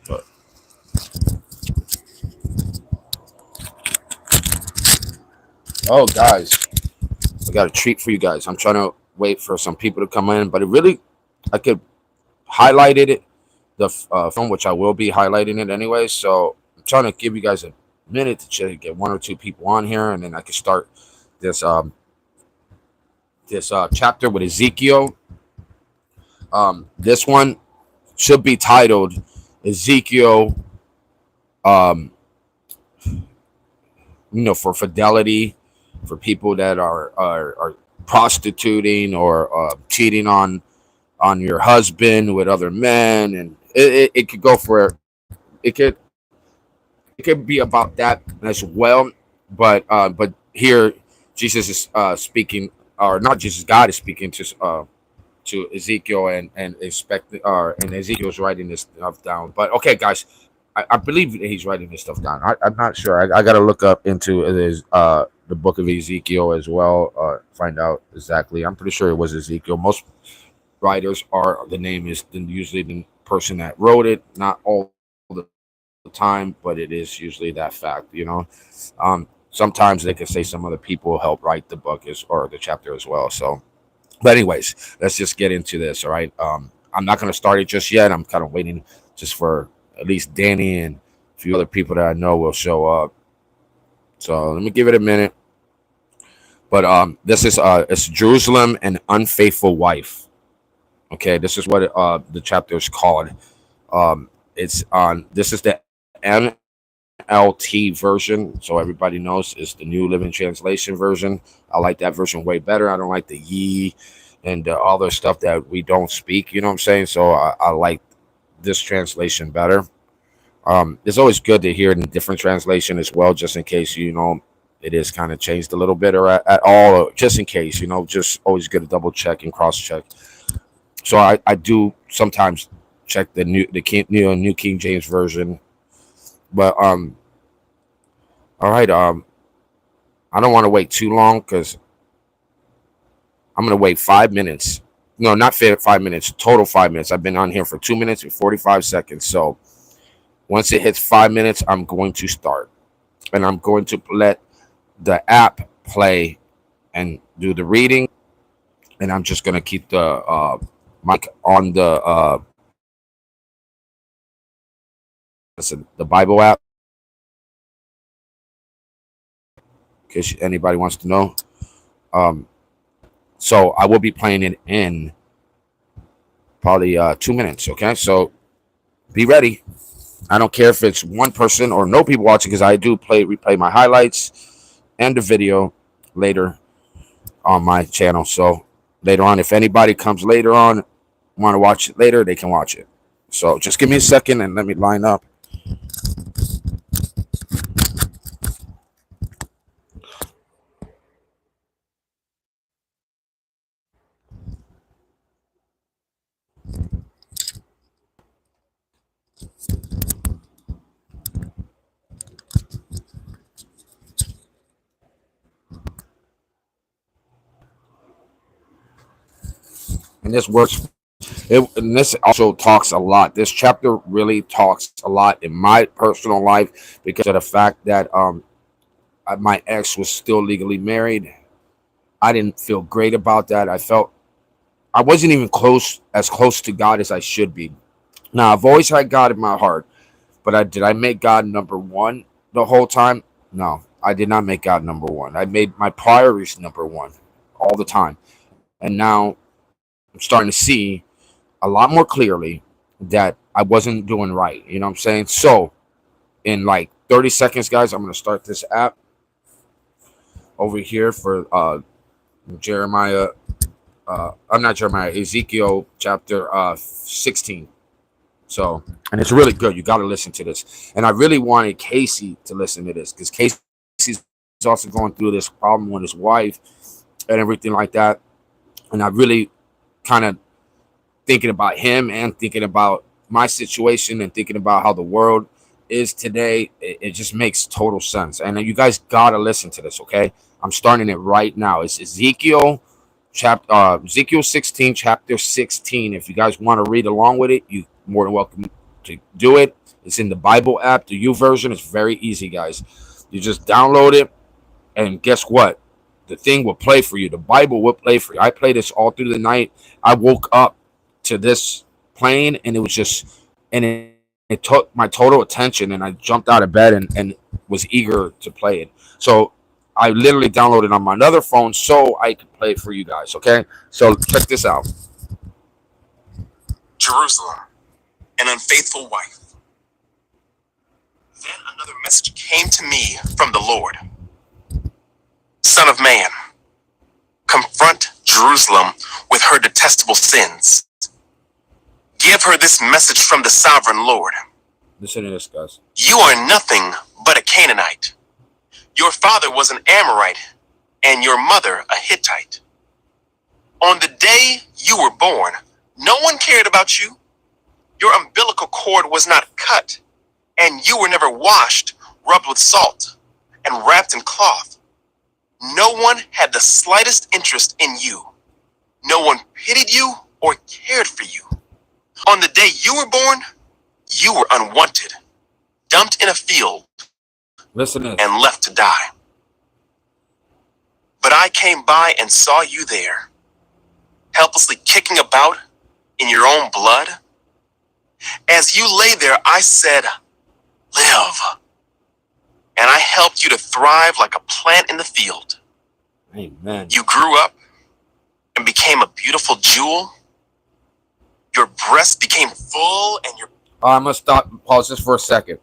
But, oh, guys, I got a treat for you guys. I'm trying to wait for some people to come in, but it really, I could highlight it, the film, which I will be highlighting it anyway. So I'm trying to give you guys a minute to get one or two people on here, and then I can start this chapter with Ezekiel. This one should be titled Ezekiel, um, for fidelity, for people that are prostituting or cheating on your husband with other men, and it could go for it could be about that as well. But here Jesus is speaking, or not Jesus, God is speaking to Ezekiel, and and Ezekiel's writing this stuff down. But okay, guys, I believe that he's writing this stuff down. I'm not sure. I got to look up into the book of Ezekiel as well, find out exactly. I'm pretty sure it was Ezekiel. Most writers are the name is usually the person that wrote it, not all the time, but it is usually that fact. Sometimes they could say some other people help write the book or the chapter as well. So, but anyways, let's just get into this. All right. I'm not going to start it just yet. I'm kind of waiting just for at least Danny and a few other people that I know will show up. So let me give it a minute. But this is it's Jerusalem, an unfaithful wife. Okay, this is what the chapter is called. It's on. This is the NLT version, so everybody knows it's the New Living Translation version. I like that version way better. I don't like the ye and other stuff that we don't speak. You know what I'm saying? So I like this translation better. It's always good to hear it in a different translation as well, just in case it is kind of changed a little bit or at all, or just in case. Just always good to double check and cross check. So I do sometimes check the New King James version. But all right, I don't want to wait too long because I'm gonna wait 5 minutes. No, not 5 minutes. Total 5 minutes. I've been on here for 2 minutes and 45 seconds. So once it hits 5 minutes, I'm going to start, and I'm going to let the app play and do the reading, and I'm just gonna keep the mic on the Bible app, in case anybody wants to know. Um, so I will be playing it in probably 2 minutes. Okay, so be ready. I don't care if it's one person or no people watching, because I do replay my highlights and the video later on my channel. So later on, if anybody comes later on, want to watch it later, they can watch it. So just give me a second and let me line up. And this works. And this also talks a lot. This chapter really talks a lot in my personal life because of the fact that my ex was still legally married. I didn't feel great about that. I felt I wasn't even as close to God as I should be. Now I've always had God in my heart, but did I make God number one the whole time? No, I did not make God number one. I made my priorities number one all the time, and now I'm starting to see a lot more clearly that I wasn't doing right. You know what I'm saying? So in like 30 seconds, guys, I'm gonna start this app over here for Jeremiah. I'm not Jeremiah. Ezekiel chapter 16. So, and it's really good. You got to listen to this. And I really wanted Casey to listen to this because Casey's also going through this problem with his wife and everything like that. And I really kind of thinking about him and thinking about my situation and thinking about how the world is today. It just makes total sense. And you guys got to listen to this, okay? I'm starting it right now. It's Ezekiel 16, chapter 16. If you guys want to read along with it, you more than welcome to do it. It's in the Bible app. The U version is very easy, guys. You just download it, and guess what? The thing will play for you. The Bible will play for you. I played this all through the night. I woke up to this playing, and it was just, and it took my total attention, and I jumped out of bed and was eager to play it. So I literally downloaded on my other phone so I could play it for you guys. Okay, so check this out. Jerusalem, an unfaithful wife. Then another message came to me from the Lord. Son of man, confront Jerusalem with her detestable sins. Give her this message from the sovereign Lord. Listen to this, guys. You are nothing but a Canaanite. Your father was an Amorite, and your mother a Hittite. On the day you were born, no one cared about you. Your umbilical cord was not cut, and you were never washed, rubbed with salt, and wrapped in cloth. No one had the slightest interest in you. No one pitied you or cared for you. On the day you were born, you were unwanted, dumped in a field, Listen to this. and left to die. But I came by and saw you there, helplessly kicking about in your own blood. As you lay there, I said, live. And I helped you to thrive like a plant in the field. Amen. You grew up and became a beautiful jewel. Your breast became full and your... I'm going to pause this for a second.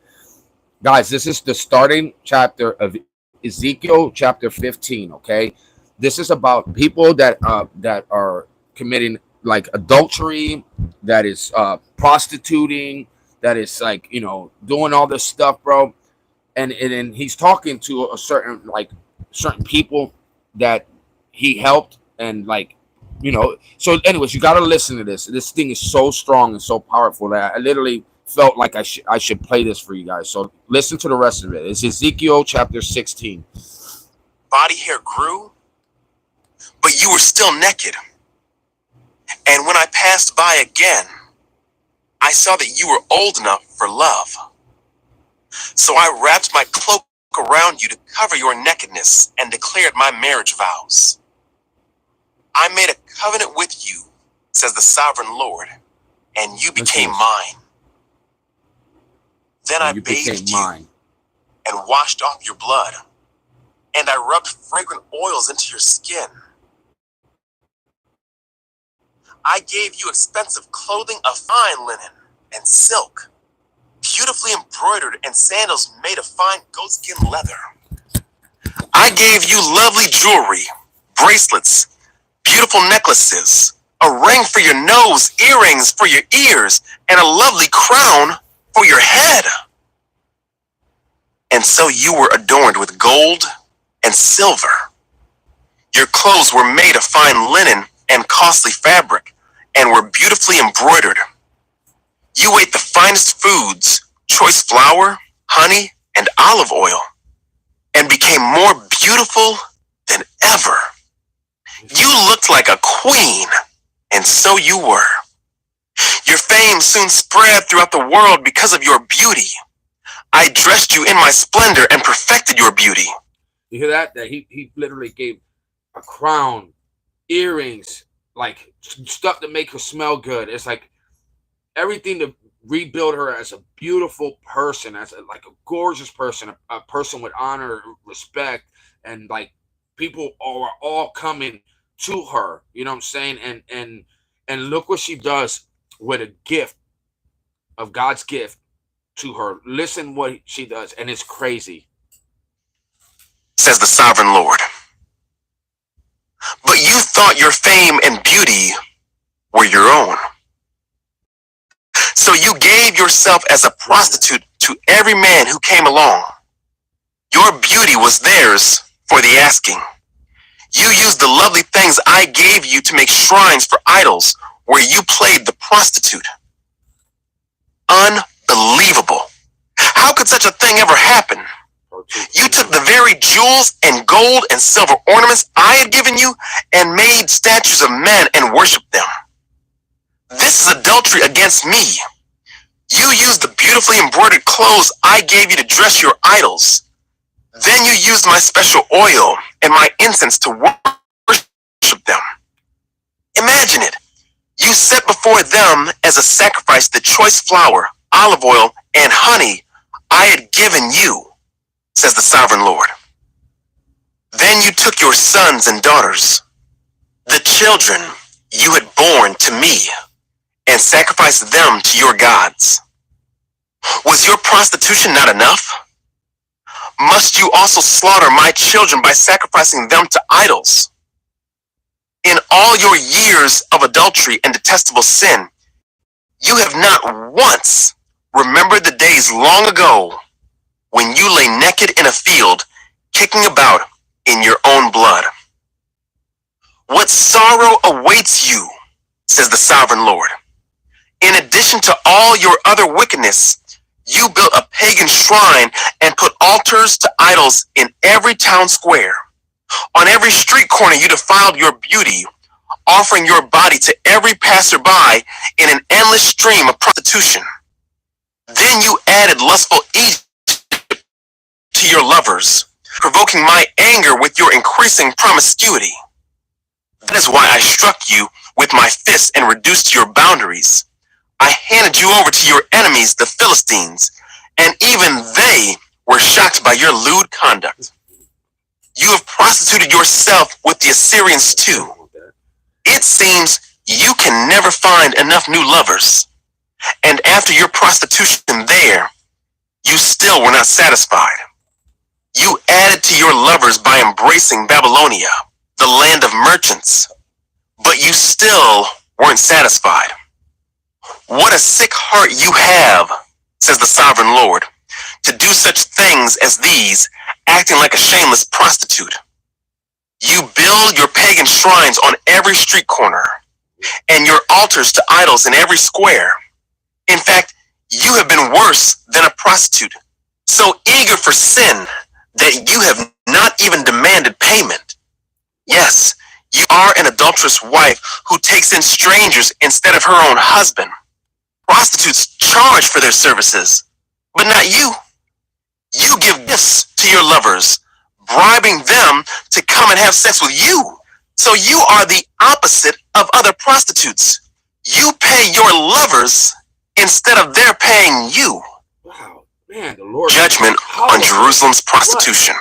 Guys, this is the starting chapter of Ezekiel chapter 15, okay? This is about people that are committing like adultery, that is prostituting, that is like, doing all this stuff, bro. And he's talking to a certain people that he helped, and so anyways, you got to listen to this. This thing is so strong and so powerful that I literally felt like I should play this for you guys. So listen to the rest of it. It's Ezekiel chapter 16. Body hair grew, but you were still naked. And when I passed by again, I saw that you were old enough for love. So I wrapped my cloak around you to cover your nakedness and declared my marriage vows. I made a covenant with you, says the sovereign Lord, and you became mine. Then I bathed you and washed off your blood, and I rubbed fragrant oils into your skin. I gave you expensive clothing of fine linen and silk, beautifully embroidered, and sandals made of fine goatskin leather. I gave you lovely jewelry, bracelets, beautiful necklaces, a ring for your nose, earrings for your ears, and a lovely crown for your head. And so you were adorned with gold and silver. Your clothes were made of fine linen and costly fabric, and were beautifully embroidered. You ate the finest foods, choice flour, honey, and olive oil, and became more beautiful than ever. You looked like a queen, and so you were. Your fame soon spread throughout the world because of your beauty. I dressed you in my splendor and perfected your beauty. You hear that? That he literally gave a crown, earrings, like stuff to make her smell good. It's like everything to rebuild her as a beautiful person, as like a gorgeous person, a person with honor, respect, and like people are all coming to her. You know what I'm saying? And look what she does with a gift of God's gift to her. Listen what she does, and it's crazy. Says the sovereign Lord. But you thought your fame and beauty were your own. So you gave yourself as a prostitute to every man who came along. Your beauty was theirs for the asking. You used the lovely things I gave you to make shrines for idols where you played the prostitute. Unbelievable. How could such a thing ever happen? You took the very jewels and gold and silver ornaments I had given you and made statues of men and worshiped them. This is adultery against me. You used the beautifully embroidered clothes I gave you to dress your idols. Then you used my special oil and my incense to worship them. Imagine it. You set before them as a sacrifice the choice flour, olive oil, and honey I had given you, says the sovereign Lord. Then you took your sons and daughters, the children you had born to me, and sacrificed them to your gods. Was your prostitution not enough? Must you also slaughter my children by sacrificing them to idols? In all your years of adultery and detestable sin, you have not once remembered the days long ago when you lay naked in a field, kicking about in your own blood. What sorrow awaits you, says the sovereign Lord. In addition to all your other wickedness, you built a pagan shrine and put altars to idols in every town square. On every street corner you defiled your beauty, offering your body to every passerby in an endless stream of prostitution. Then you added lustful Egypt to your lovers, provoking my anger with your increasing promiscuity. That is why I struck you with my fists and reduced your boundaries. I handed you over to your enemies, the Philistines, and even they were shocked by your lewd conduct. You have prostituted yourself with the Assyrians too. It seems you can never find enough new lovers. And after your prostitution there, you still were not satisfied. You added to your lovers by embracing Babylonia, the land of merchants, but you still weren't satisfied. What a sick heart you have, says the sovereign Lord, to do such things as these, acting like a shameless prostitute. You build your pagan shrines on every street corner, and your altars to idols in every square. In fact, you have been worse than a prostitute, so eager for sin that you have not even demanded payment. Yes, you are an adulterous wife who takes in strangers instead of her own husband. Prostitutes charge for their services, but not you. You give gifts to your lovers, bribing them to come and have sex with you. So you are the opposite of other prostitutes. You pay your lovers instead of their paying you. Wow, man, the Lord. Judgment on Jerusalem's prostitution.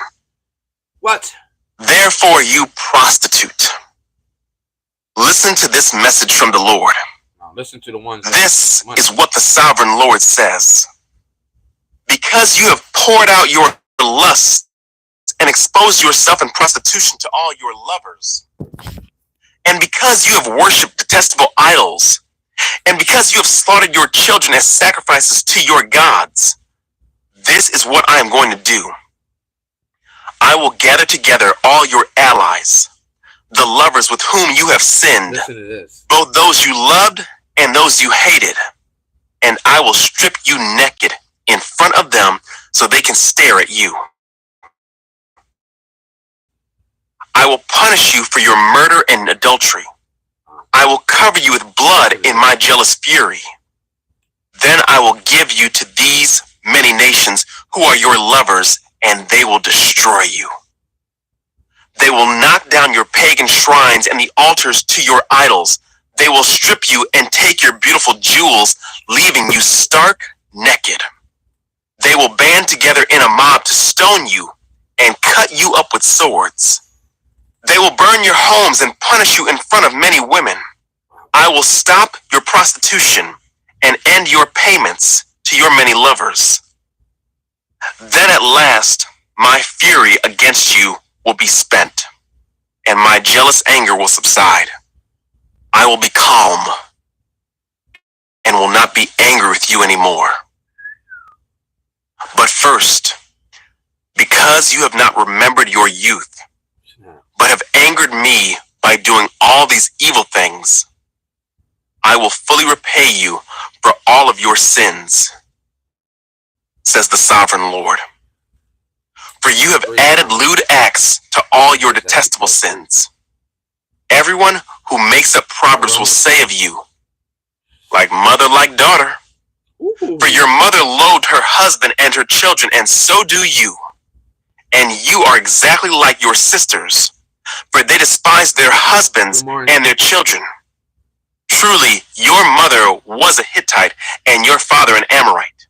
What? Therefore, you prostitute, listen to this message from the Lord. Listen to the ones. This is what the sovereign Lord says. Because you have poured out your lust and exposed yourself in prostitution to all your lovers, and because you have worshipped detestable idols, and because you have slaughtered your children as sacrifices to your gods, this is what I am going to do. I will gather together all your allies, the lovers with whom you have sinned, both those you loved and those you hated, and I will strip you naked in front of them so they can stare at you. I will punish you for your murder and adultery. I will cover you with blood in my jealous fury. Then I will give you to these many nations who are your lovers, and they will destroy you. They will knock down your pagan shrines and the altars to your idols. They will strip you and take your beautiful jewels, leaving you stark naked. They will band together in a mob to stone you and cut you up with swords. They will burn your homes and punish you in front of many women. I will stop your prostitution and end your payments to your many lovers. Then at last, my fury against you will be spent, and my jealous anger will subside. I will be calm and will not be angry with you anymore. But first, because you have not remembered your youth, but have angered me by doing all these evil things, I will fully repay you for all of your sins, says the sovereign Lord. For you have added lewd acts to all your detestable sins. Everyone who makes up proverbs will say of you, like mother, like daughter. For your mother loathed her husband and her children, and so do you. And you are exactly like your sisters, for they despise their husbands and their children. Truly, your mother was a Hittite, and your father an Amorite.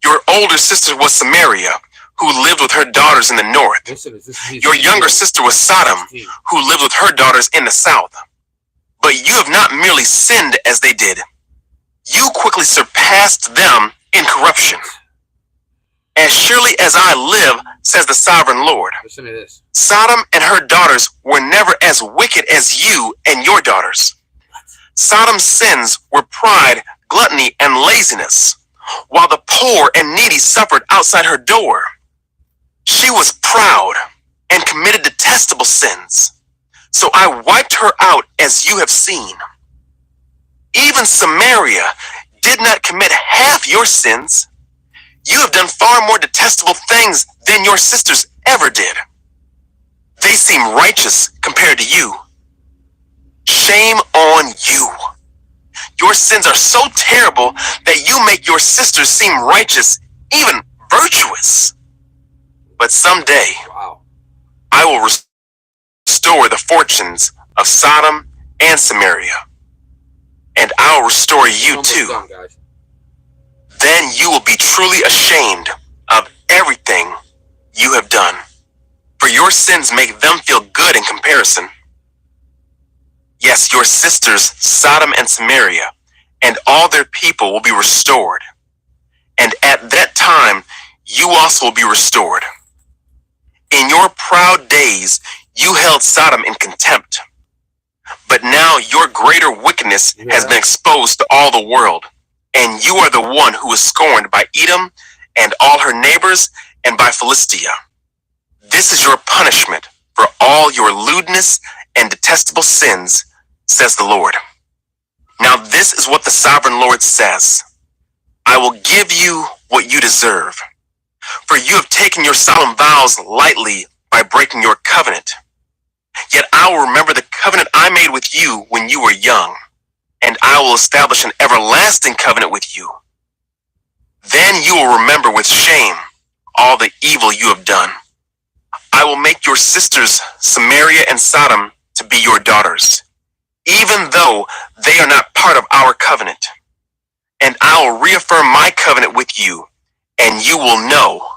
Your older sister was Samaria, who lived with her daughters in the north. Your younger sister was Sodom, who lived with her daughters in the south. But you have not merely sinned as they did. You quickly surpassed them in corruption. As surely as I live, says the sovereign Lord, Listen to this. Sodom and her daughters were never as wicked as you and your daughters. Sodom's sins were pride, gluttony, and laziness, while the poor and needy suffered outside her door. She was proud and committed detestable sins, so I wiped her out as you have seen. Even Samaria did not commit half your sins. You have done far more detestable things than your sisters ever did. They seem righteous compared to you. Shame on you. Your sins are so terrible that you make your sisters seem righteous, even virtuous. But someday, I will restore the fortunes of Sodom and Samaria, and I will restore you too. Then you will be truly ashamed of everything you have done, for your sins make them feel good in comparison. Yes, your sisters, Sodom and Samaria, and all their people will be restored. And at that time, you also will be restored. In your proud days, you held Sodom in contempt. But now your greater wickedness has been exposed to all the world, and you are the one who is scorned by Edom and all her neighbors and by Philistia. This is your punishment for all your lewdness and detestable sins, says the Lord. Now this is what the sovereign Lord says. I will give you what you deserve, for you have taken your solemn vows lightly by breaking your covenant. Yet I will remember the covenant I made with you when you were young, and I will establish an everlasting covenant with you. Then you will remember with shame all the evil you have done. I will make your sisters, Samaria and Sodom, to be your daughters, even though they are not part of our covenant. And I will reaffirm my covenant with you, and you will know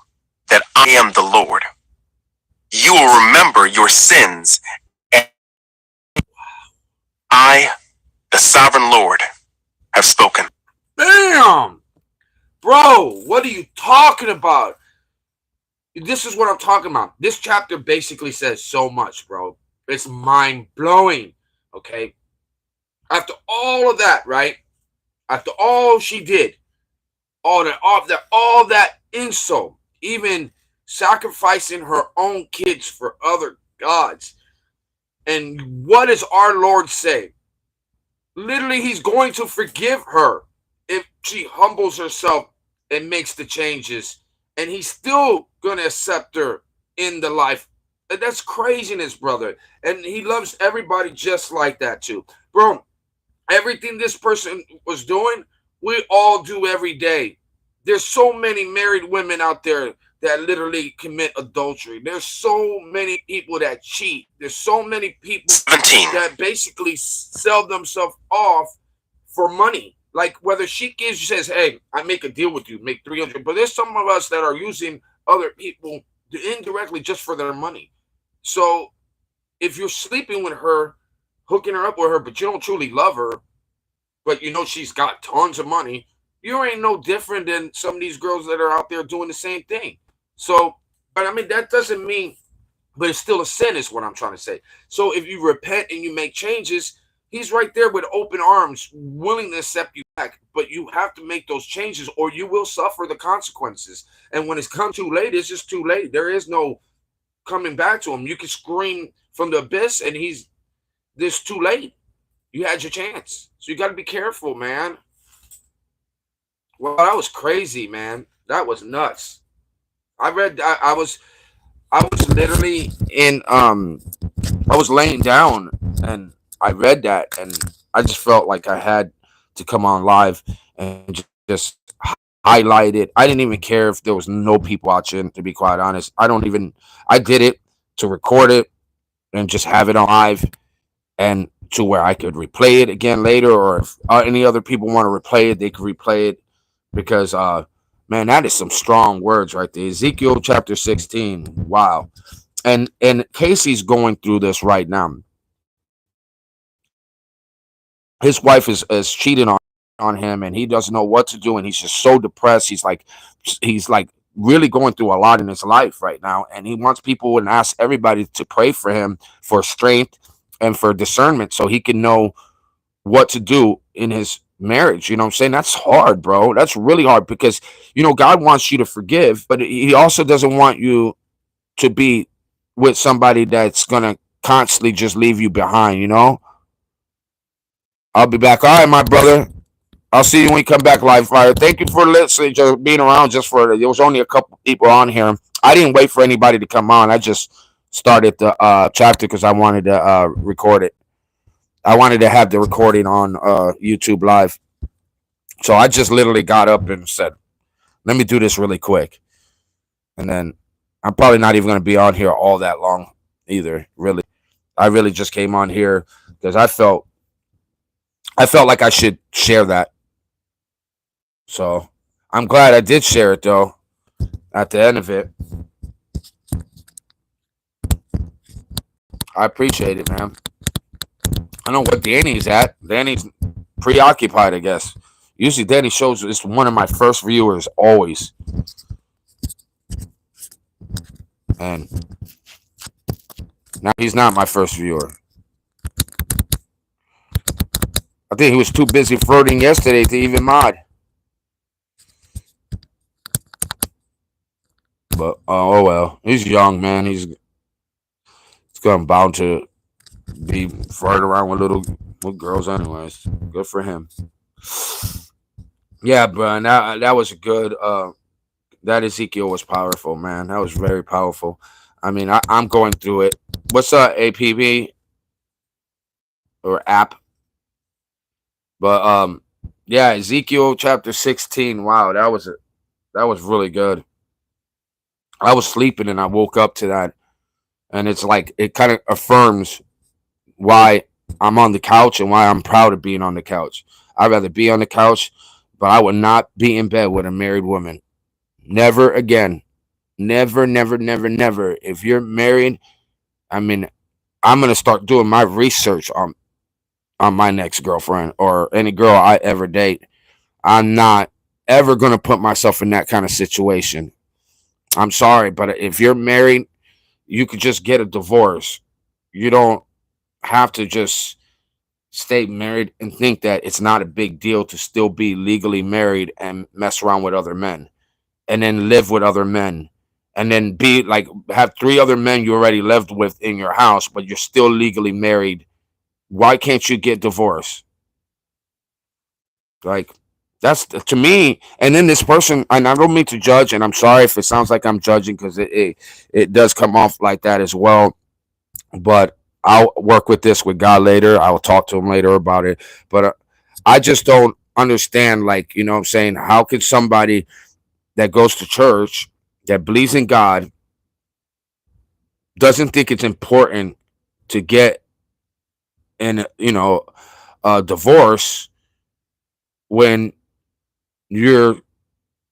that I am the Lord. You will remember your sins, and I, the sovereign Lord, have spoken. Bam! Bro, what are you talking about? This is what I'm talking about. This chapter basically says so much, bro. It's mind-blowing, okay? After all of that, right? After all she did, all that insult, even sacrificing her own kids for other gods. And what does our Lord say? Literally, he's going to forgive her if she humbles herself and makes the changes. And he's still going to accept her in the life. And that's craziness, brother. And he loves everybody just like that, too. Bro, everything this person was doing, we all do every day. There's so many married women out there that literally commit adultery. There's so many people that cheat. There's so many people 17. that basically sell themselves off for money. Like whether she says, hey, I make a deal with you, make 300. But there's some of us that are using other people indirectly just for their money. So if you're sleeping with her, hooking her up with her, but you don't truly love her, but you know she's got tons of money, you ain't no different than some of these girls that are out there doing the same thing. So, but I mean, that doesn't mean, but it's still a sin is what I'm trying to say. So if you repent and you make changes, he's right there with open arms, willing to accept you back. But you have to make those changes or you will suffer the consequences. And when it's come too late, it's just too late. There is no coming back to him. You can scream from the abyss and this too late. You had your chance. So you got to be careful, man. Well, that was crazy, man. That was nuts. I was literally in I was laying down and I read that and I just felt like I had to come on live and just highlight it. I didn't even care if there was no people watching, to be quite honest. I did it to record it and just have it on live, and to where I could replay it again later, or if any other people want to replay it, they could replay it, because man, that is some strong words right there. Ezekiel chapter 16. Wow. And Casey's going through this right now. His wife is cheating on him, and he doesn't know what to do, and he's just so depressed. He's like really going through a lot in his life right now, and he wants people and asks everybody to pray for him for strength and for discernment, so he can know what to do in his marriage. You know what I'm saying? That's hard, bro. That's really hard, because God wants you to forgive, but he also doesn't want you to be with somebody that's gonna constantly just leave you behind. I'll be back. All right, my brother. I'll see you when you come back, live fire. Thank you for listening, just being around. There was only a couple people on here. I didn't wait for anybody to come on. I just started the chapter because I wanted to record it. I wanted to have the recording on YouTube live. So I just literally got up and said, let me do this really quick. And then I'm probably not even going to be on here all that long either, really. I really just came on here because I felt like I should share that. So I'm glad I did share it, though, at the end of it. I appreciate it, man. I don't know what Danny's at. Danny's preoccupied, I guess. Usually Danny shows is one of my first viewers, always. And now he's not my first viewer. I think he was too busy flirting yesterday to even mod. But oh well, he's young, man. He's bound to be flirting around with little girls, anyways. Good for him. Yeah, bro. That was a good. That Ezekiel was powerful, man. That was very powerful. I mean, I'm going through it. What's up, APB or app? But yeah, Ezekiel chapter 16. Wow, that was really good. I was sleeping and I woke up to that, and it's like it kind of affirms why I'm on the couch and why I'm proud of being on the couch. I'd rather be on the couch, but I would not be in bed with a married woman. Never again. Never, never, never, never. If you're married, I mean, I'm gonna start doing my research on my next girlfriend or any girl I ever date. I'm not ever gonna put myself in that kind of situation. I'm sorry, but if you're married, you could just get a divorce. You don't have to just stay married and think that it's not a big deal to still be legally married and mess around with other men and then live with other men and then be like have 3 other men you already lived with in your house, but you're still legally married. Why can't you get divorced? Like, that's to me. And then this person, and I don't mean to judge, and I'm sorry if it sounds like I'm judging, because it does come off like that as well. But I'll work with this with God later. I will talk to him later about it. But I just don't understand, like, you know what I'm saying? How could somebody that goes to church, that believes in God, doesn't think it's important to get in, a divorce when you're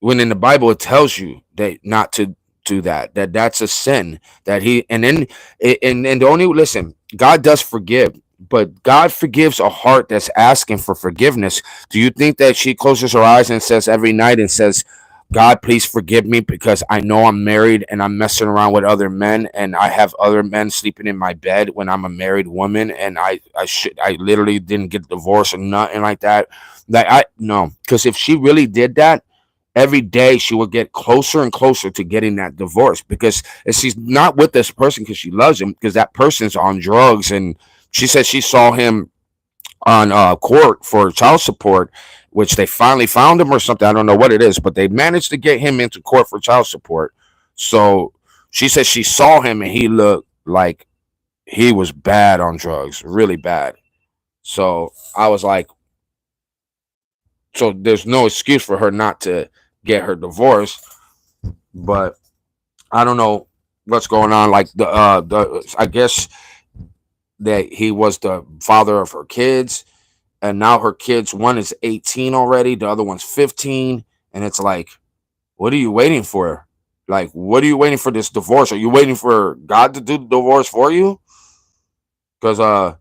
when in the Bible it tells you that not to do that, that's a sin, that he and then and the only listen, God does forgive, but God forgives a heart that's asking for forgiveness. Do you think that she closes her eyes and says every night and says, God, please forgive me because I know I'm married and I'm messing around with other men and I have other men sleeping in my bed when I'm a married woman, and I literally didn't get divorced or nothing like that? Like, I no, because if she really did that, every day she will get closer and closer to getting that divorce, because if she's not with this person because she loves him, because that person's on drugs. And she said she saw him on court for child support, which they finally found him or something. I don't know what it is, but they managed to get him into court for child support. So she said she saw him and he looked like he was bad on drugs, really bad. So I was like, so there's no excuse for her not to get her divorce. But I don't know what's going on. Like the I guess that he was the father of her kids, and now her kids, one is 18 already, the other one's 15, and it's like, what are you waiting for? Like, what are you waiting for this divorce? Are you waiting for God to do the divorce for you? Because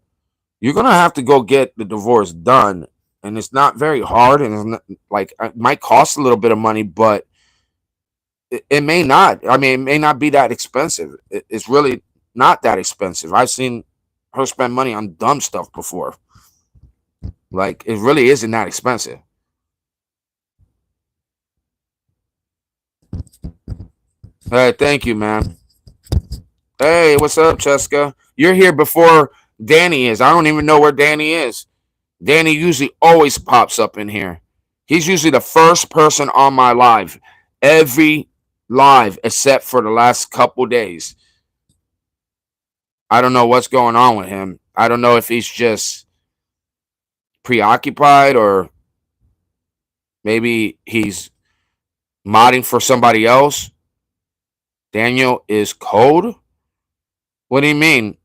you're gonna have to go get the divorce done, and it's not very hard, and it's not, like it might cost a little bit of money, but it may not. I mean, it may not be that expensive. It's really not that expensive. I've seen her spend money on dumb stuff before. Like, it really isn't that expensive. Hey, thank you, man. Hey, what's up, Cheska? You're here before Danny is. I don't even know where Danny is. Danny usually always pops up in here. He's usually the first person on my live. Every live except for the last couple days. I don't know what's going on with him. I don't know if he's just preoccupied or maybe he's modding for somebody else. Daniel is cold? What do you mean?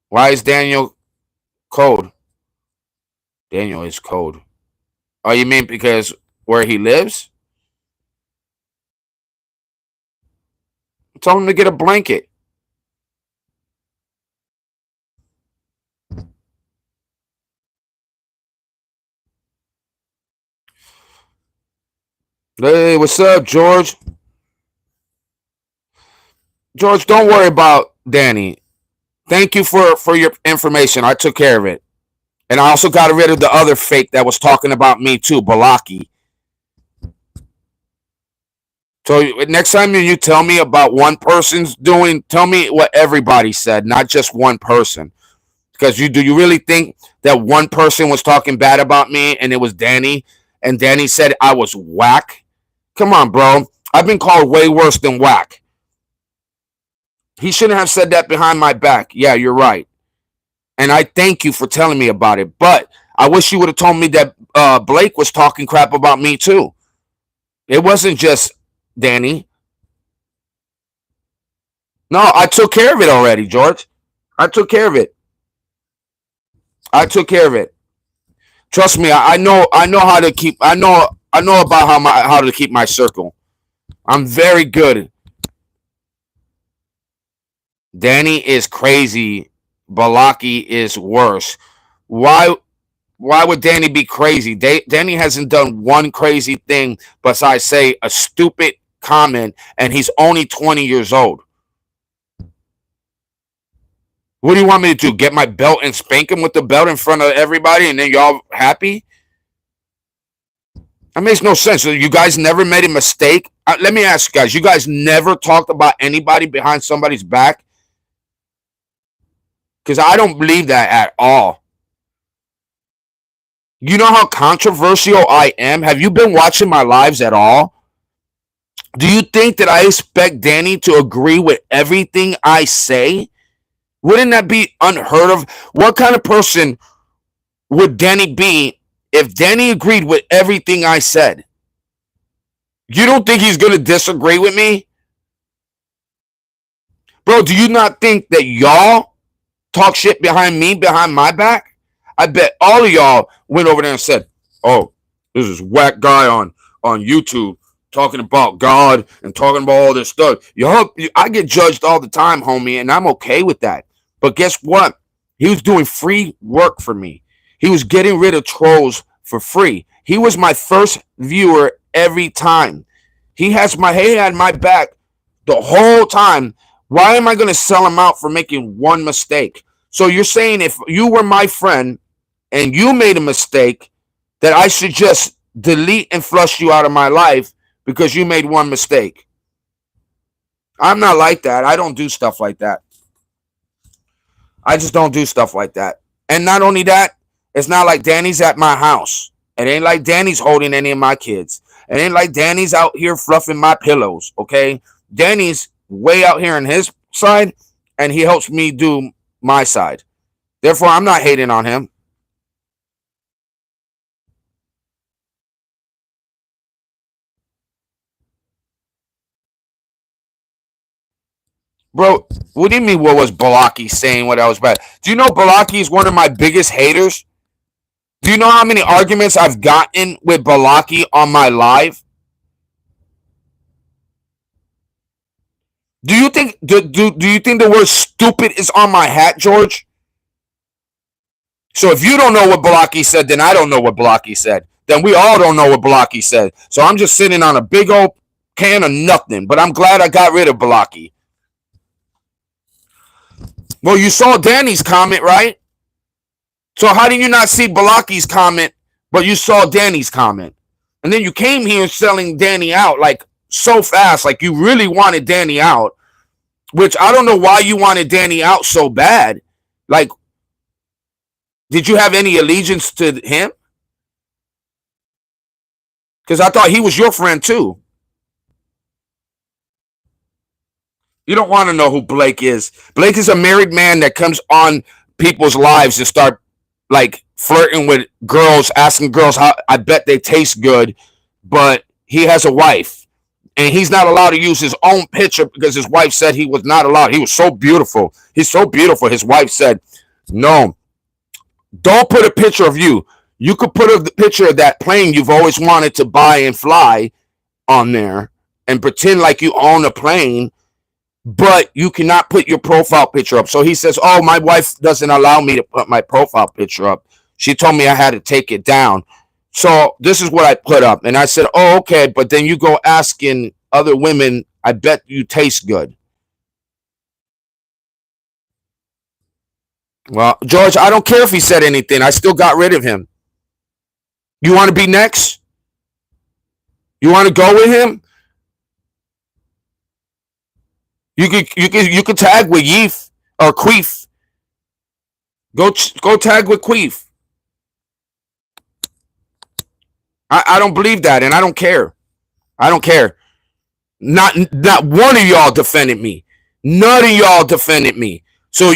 Why is Daniel cold? Daniel is cold. Oh, you mean because where he lives? Tell him to get a blanket. Hey, what's up, George? George, don't worry about Danny. Thank you for your information. I took care of it. And I also got rid of the other fake that was talking about me too, Balaki. So next time you tell me about one person's doing, tell me what everybody said, not just one person. Because do you really think that one person was talking bad about me and it was Danny, and Danny said I was whack? Come on, bro. I've been called way worse than whack. He shouldn't have said that behind my back. Yeah, you're right. And I thank you for telling me about it. But I wish you would have told me that Blake was talking crap about me too. It wasn't just Danny. No, I took care of it already, George. I took care of it. I took care of it. Trust me, I know how to keep I know about how to keep my circle. I'm very good. Danny is crazy. Balaki is worse. Why why would Danny be crazy? Danny hasn't done one crazy thing besides say a stupid comment, and he's only 20 years old. What do you want me to do? Get my belt and spank him with the belt in front of everybody and then y'all happy? That makes no sense. So you guys never made a mistake. Let me ask you guys. You guys never talked about anybody behind somebody's back? Because I don't believe that at all. You know how controversial I am? Have you been watching my lives at all? Do you think that I expect Danny to agree with everything I say? Wouldn't that be unheard of? What kind of person would Danny be if Danny agreed with everything I said? You don't think he's going to disagree with me? Bro, do you not think that y'all talk shit behind me, behind my back? I bet all of y'all went over there and said, "Oh, this is whack guy on YouTube talking about God and talking about all this stuff." I get judged all the time, homie, and I'm okay with that. But guess what? He was doing free work for me. He was getting rid of trolls for free. He was my first viewer every time. He had my back the whole time. Why am I going to sell him out for making one mistake? So you're saying if you were my friend and you made a mistake, that I should just delete and flush you out of my life because you made one mistake? I'm not like that. I don't do stuff like that. I just don't do stuff like that. And not only that, it's not like Danny's at my house. It ain't like Danny's holding any of my kids. It ain't like Danny's out here fluffing my pillows, okay? Danny's way out here on his side, and he helps me do my side. Therefore, I'm not hating on him. Bro, what do you mean what was Balaki saying what I was bad? Do you know Balaki is one of my biggest haters? Do you know how many arguments I've gotten with Balaki on my live? Do you think the word stupid is on my hat, George? So if you don't know what Balaki said, then I don't know what Balaki said. Then we all don't know what Balaki said. So I'm just sitting on a big old can of nothing. But I'm glad I got rid of Balaki. Well, you saw Danny's comment, right? So how did you not see Balaki's comment, but you saw Danny's comment? And then you came here selling Danny out like so fast, like you really wanted Danny out, which I don't know why you wanted Danny out so bad. Like, did you have any allegiance to him? Because I thought he was your friend too. You don't want to know who Blake is. Blake is a married man that comes on people's lives and start like flirting with girls, asking girls how I bet they taste good, but he has a wife and he's not allowed to use his own picture because his wife said he was not allowed. He was so beautiful. He's so beautiful. His wife said, "No, don't put a picture of you. You could put a picture of that plane you've always wanted to buy and fly on there and pretend like you own a plane, but you cannot put your profile picture up." So he says, "Oh, my wife doesn't allow me to put my profile picture up. She told me I had to take it down. So this is what I put up." And I said, "Oh, okay, but then you go asking other women, I bet you taste good." Well, George, I don't care if he said anything. I still got rid of him. You want to be next? You want to go with him? You could tag with Yeef or Queef. Go tag with Queef. I don't believe that, and I don't care. I don't care. Not one of y'all defended me. None of y'all defended me. So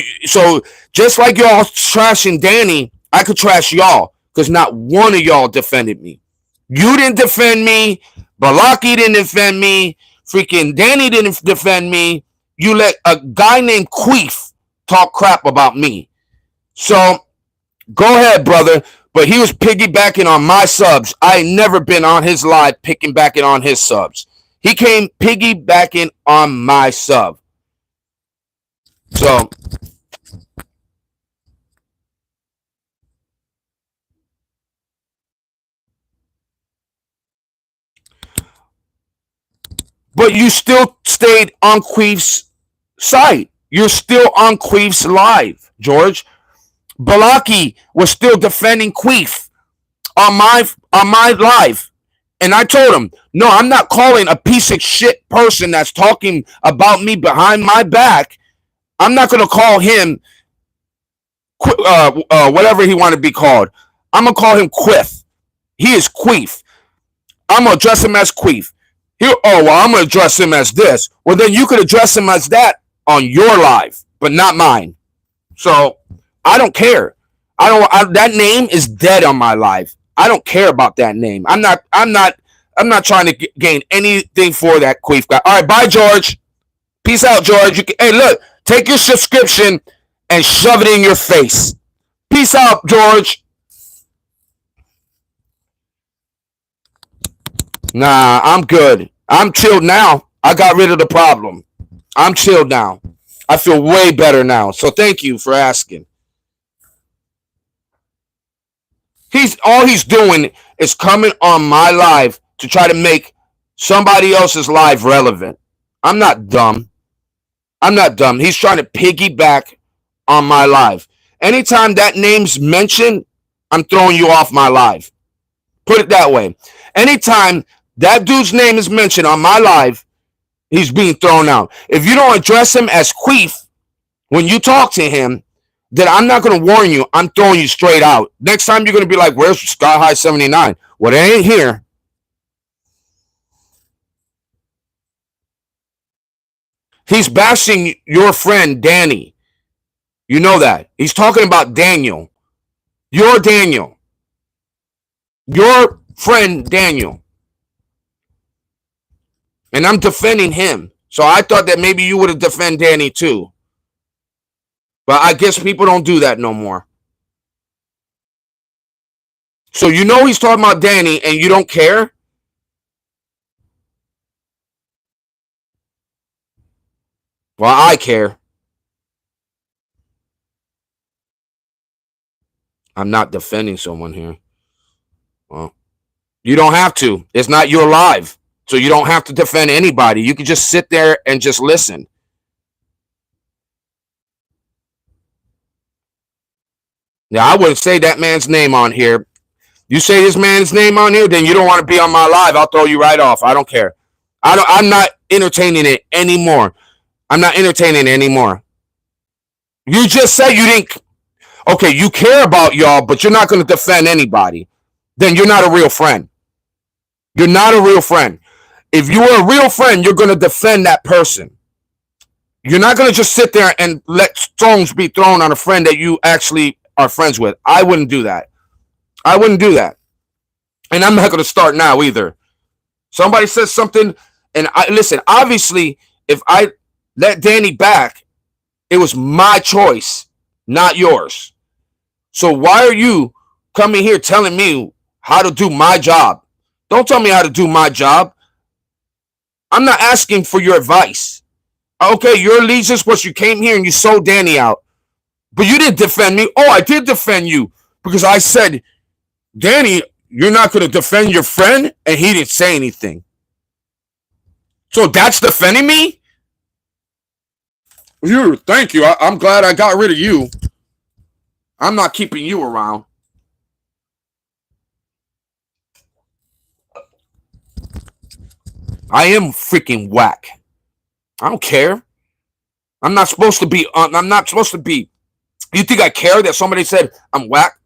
just like y'all trashing Danny, I could trash y'all because not one of y'all defended me. You didn't defend me. Balaki didn't defend me. Freaking Danny didn't defend me. You let a guy named Queef talk crap about me. So go ahead, brother. But he was piggybacking on my subs. I ain't never been on his live piggybacking on his subs. He came piggybacking on my sub. So but you still stayed on Queef's site. You're still on Queef's live, George. Balaki was still defending Queef on my live. And I told him, no, I'm not calling a piece of shit person that's talking about me behind my back. I'm not going to call him whatever he wanted to be called. I'm going to call him Quiff. He is Queef. I'm going to address him as Queef. I'm going to address him as this. Well, then you could address him as that on your live, but not mine. So I don't care. That name is dead on my live. I don't care about that name. I'm not trying to gain anything for that Queef guy. All right, bye, George. Peace out, George. Hey, look, take your subscription and shove it in your face. Peace out, George. Nah, I'm good. I'm chilled now. I got rid of the problem. I'm chilled now. I feel way better now. So thank you for asking. He's doing is coming on my live to try to make somebody else's live relevant. I'm not dumb. I'm not dumb. He's trying to piggyback on my live. Anytime that name's mentioned, I'm throwing you off my live. Put it that way. Anytime that dude's name is mentioned on my live, he's being thrown out. If you don't address him as Queef when you talk to him, then I'm not going to warn you. I'm throwing you straight out. Next time you're going to be like, where's Sky High 79? Well, they ain't here. He's bashing your friend, Danny. You know that. He's talking about Daniel. Your Daniel. Your friend, Daniel. And I'm defending him. So I thought that maybe you would have defended Danny too. But I guess people don't do that no more. So you know he's talking about Danny and you don't care? Well, I care. I'm not defending someone here. Well, you don't have to. It's not your live. So you don't have to defend anybody. You can just sit there and just listen. Yeah, I wouldn't say that man's name on here. You say this man's name on here, then you don't want to be on my live. I'll throw you right off. I don't care. I'm not entertaining it anymore. I'm not entertaining it anymore. You just said you didn't. Okay, you care about y'all, but you're not going to defend anybody. Then you're not a real friend. You're not a real friend. If you were a real friend, you're going to defend that person. You're not going to just sit there and let stones be thrown on a friend that you actually are friends with. I wouldn't do that. I wouldn't do that. And I'm not going to start now either. Somebody says something, and I listen. Obviously, if I let Danny back, it was my choice, not yours. So why are you coming here telling me how to do my job? Don't tell me how to do my job. I'm not asking for your advice. Okay, your allegiance was you came here and you sold Danny out. But you didn't defend me. Oh, I did defend you because I said, Danny, you're not going to defend your friend, and he didn't say anything. So that's defending me? Thank you. I'm glad I got rid of you. I'm not keeping you around. I am freaking whack. I don't care. I'm not supposed to be. I'm not supposed to be. You think I care that somebody said I'm whack?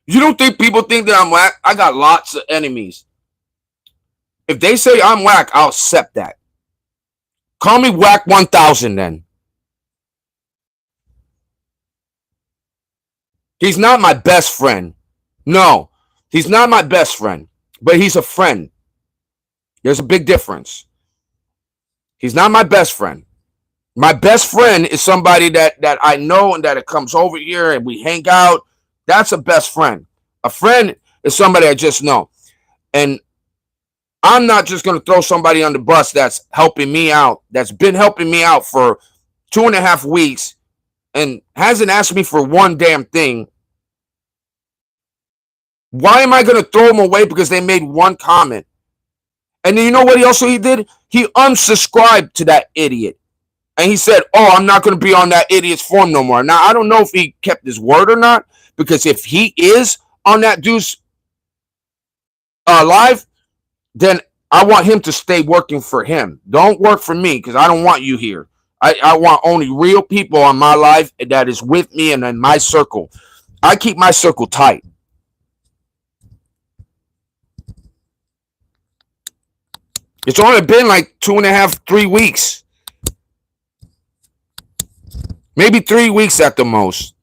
You don't think people think that I'm whack? I got lots of enemies. If they say I'm whack, I'll accept that. Call me whack 1000 then. He's not my best friend. No, he's not my best friend, but he's a friend. There's a big difference. He's not my best friend. My best friend is somebody that I know and that it comes over here and we hang out. That's a best friend. A friend is somebody I just know. And I'm not just going to throw somebody on the bus that's helping me out, that's been helping me out for 2.5 weeks and hasn't asked me for one damn thing. Why am I going to throw them away because they made one comment? And then you know what he did? He unsubscribed to that idiot. And he said, oh, I'm not going to be on that idiot's forum no more. Now, I don't know if he kept his word or not, because if he is on that dude's live, then I want him to stay working for him. Don't work for me, because I don't want you here. I want only real people on my life that is with me and in my circle. I keep my circle tight. It's only been like 2.5, 3 weeks. Maybe 3 weeks at the most.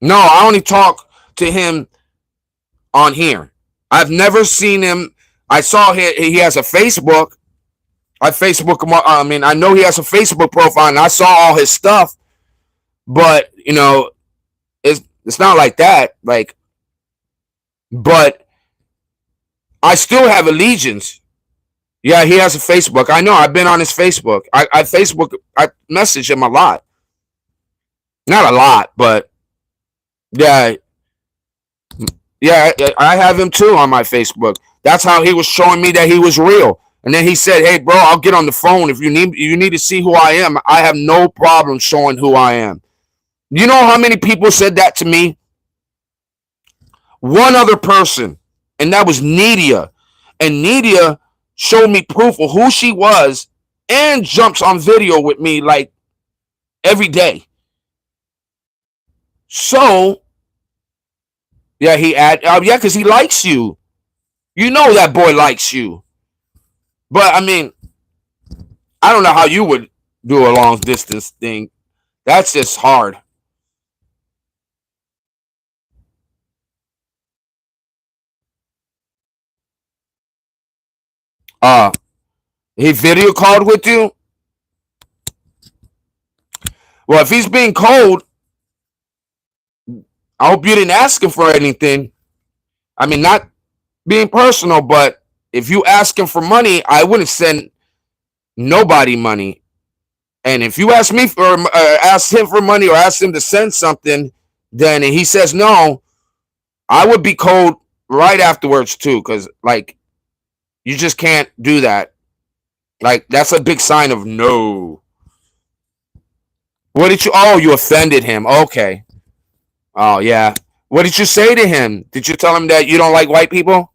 No, I only talk to him on here. I've never seen him. I saw he has a Facebook. I know he has a Facebook profile, and I saw all his stuff. But it's not like that. But I still have allegiance. Yeah, he has a Facebook. I know. I've been on his Facebook. I message him a lot. Not a lot, but yeah. Yeah, I have him too on my Facebook. That's how he was showing me that he was real. And then he said, hey, bro, I'll get on the phone. If you need to see who I am, I have no problem showing who I am. You know how many people said that to me? One other person, and that was Nidia. And Nidia showed me proof of who she was and jumps on video with me like every day. So, yeah, because he likes you. You know that boy likes you. But, I mean, I don't know how you would do a long distance thing. That's just hard. Uh, he video called with you. Well, if he's being cold, I hope you didn't ask him for anything. I mean, not being personal, but if you ask him for money, I wouldn't send nobody money. And if you ask me for ask him for money or ask him to send something, then he says no, I would be cold right afterwards too, because like you just can't do that. Like that's a big sign of no. What did you? Oh, you offended him. Okay. Oh yeah. What did you say to him? Did you tell him that you don't like white people?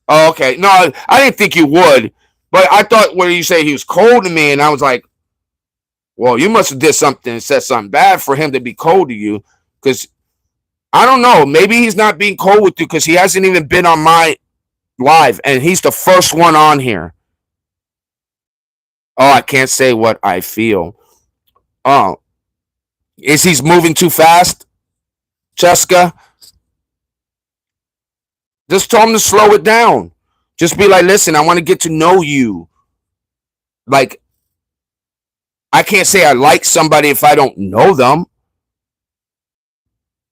Oh, okay. No, I didn't think you would, but I thought when you say he was cold to me, and I was like, well, you must have did something, said something bad for him to be cold to you, because I don't know. Maybe he's not being cold with you because he hasn't even been on my live, and he's the first one on here. Oh, I can't say what I feel. Oh, is he's moving too fast, Cheska? Just tell him to slow it down. Just be like, listen, I want to get to know you. Like, I can't say I like somebody if I don't know them.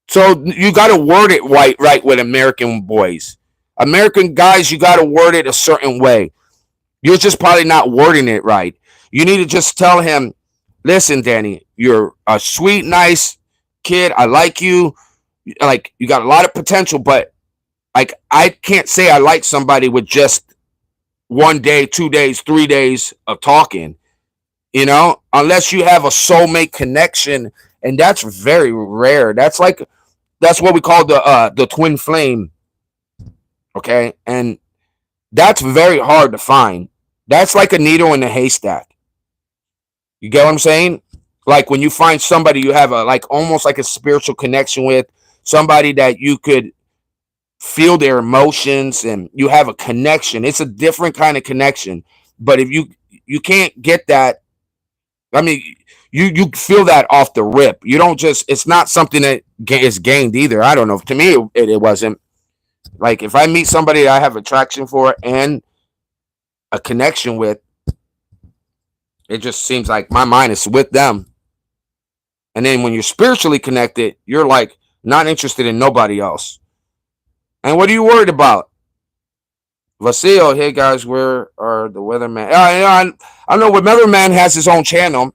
So you got to word it right with American boys. American guys, you got to word it a certain way. You're just probably not wording it right. You need to just tell him, listen, Danny, you're a sweet, nice kid. I like you. Like, you got a lot of potential, but like, I can't say I like somebody with just 1 day, 2 days, 3 days of talking, unless you have a soulmate connection. And that's very rare. That's what we call the twin flame. Okay. And that's very hard to find. That's like a needle in a haystack. You get what I'm saying? Like when you find somebody you have a like almost like a spiritual connection with, somebody that you could feel their emotions and you have a connection. It's a different kind of connection. But if you can't get that, I mean, you feel that off the rip. You don't just. It's not something that is gained either. I don't know. To me, it wasn't. Like if I meet somebody that I have attraction for and a connection with, it just seems like my mind is with them. And then when you're spiritually connected, you're like not interested in nobody else. And what are you worried about? Vasil, hey guys, where are the weatherman? I know Weatherman has his own channel.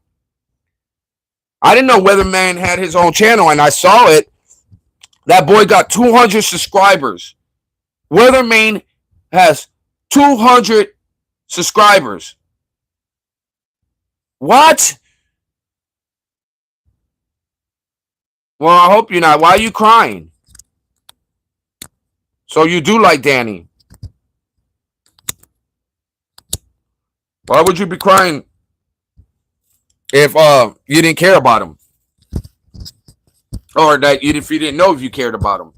I didn't know Weatherman had his own channel, and I saw it. That boy got 200 subscribers. Weatherman has 200 subscribers. What? Well, I hope you're not. Why are you crying? So you do like Danny. Why would you be crying if you didn't care about him? Or that if you didn't know if you cared about him?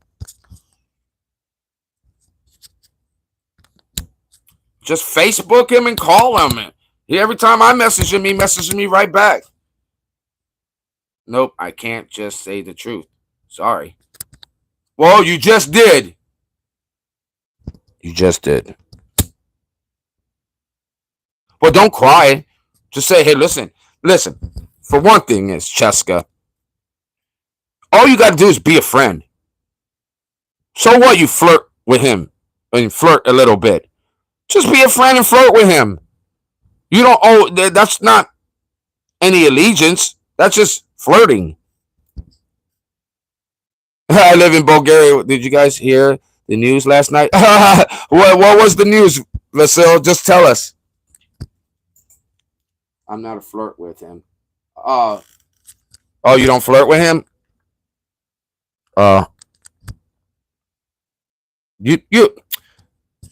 Just Facebook him and call him. Every time I message him, he messages me right back. Nope, I can't just say the truth. Sorry. Well, you just did. You just did. Well, don't cry. Just say, hey, listen. For one thing is, Cheska, all you got to do is be a friend. So what? You flirt with him and flirt a little bit. Just be a friend and flirt with him. You don't owe. That's not any allegiance. That's just flirting. I live in Bulgaria. Did you guys hear the news last night? What was the news, Vasil? Just tell us. I'm not a flirt with him. Oh, you don't flirt with him? Uh, you,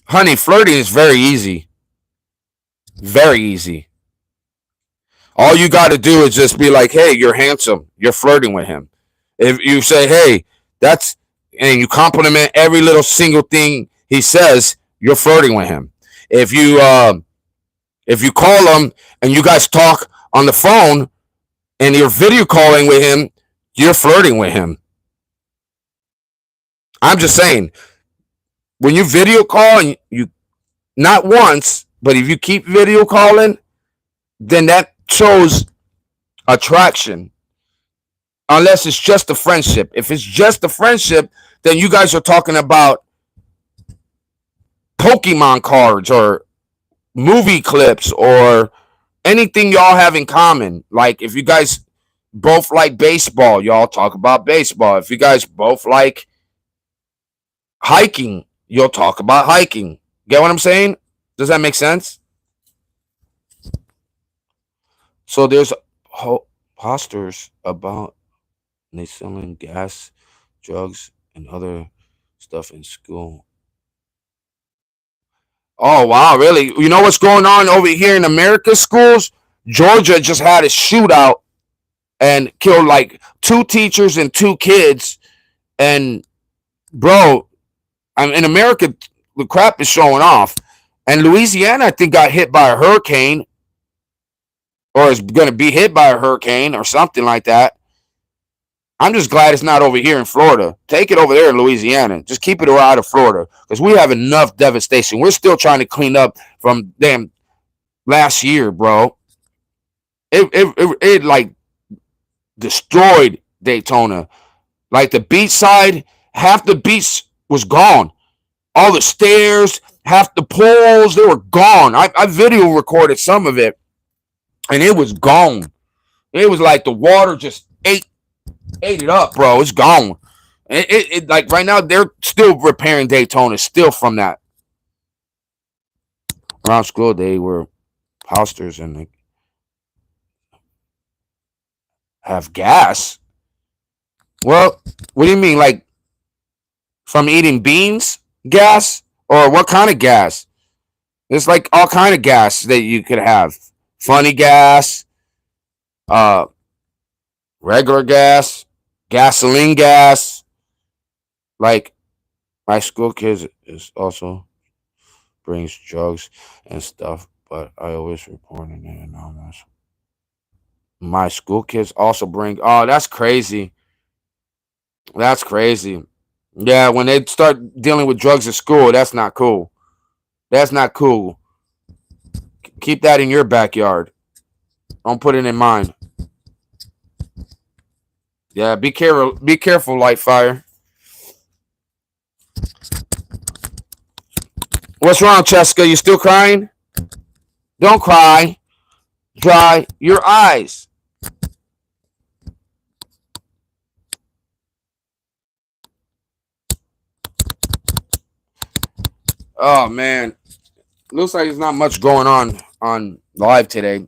honey, flirting is very easy. Very easy. All you got to do is just be like, hey, you're handsome. You're flirting with him. If you say, hey, and you compliment every little single thing he says, you're flirting with him. If you call him and you guys talk on the phone and you're video calling with him, you're flirting with him. I'm just saying, when you video call and you not once, but if you keep video calling, then that shows attraction. Unless it's just a friendship. If it's just a friendship, then you guys are talking about Pokemon cards or movie clips or anything y'all have in common. Like if you guys both like baseball, y'all talk about baseball. If you guys both like hiking, you'll talk about hiking. Get what I'm saying? Does that make sense? So there's posters about they selling gas, drugs, and other stuff in school. Oh wow, really? You know what's going on over here in America's schools? Georgia just had a shootout and killed like two teachers and two kids. And bro, I'm in America, the crap is showing off. And Louisiana, I think, got hit by a hurricane, or is going to be hit by a hurricane, or something like that. I'm just glad it's not over here in Florida. Take it over there in Louisiana. Just keep it out of Florida because we have enough devastation. We're still trying to clean up from damn last year, bro. It like destroyed Daytona. Like the beach side, half the beach was gone. All the stairs, half the pools, they were gone. I video recorded some of it, and it was gone. It was like the water just ate it up, bro. It's gone. It like right now they're still repairing Daytona, still from that. Around school, they were posters and like, have gas. Well, what do you mean, like from eating beans? Gas or what kind of gas? There's like all kind of gas that you could have. Funny gas, uh, regular gas, gasoline gas. Like my school kids is also brings drugs and stuff, but I always report it anonymous. My school kids also bring. Oh, that's crazy. That's crazy. Yeah, when they start dealing with drugs at school, that's not cool. That's not cool. Keep that in your backyard. Don't put it in mine. Yeah, be careful. Be careful, light fire. What's wrong, Cheska? You still crying? Don't cry. Dry your eyes. Oh man, looks like there's not much going on live today.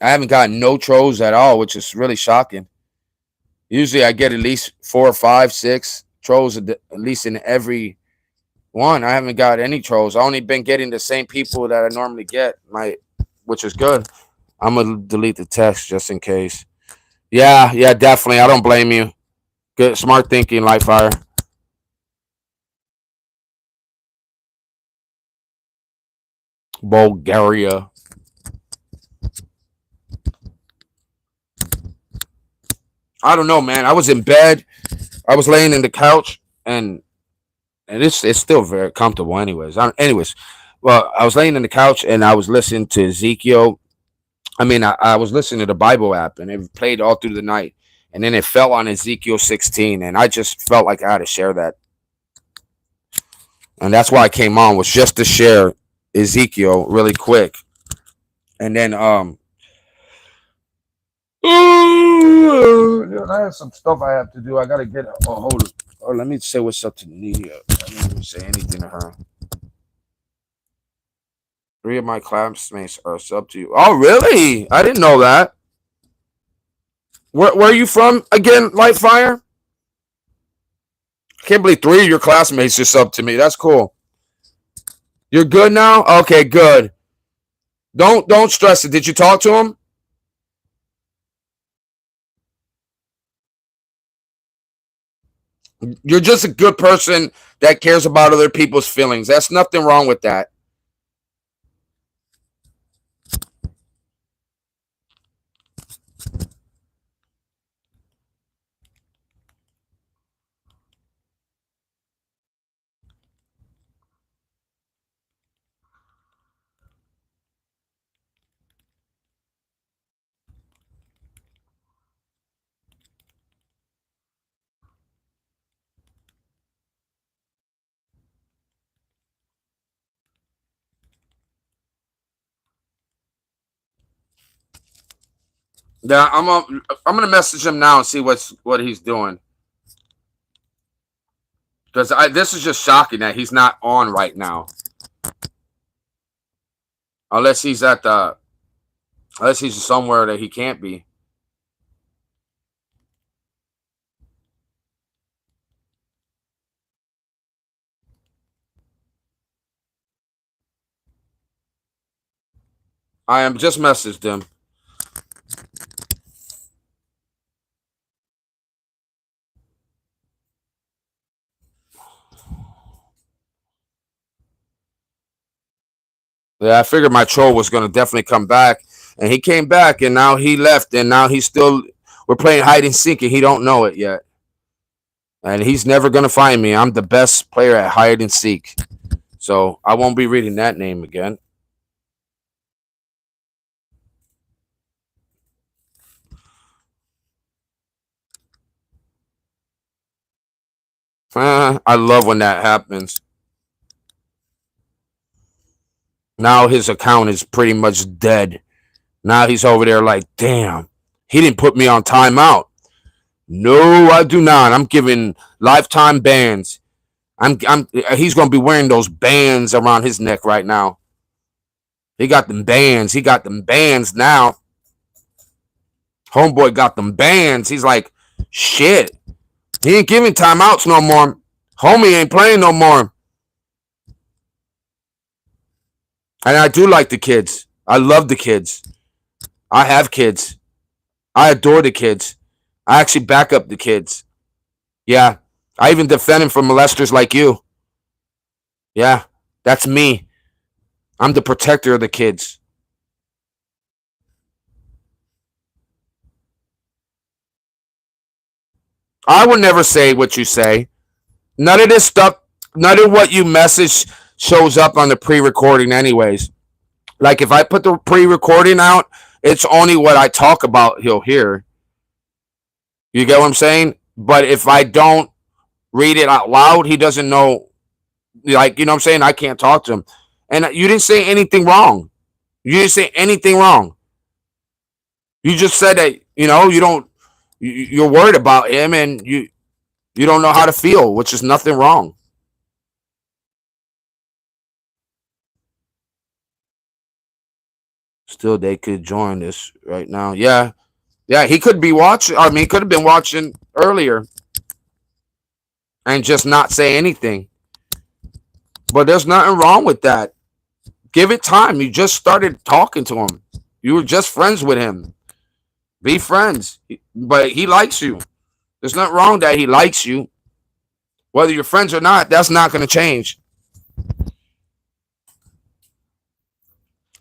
I haven't gotten no trolls at all, which is really shocking. Usually, I get at least 4, 5, 6 trolls at least in every one. I haven't got any trolls. I only been getting the same people that I normally get. Which is good. I'm gonna delete the text just in case. Yeah, yeah, definitely. I don't blame you. Good, smart thinking, Lightfire. Bulgaria. I don't know, man. I was in bed. I was laying in the couch, and it's still very comfortable, anyways. Anyways, well, I was laying in the couch and I was listening to Ezekiel. I was listening to the Bible app, and it played all through the night, and then it fell on Ezekiel 16, and I just felt like I had to share that, and that's why I came on, was just to share Ezekiel really quick, and then I have some stuff I have to do. I gotta get. Oh, hold it. Oh, let me say what's up to Nia. I didn't even say anything to her. 3 of my classmates are sub to you. Oh, really? I didn't know that. Where are you from again, Lightfire? I can't believe 3 of your classmates are sub to me. That's cool. You're good now? Okay, good. Don't stress it. Did you talk to him? You're just a good person that cares about other people's feelings. That's nothing wrong with that. Yeah, I'm gonna message him now and see what he's doing. Because this is just shocking that he's not on right now. Unless he's at the unless he's somewhere that he can't be. I am just messaged him. Yeah, I figured my troll was gonna definitely come back, and he came back, and now he left, and now he's still. We're playing hide and seek, and he don't know it yet, and he's never gonna find me. I'm the best player at hide and seek, so I won't be reading that name again. I love when that happens. Now his account is pretty much dead. Now he's over there like, damn, he didn't put me on timeout. No, I do not. I'm giving lifetime bans. He's gonna be wearing those bands around his neck right now. He got them bands. He got them bands now. Homeboy got them bands. He's like, shit. He ain't giving timeouts no more. Homie ain't playing no more. And I do like the kids. I love the kids. I have kids. I adore the kids. I actually back up the kids. Yeah. I even defend him from molesters like you. Yeah. That's me. I'm the protector of the kids. I would never say what you say. None of this stuff, none of what you message shows up on the pre-recording anyways. Like if I put the pre-recording out, it's only what I talk about he'll hear. You get what I'm saying? But if I don't read it out loud, he doesn't know. Like, you know what I'm saying? I can't talk to him. And you didn't say anything wrong. You didn't say anything wrong. You just said that, you don't, you're worried about him and you don't know how to feel, which is nothing wrong. Still, they could join this right now. Yeah. Yeah, he could be watching. I mean, he could have been watching earlier and just not say anything. But there's nothing wrong with that. Give it time. You just started talking to him. You were just friends with him. Be friends. But he likes you. There's nothing wrong that he likes you. Whether you're friends or not, that's not going to change.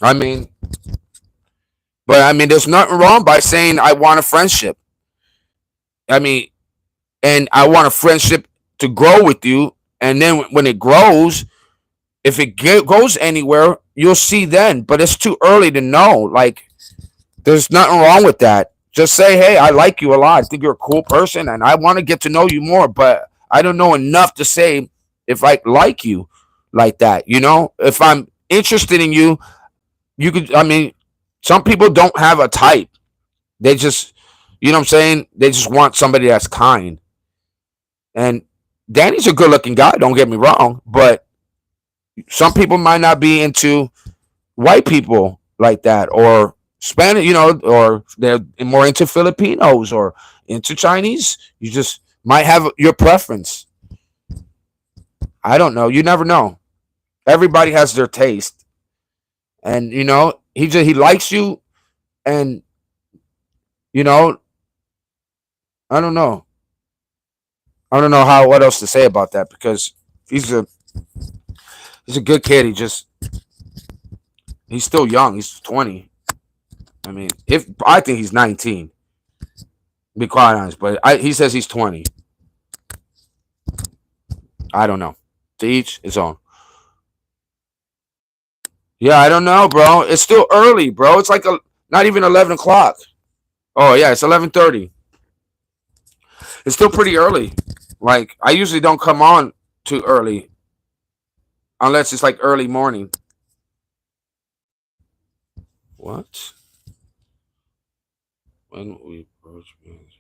I mean, there's nothing wrong by saying I want a friendship. I mean, and I want a friendship to grow with you. And then when it grows, if it goes anywhere, you'll see then. But it's too early to know. Like, there's nothing wrong with that. Just say, hey, I like you a lot. I think you're a cool person, and I want to get to know you more. But I don't know enough to say if I like you like that. If I'm interested in you, you could. I mean, some people don't have a type. They just, you know what I'm saying? They just want somebody that's kind. And Danny's a good looking guy, don't get me wrong, but some people might not be into white people like that, or Spanish, or they're more into Filipinos or into Chinese. You just might have your preference. I don't know. You never know. Everybody has their taste. And he likes you, and you know, I don't know. I don't know what else to say about that, because he's a he's a good kid. He's still young. He's 20. I mean, if I think he's 19, to be quite honest, but he says he's 20. I don't know. To each his own. Yeah, I don't know, bro. It's still early, bro. It's like not even 11 o'clock. Oh yeah, it's 11:30. It's still pretty early. Like, I usually don't come on too early unless it's like early morning. What? When we approach beings,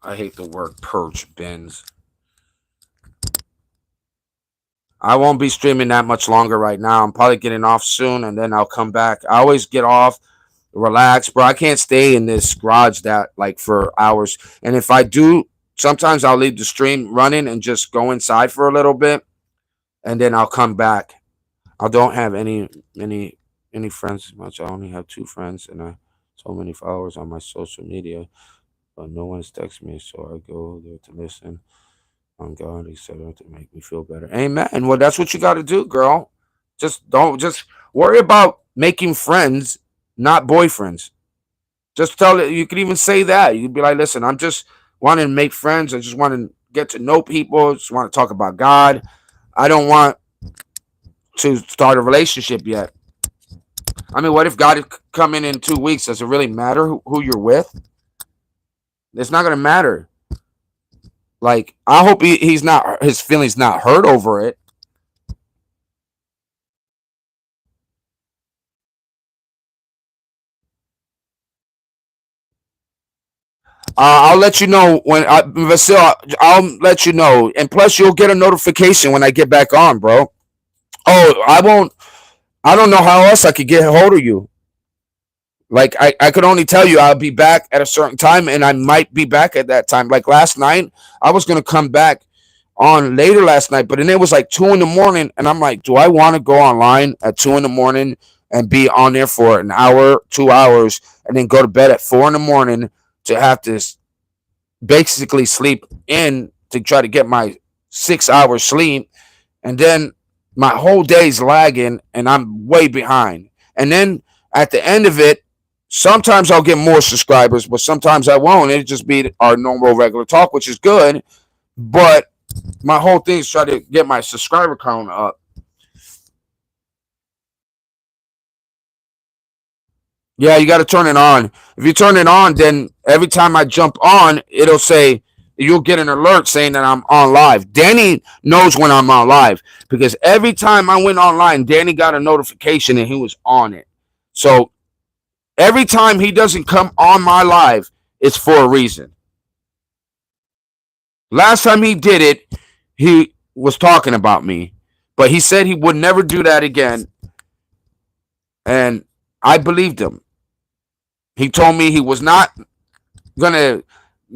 I hate the word purge bins. I won't be streaming that much longer right now. I'm probably getting off soon and then I'll come back. I always get off, relax, bro. I can't stay in this garage that like for hours. And if I do, sometimes I'll leave the stream running and just go inside for a little bit and then I'll come back. I don't have any friends much. I only have 2 friends and so many followers on my social media, but no one's texted me, so I go there to listen on God, etc., to make me feel better. Amen. Well, that's what you got to do, girl. Just worry about making friends, not boyfriends. Just tell it. You could even say that. You'd be like, listen, I'm just wanting to make friends. I just want to get to know people. Just want to talk about God. I don't want to start a relationship yet. I mean, what if God had come in 2 weeks? Does it really matter who you're with? It's not going to matter. Like, I hope he's not, his feelings not hurt over it. I'll let you know when Vasil. I'll let you know, and plus you'll get a notification when I get back on, bro. Oh, I won't. I don't know how else I could get a hold of you. Like I could only tell you I'll be back at a certain time, and I might be back at that time. Like last night, I was gonna come back on later last night, but then it was like 2 in the morning, and I'm like, do I want to go online at 2 in the morning and be on there for an hour, 2 hours, and then go to bed at 4 in the morning to have to basically sleep in to try to get my 6 hours sleep, and then my whole day's lagging and I'm way behind. And then at the end of it, sometimes I'll get more subscribers, but sometimes I won't. It'll just be our normal regular talk, which is good. But my whole thing is try to get my subscriber count up. Yeah, you got to turn it on. If you turn it on, then every time I jump on, it'll say you'll get an alert saying that I'm on live. Danny knows when I'm on live because every time I went online, Danny got a notification and he was on it. So every time he doesn't come on my live, it's for a reason. Last time he did it, he was talking about me, but he said he would never do that again. And I believed him. He told me he was not gonna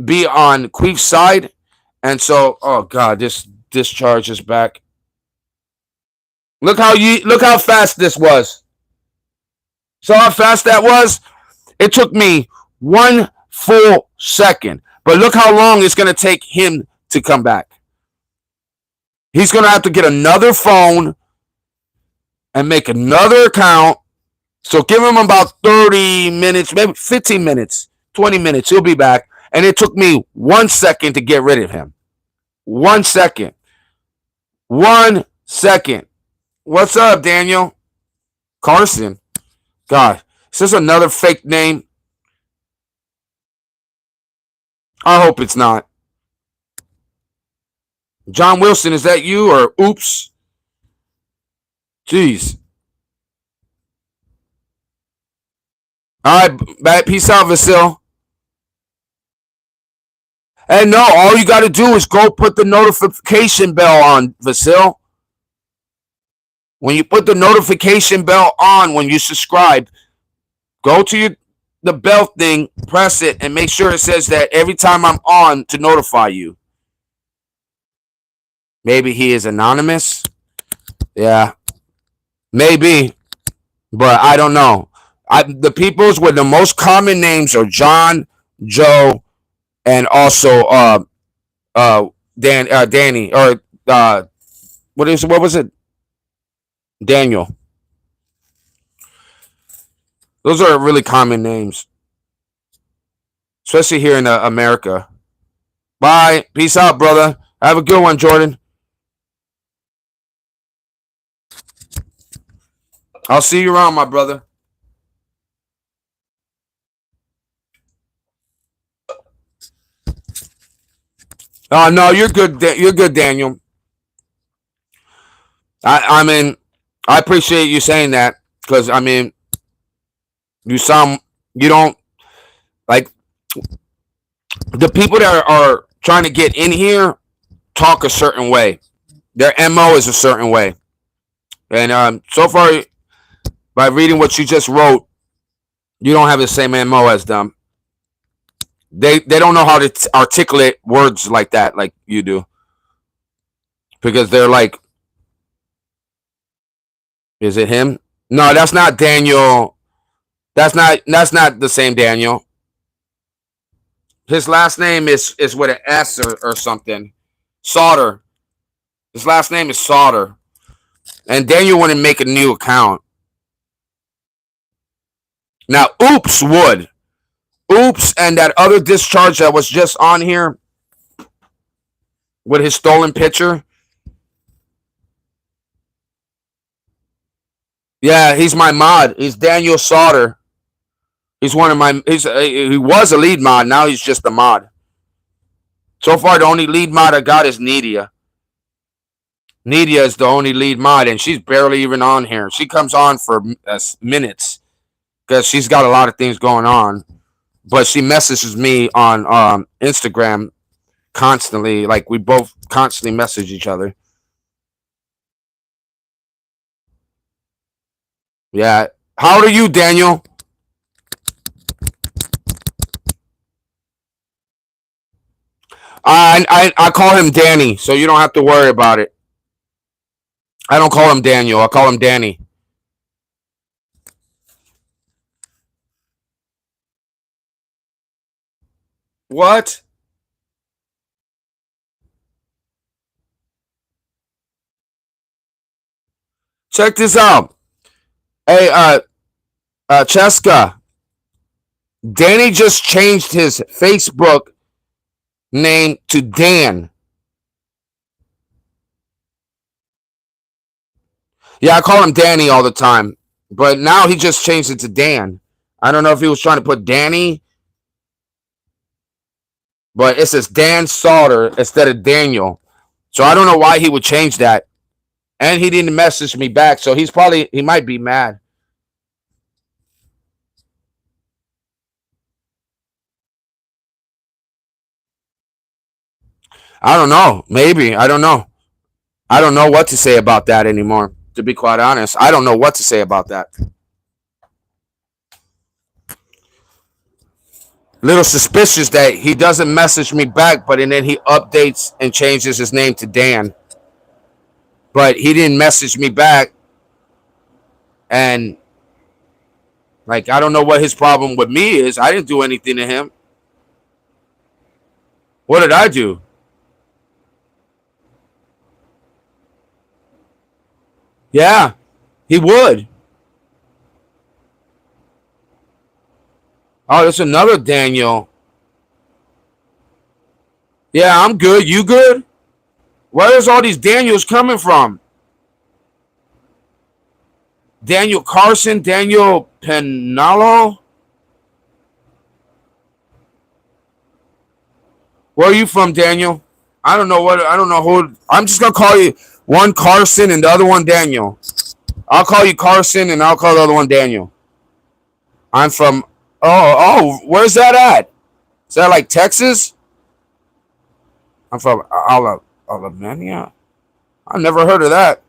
be on Queef's side, and so oh god, this discharge is back. Look how fast this was. So how fast that was? It took me 1 full second, but look how long it's gonna take him to come back. He's gonna have to get another phone and make another account. So give him about 30 minutes, maybe 15 minutes, 20 minutes. He'll be back. And it took me 1 second to get rid of him. 1 second. 1 second. What's up, Daniel? Carson. God, is this another fake name? I hope it's not. John Wilson, is that you or oops? Jeez. All right, peace out, Vasil. And no, all you got to do is go put the notification bell on, Vasil. When you put the notification bell on when you subscribe, go to the bell thing, press it, and make sure it says that every time I'm on to notify you. Maybe he is anonymous. Yeah, maybe, but I don't know. The peoples with the most common names are John, Joe, and also Danny or what was it? Daniel. Those are really common names, especially here in America. Bye. Peace out, brother. Have a good one, Jordan. I'll see you around, my brother. Oh no, you're good. You're good, Daniel. I mean, I appreciate you saying that because I mean, you don't like the people that are trying to get in here talk a certain way. Their mo is a certain way, and so far by reading what you just wrote, you don't have the same mo as them. They don't know how to articulate words like that like you do because they're like, is it him? No, that's not Daniel. That's not the same Daniel. His last name is with an S or something. Sauter. His last name is Sauter. And Daniel wouldn't make a new account. Now, Oops would. Oops and that other discharge that was just on here with his stolen picture. Yeah, he's my mod. He's Daniel Sauter. He's one of my. He was a lead mod. Now he's just a mod. So far, the only lead mod I got is Nidia. Nidia is the only lead mod, and she's barely even on here. She comes on for minutes because she's got a lot of things going on. But she messages me on Instagram constantly. Like we both constantly message each other. Yeah. How old are you, Daniel? I call him Danny, so you don't have to worry about it. I don't call him Daniel. I call him Danny. What? Check this out. Hey, Cheska. Danny just changed his Facebook name to Dan. Yeah, I call him Danny all the time, but now he just changed it to Dan. I don't know if he was trying to put Danny, but it says Dan Sauter instead of Daniel. So I don't know why he would change that. And he didn't message me back, so he might be mad. I don't know. Maybe. I don't know. I don't know what to say about that anymore. To be quite honest, I don't know what to say about that. Little suspicious that he doesn't message me back, but and then he updates and changes his name to Dan. But he didn't message me back, and like I don't know what his problem with me is. I didn't do anything to him. What did I do? Yeah, he would. Oh, there's another Daniel. Yeah, I'm good. You good? Where is all these Daniels coming from? Daniel Carson, Daniel Penalo. Where are you from, Daniel? I don't know what. I don't know who. I'm just gonna call you one Carson and the other one Daniel. I'll call you Carson and I'll call the other one Daniel. I'm from. Where's that at? Is that like Texas? I'm from Alamania. I've never heard of that.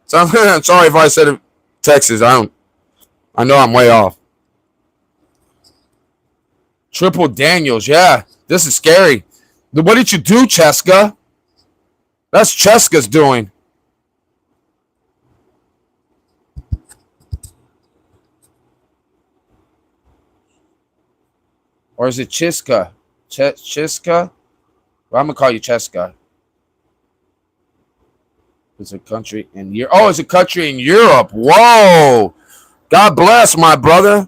So I'm sorry if I said Texas. I don't. I know I'm way off. Triple Daniels. Yeah, this is scary. What did you do, Cheska? That's Cheska's doing. Or is it Chiska? Chiska? Well, I'm gonna call you Cheska. It's a country in Europe. Oh, it's a country in Europe. Whoa! God bless, my brother.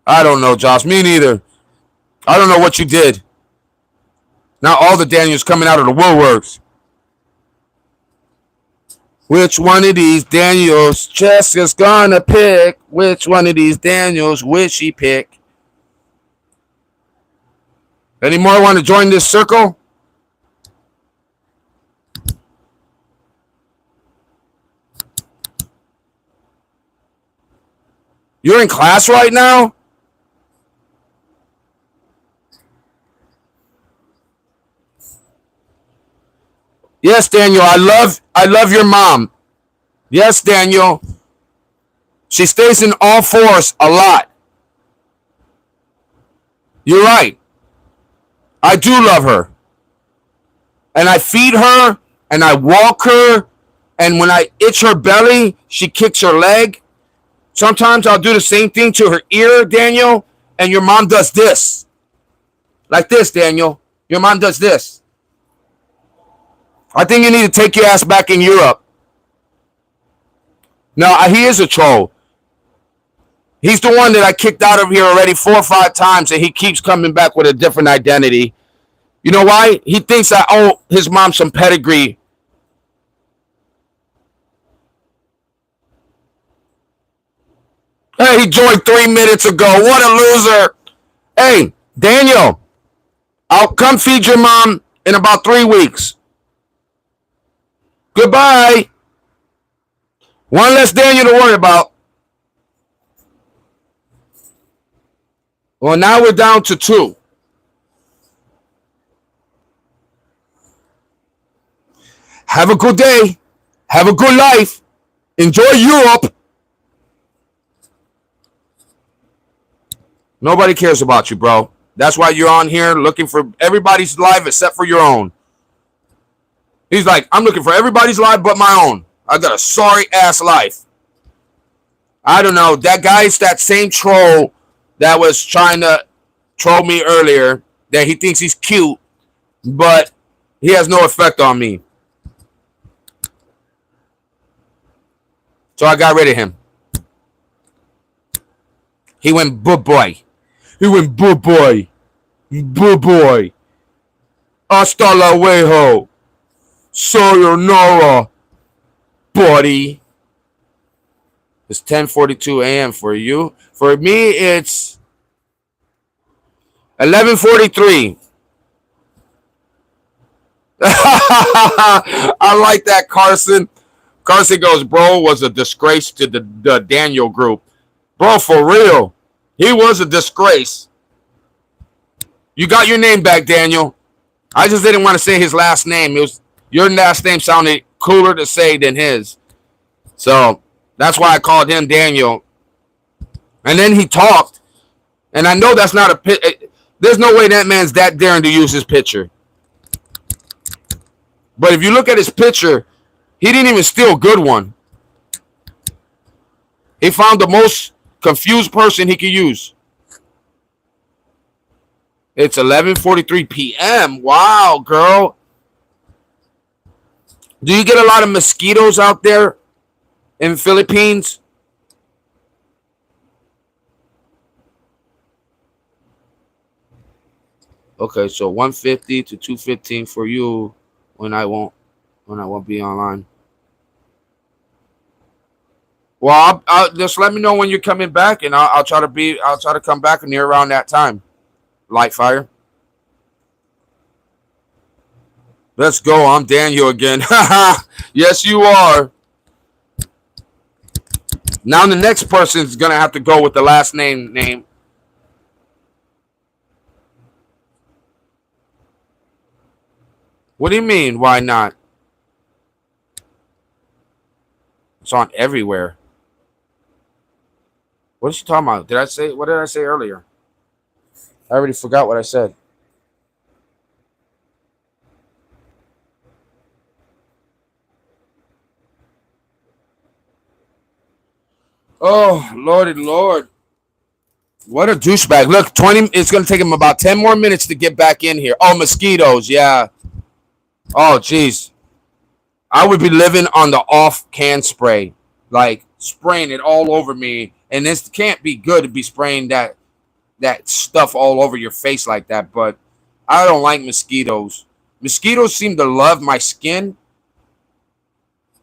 I don't know, Josh. Me neither. I don't know what you did. Now all the Daniels coming out of the woodworks. Which one of these Daniels Cheska's gonna pick? Which one of these Daniels will she pick? Any more want to join this circle? You're in class right now? Yes, Daniel. I love your mom. Yes, Daniel. She stays in all fours a lot. You're right. I do love her. And I feed her and I walk her. And when I itch her belly, she kicks her leg. Sometimes I'll do the same thing to her ear, Daniel. And your mom does this. Like this, Daniel. Your mom does this. I think you need to take your ass back in Europe. No, he is a troll. He's the one that I kicked out of here already 4 or 5 times, and he keeps coming back with a different identity. You know why? He thinks I owe his mom some pedigree. Hey, he joined 3 minutes ago. What a loser. Hey, Daniel, I'll come feed your mom in about 3 weeks. Goodbye. One less Daniel to worry about. Well, now we're down to 2. Have a good day. Have a good life. Enjoy Europe. Nobody cares about you, bro. That's why you're on here looking for everybody's life except for your own. He's like, I'm looking for everybody's life but my own. I got a sorry ass life. I don't know. That guy's that same troll that was trying to troll me earlier. That he thinks he's cute, but he has no effect on me. So I got rid of him. He went boy. He went boy. Boy. Hasta la luego. Sayonara, buddy. It's 10:42 a.m. for you. For me, it's 11:43. I like that, Carson. Carson goes, bro was a disgrace to the Daniel group. Bro, for real. He was a disgrace. You got your name back, Daniel. I just didn't want to say his last name. Your last name sounded cooler to say than his. So that's why I called him Daniel. And then he talked. And I know that's not a... There's no way that man's that daring to use his picture. But if you look at his picture, he didn't even steal a good one. He found the most confused person he could use. It's 11:43 p.m. Wow, girl. Do you get a lot of mosquitoes out there in Philippines? Okay, so 150 to 215 for you when I won't be online. Well, I'll just let me know when you're coming back, and I'll try to come back near around that time. Light fire. Let's go. I'm Daniel again. Yes, you are. Now the next person's gonna have to go with the last name. What do you mean? Why not? It's on everywhere. What is she talking about? What did I say earlier? I already forgot what I said. Oh, Lordy Lord. What a douchebag. Look, it's going to take him about 10 more minutes to get back in here. Oh, mosquitoes. Yeah. Oh, jeez. I would be living on the off-can spray. Like, spraying it all over me. And this can't be good to be spraying that stuff all over your face like that. But I don't like mosquitoes. Mosquitoes seem to love my skin.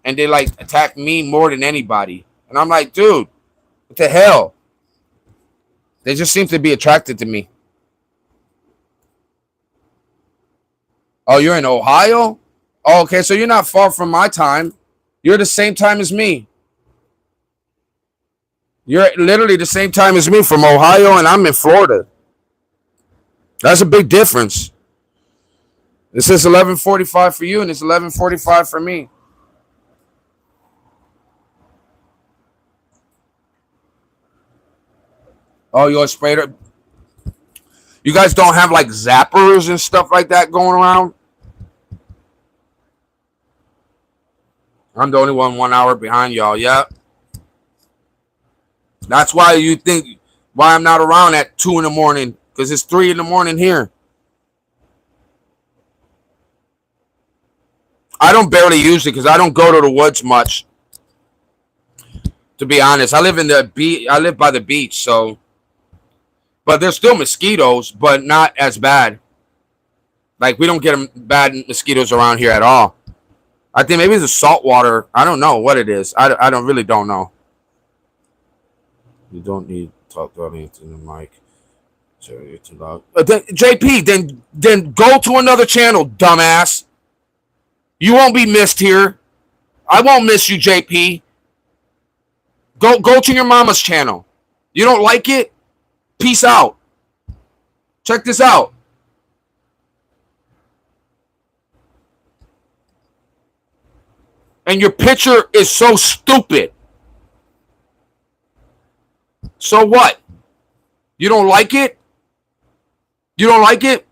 And they, like, attack me more than anybody. And I'm like, dude, what the hell? They just seem to be attracted to me. Oh, you're in Ohio? Oh, okay, so you're not far from my time. You're the same time as me. You're literally the same time as me from Ohio, and I'm in Florida. That's a big difference. This is 11:45 for you, and it's 11:45 for me. Oh, you're sprayed up. You guys don't have like zappers and stuff like that going around? I'm the only one hour behind y'all. Yeah. That's why you think why I'm not around at 2 in the morning, because it's 3 in the morning here. I don't barely use it because I don't go to the woods much. To be honest, I live in the I live by the beach, so. But there's still mosquitoes, but not as bad. Like we don't get bad mosquitoes around here at all. I think maybe it's the salt water. I don't know what it is. I don't know. You don't need to talk directly into the mic. Sorry, you're too loud. JP, then go to another channel, dumbass. You won't be missed here. I won't miss you, JP. Go to your mama's channel. You don't like it? Peace out. Check this out. And your picture is so stupid. So what? You don't like it? You don't like it?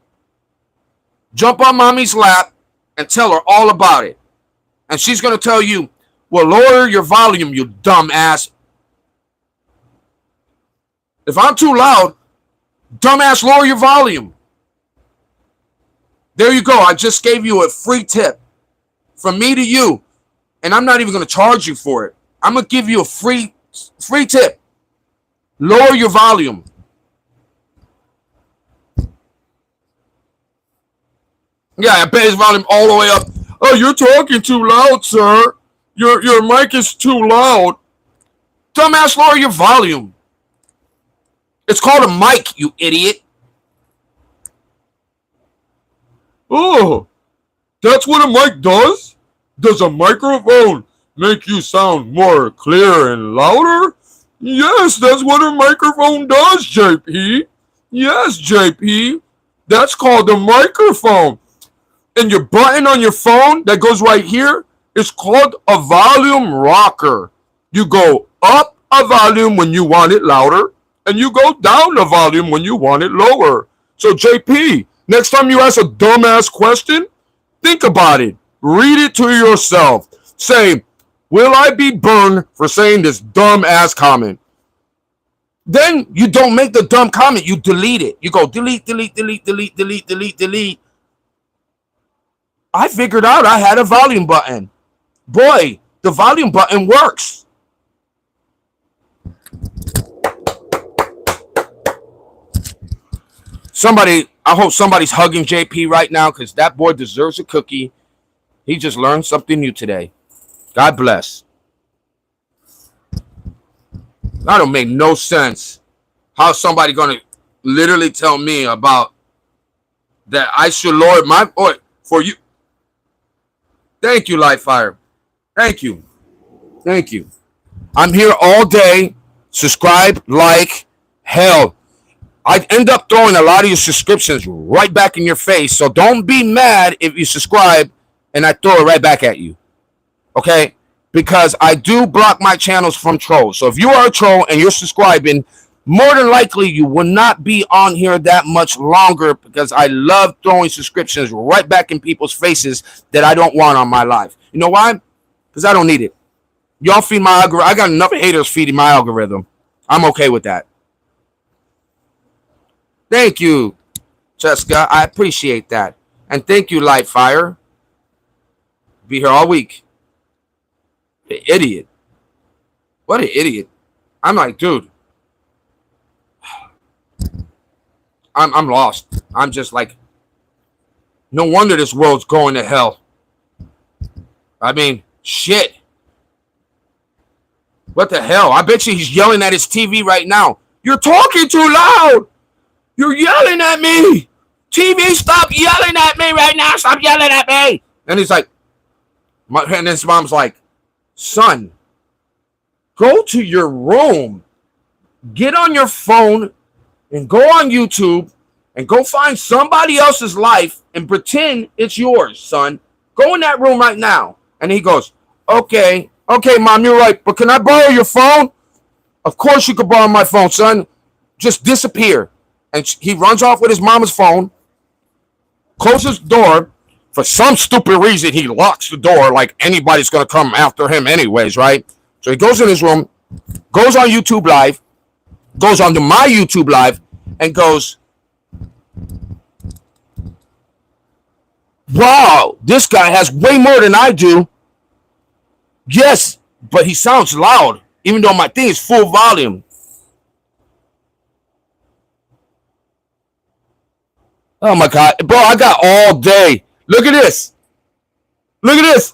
Jump on mommy's lap and tell her all about it. And she's going to tell you, well, lower your volume, you dumb ass. If I'm too loud, dumbass, lower your volume. There you go. I just gave you a free tip from me to you. And I'm not even going to charge you for it. I'm going to give you a free tip. Lower your volume. Yeah, I bet his volume all the way up. Oh, you're talking too loud, sir. Your mic is too loud. Dumbass, lower your volume. It's called a mic, you idiot. Oh, that's what a mic does? Does a microphone make you sound more clear and louder? Yes, that's what a microphone does, JP. Yes, JP. That's called a microphone. And your button on your phone that goes right here is called a volume rocker. You go up a volume when you want it louder, and you go down the volume when you want it lower. So, JP, next time you ask a dumbass question, think about it. Read it to yourself. Say, will I be burned for saying this dumbass comment? Then you don't make the dumb comment. You delete it. You go delete, delete, delete, delete, delete, delete, delete. I figured out I had a volume button. Boy, the volume button works. I hope somebody's hugging JP right now because that boy deserves a cookie. He just learned something new today. God bless. That don't make no sense. How somebody gonna literally tell me about that I should lower my voice for you? Thank you, Lightfire. Thank you. Thank you. I'm here all day. Subscribe, like, hell. I end up throwing a lot of your subscriptions right back in your face. So don't be mad if you subscribe and I throw it right back at you. Okay? Because I do block my channels from trolls. So if you are a troll and you're subscribing, more than likely you will not be on here that much longer because I love throwing subscriptions right back in people's faces that I don't want on my life. You know why? Because I don't need it. Y'all feed my algorithm. I got enough haters feeding my algorithm. I'm okay with that. Thank you, Jessica. I appreciate that. And thank you, Lightfire. Be here all week. The idiot. What an idiot. I'm like, dude. I'm lost. I'm just like, no wonder this world's going to hell. I mean, shit. What the hell? I bet you he's yelling at his TV right now. You're talking too loud. You're yelling at me. TV, stop yelling at me right now. Stop yelling at me. And he's like, and his mom's like, son, go to your room. Get on your phone and go on YouTube and go find somebody else's life and pretend it's yours, son. Go in that room right now. And he goes, okay, mom, you're right, but can I borrow your phone? Of course you could borrow my phone, son. Just disappear. And he runs off with his mama's phone, closes the door. For some stupid reason, he locks the door like anybody's going to come after him anyways, right? So he goes in his room, goes on YouTube Live, goes onto my YouTube Live, and goes, wow, this guy has way more than I do. Yes, but he sounds loud, even though my thing is full volume. Oh my God, bro, I got all day. Look at this. Look at this.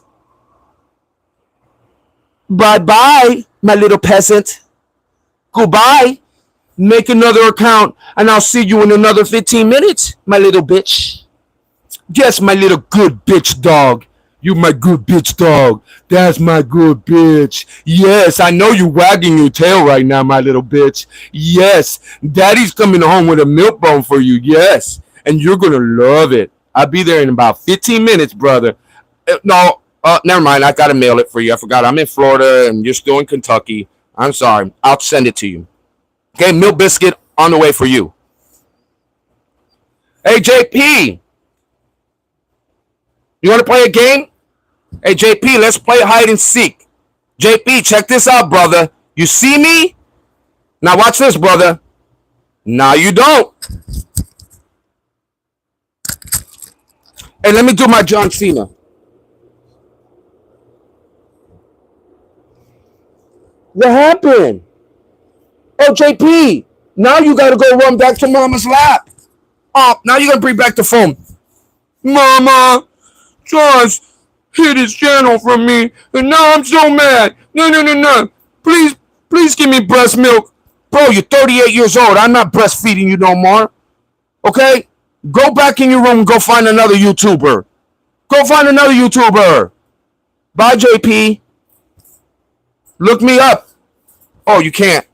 Bye-bye, my little peasant. Goodbye. Make another account, and I'll see you in another 15 minutes, my little bitch. Yes, my little good bitch dog. You my good bitch dog. That's my good bitch. Yes, I know you wagging your tail right now, my little bitch. Yes, daddy's coming home with a milk bone for you. Yes, and you're going to love it. I'll be there in about 15 minutes, brother. No, never mind. I got to mail it for you. I forgot. I'm in Florida, and you're still in Kentucky. I'm sorry. I'll send it to you. Okay, milk biscuit on the way for you. Hey, JP. You want to play a game? Hey, JP, let's play hide and seek. JP, check this out, brother. You see me? Now watch this, brother. Now you don't. Hey, let me do my John Cena. What happened? Oh, JP, now you got to go run back to mama's lap. Oh, now you got to bring back the phone. Mama, Josh hit his channel from me, and now I'm so mad. No. Please give me breast milk. Bro, you're 38 years old. I'm not breastfeeding you no more. Okay? Go back in your room and go find another YouTuber. Go find another YouTuber. Bye, JP. Look me up. Oh, you can't.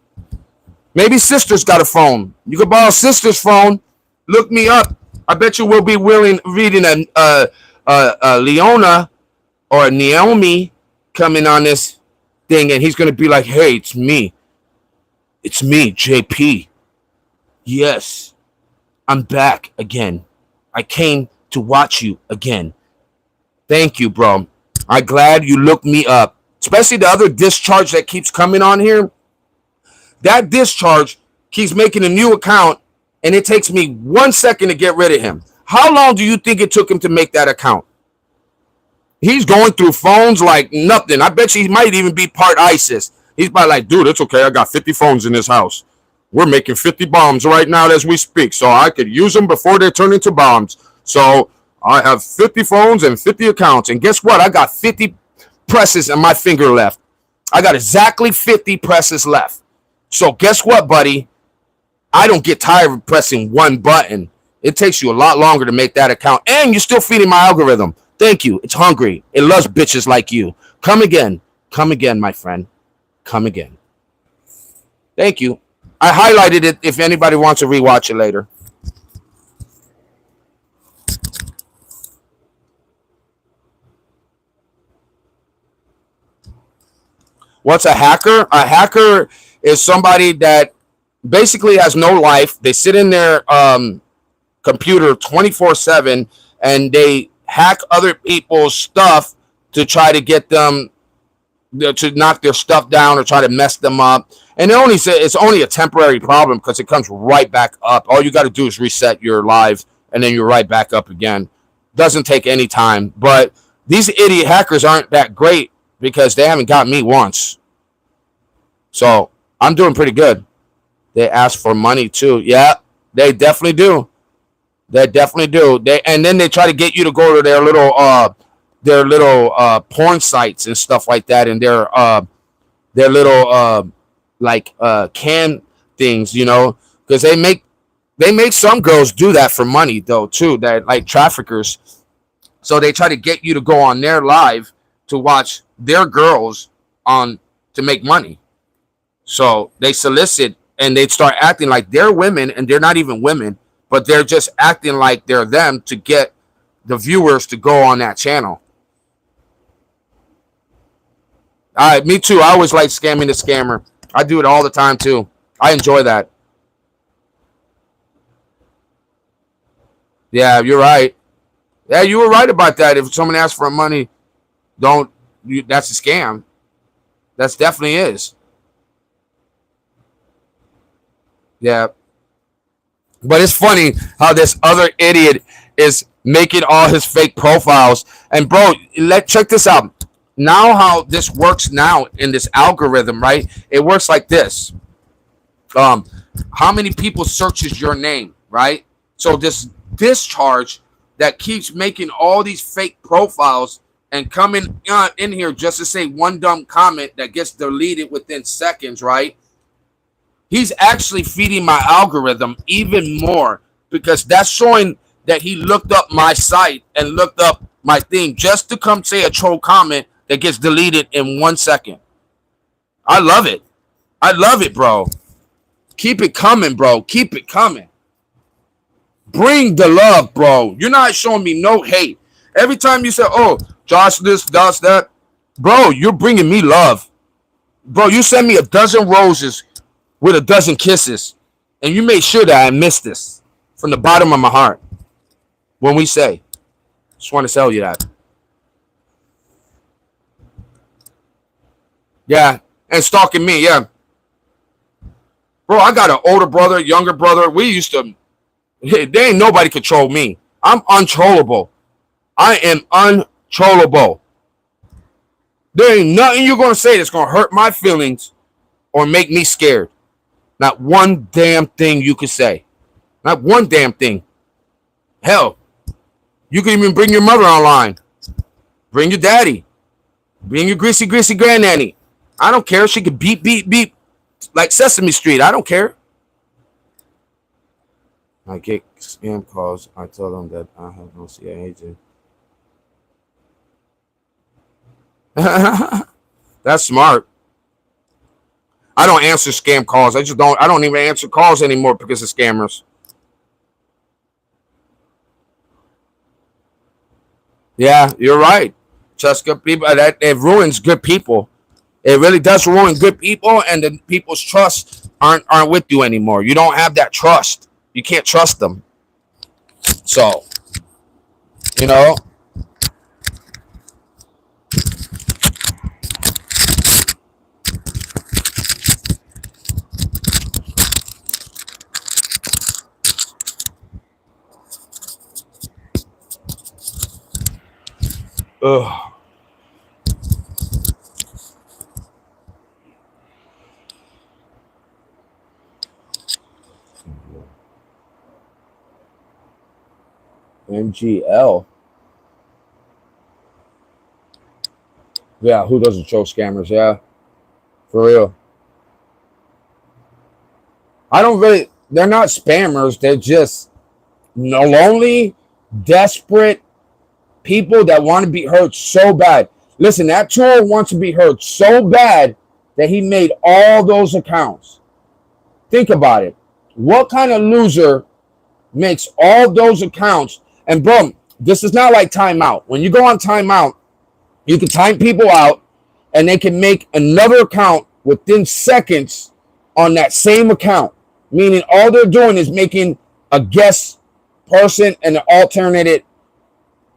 Maybe sister's got a phone. You can borrow sister's phone. Look me up. I bet you will be reading a Leona or a Naomi coming on this thing, and he's going to be like, hey, it's me. It's me, JP. Yes, I'm back again. I came to watch you again. Thank you, bro. I'm glad you looked me up. Especially the other discharge that keeps coming on here. That discharge keeps making a new account, and it takes me 1 second to get rid of him. How long do you think it took him to make that account? He's going through phones like nothing. I bet you he might even be part ISIS. He's probably like, dude, it's okay. I got 50 phones in this house. We're making 50 bombs right now as we speak, so I could use them before they turn into bombs. So I have 50 phones and 50 accounts, and guess what? I got 50 presses in my finger left. I got exactly 50 presses left. So guess what, buddy? I don't get tired of pressing one button. It takes you a lot longer to make that account, and you're still feeding my algorithm. Thank you. It's hungry. It loves bitches like you. Come again. Come again, my friend. Come again. Thank you. I highlighted it if anybody wants to rewatch it later. What's a hacker? A hacker is somebody that basically has no life. They sit in their computer 24/7 and they hack other people's stuff to try to get them to knock their stuff down or try to mess them up. And it's only a temporary problem because it comes right back up. All you got to do is reset your live and then you're right back up again. Doesn't take any time. But these idiot hackers aren't that great because they haven't got me once. So I'm doing pretty good. They ask for money too. Yeah, they definitely do. They definitely do. And then they try to get you to go to their little porn sites and stuff like that, and their little cam things, because they make some girls do that for money though too. That like traffickers. So they try to get you to go on their live to watch their girls on to make money. So they solicit and they'd start acting like they're women, and they're not even women, but they're just acting like they're them to get the viewers to go on that channel. Me too. I always like scamming the scammer. I do it all the time too. I enjoy that. Yeah, you're right. Yeah, you were right about that. If someone asks for money, that's a scam. That's definitely is. Yeah. But it's funny how this other idiot is making all his fake profiles. And bro, check this out. Now how this works now in this algorithm, right? It works like this. How many people searches your name, right? So this discharge that keeps making all these fake profiles and coming in here just to say one dumb comment that gets deleted within seconds, right? He's actually feeding my algorithm even more because that's showing that he looked up my site and looked up my thing just to come say a troll comment that gets deleted in 1 second. I love it. I love it, bro. Keep it coming, bro. Keep it coming. Bring the love, bro. You're not showing me no hate. Every time you say, oh, Josh this, Josh that, bro, you're bringing me love. Bro, you sent me a dozen roses with a dozen kisses, and you made sure that I missed this from the bottom of my heart. When we say, just want to tell you that. Yeah, and stalking me, yeah. Bro, I got an older brother, younger brother. We used to, there ain't nobody control me. I'm untrollable. I am untrollable. There ain't nothing you're going to say that's going to hurt my feelings or make me scared. Not one damn thing you could say. Not one damn thing. Hell, you can even bring your mother online. Bring your daddy. Bring your greasy granddaddy. I don't care. She could beep like Sesame Street. I don't care. I get scam calls. I tell them that I have no CIA agent. That's smart. I don't answer scam calls. I don't even answer calls anymore because of scammers. Yeah, you're right. Just good people. It ruins good people. It really does ruin good people, and the people's trust aren't with you anymore. You don't have that trust. You can't trust them. So, you know. Ugh. MGL. Yeah, who doesn't show scammers? Yeah, for real. They're not spammers. They're just lonely, desperate people that want to be heard so bad. Listen, that troll wants to be heard so bad that he made all those accounts. Think about it. What kind of loser makes all those accounts? And boom, this is not like timeout. When you go on timeout, you can time people out and they can make another account within seconds on that same account. Meaning all they're doing is making a guest person and an alternative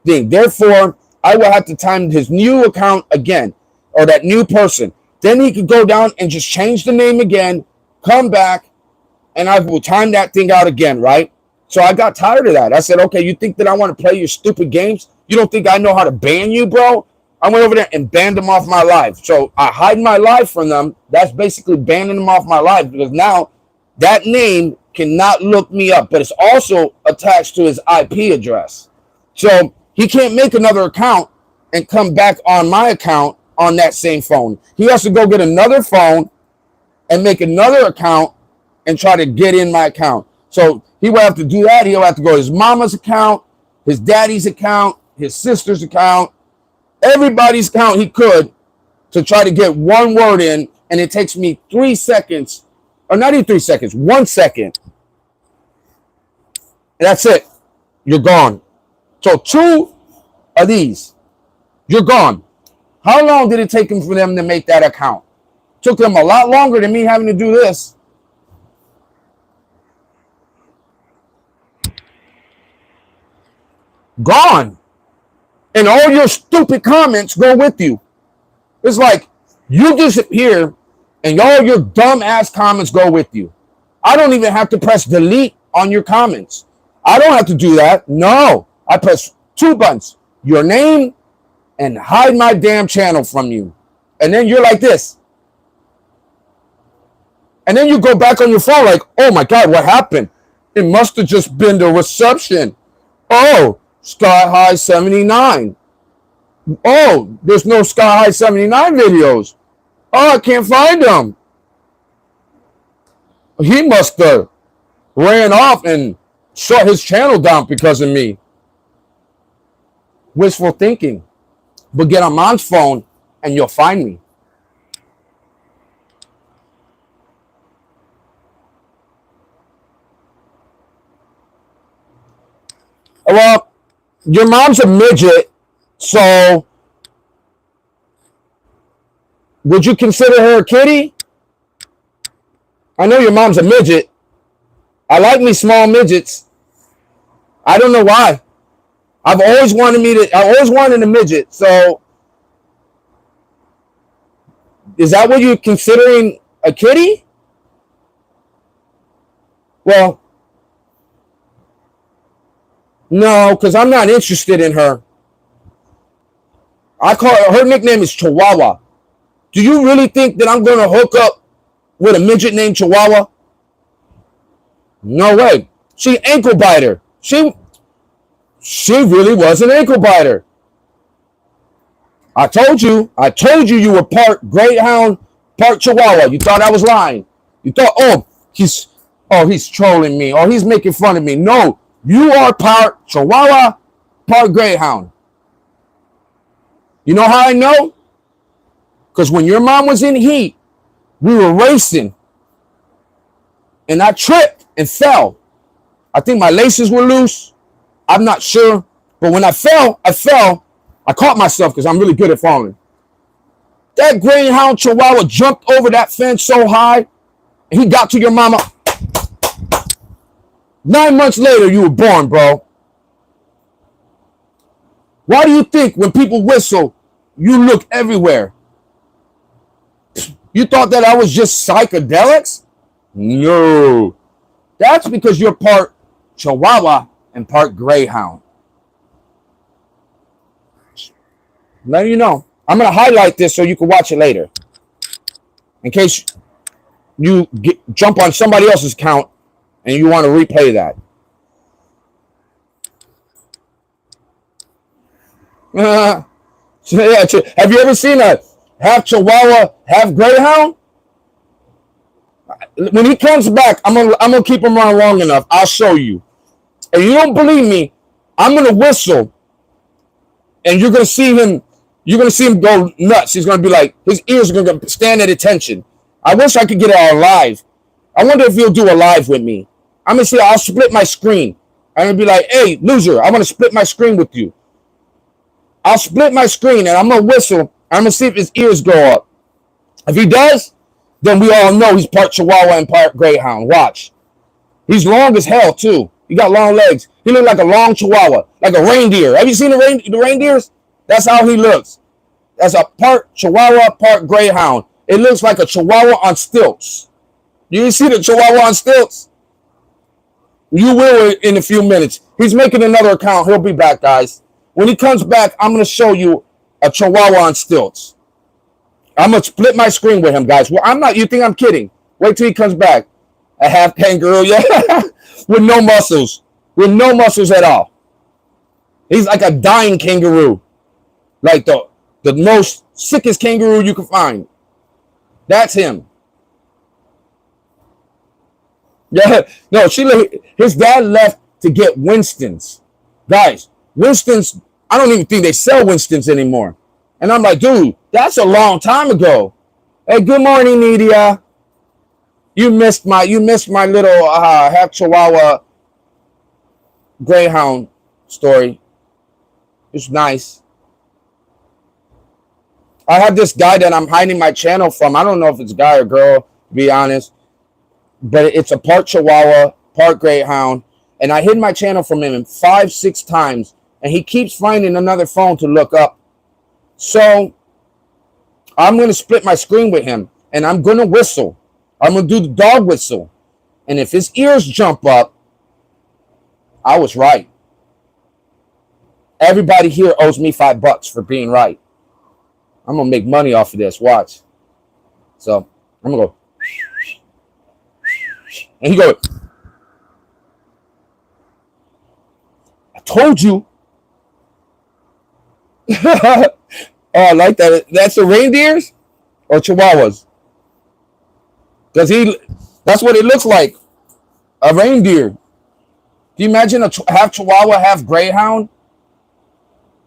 thing. Therefore, I will have to time his new account again, or that new person. Then he could go down and just change the name again, come back, and I will time that thing out again, right? So I got tired of that. I said, okay, you think that I want to play your stupid games? You don't think I know how to ban you, bro? I went over there and banned them off my life. So I hide my life from them. That's basically banning them off my life, because now that name cannot look me up, but it's also attached to his IP address. So he can't make another account and come back on my account on that same phone. He has to go get another phone and make another account and try to get in my account. So he will have to do that. He'll have to go to his mama's account, his daddy's account, his sister's account, everybody's account he could to try to get one word in, and it takes me 3 seconds or not even 3 seconds, 1 second. That's it. You're gone. So 2 of these, you're gone. How long did it take them for them to make that account? Took them a lot longer than me having to do this. Gone. And all your stupid comments go with you. It's like you disappear and all your dumb ass comments go with you. I don't even have to press delete on your comments. I don't have to do that. No. I press 2 buttons. Your name and hide my damn channel from you. And then you're like this. And then you go back on your phone like, oh my God, what happened? It must have just been the reception. Oh, Sky High 79. Oh, there's no Sky High 79 videos. Oh, I can't find them. He must have ran off and shut his channel down because of me. Wishful thinking. But get on Mom's phone and you'll find me. Well, your mom's a midget, so would you consider her a kitty? I know your mom's a midget. I like me small midgets. I don't know why. I always wanted a midget. So is that what you're considering a kitty? Well, no, because I'm not interested in her. I call her nickname is Chihuahua. Do you really think that I'm going to hook up with a midget named Chihuahua? No way. She ankle biter. She really was an ankle biter. I told you you were part Greyhound, part Chihuahua. You thought I was lying. You thought, he's trolling me, or he's making fun of me. No, you are part Chihuahua, part Greyhound. You know how I know? Because when your mom was in heat, we were racing, and I tripped and fell. I think my laces were loose. I'm not sure. But when I fell. I caught myself because I'm really good at falling. That Greyhound Chihuahua jumped over that fence so high, and he got to your mama. 9 months later, you were born, bro. Why do you think when people whistle, you look everywhere? You thought that I was just psychedelics? No. That's because you're part Chihuahua and part Greyhound. Let you know. I'm going to highlight this so you can watch it later. In case you jump on somebody else's account and you want to replay that. Have you ever seen a half Chihuahua, half Greyhound? When he comes back, I'm gonna keep him around long enough. I'll show you. And you don't believe me, I'm gonna whistle, and you're gonna see him. You're gonna see him go nuts. He's gonna be like, his ears are gonna stand at attention. I wish I could get it all live. I wonder if he'll do a live with me. I'm gonna see. I'll split my screen. I'm gonna be like, hey, loser, I want to split my screen with you. I'll split my screen and I'm gonna whistle. I'm gonna see if his ears go up. If he does, then we all know he's part Chihuahua and part Greyhound. Watch. He's long as hell too. He got long legs. He looks like a long Chihuahua, like a reindeer. Have you seen the reindeers? That's how he looks. That's a part Chihuahua, part Greyhound. It looks like a Chihuahua on stilts. You see the Chihuahua on stilts? You will in a few minutes. He's making another account. He'll be back, guys. When he comes back, I'm going to show you a Chihuahua on stilts. I'm going to split my screen with him, guys. Well, I'm not. You think I'm kidding? Wait till he comes back. A half kangaroo, yeah, with no muscles. With no muscles at all. He's like a dying kangaroo. Like the most sickest kangaroo you can find. That's him. Yeah, no, his dad left to get Winston's. Guys, Winston's, I don't even think they sell Winston's anymore. And I'm like, dude, that's a long time ago. Hey, good morning, media. You missed my little half Chihuahua Greyhound story. It's nice. I have this guy that I'm hiding my channel from. I don't know if it's a guy or girl, to be honest, but it's a part Chihuahua, part Greyhound, and I hid my channel from him 5, 6 times, and he keeps finding another phone to look up. So I'm going to split my screen with him, and I'm going to whistle. I'm going to do the dog whistle. And if his ears jump up, I was right. Everybody here owes me $5 for being right. I'm going to make money off of this. Watch. So I'm going to go. And he goes, I told you. Oh, I like that. That's the reindeers or chihuahuas? That's what it looks like. A reindeer. Can you imagine a half chihuahua, half greyhound?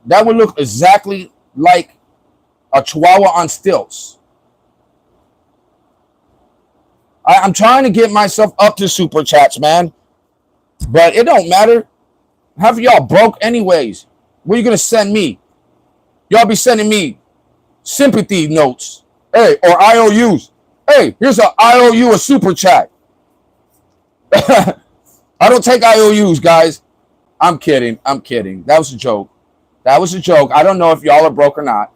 That would look exactly like a chihuahua on stilts. I'm trying to get myself up to super chats, man. But it don't matter. Half of y'all broke anyways. What are you going to send me? Y'all be sending me sympathy notes. Hey, or IOUs. Hey, here's an IOU, a super chat. I don't take IOUs, guys. I'm kidding. That was a joke. I don't know if y'all are broke or not.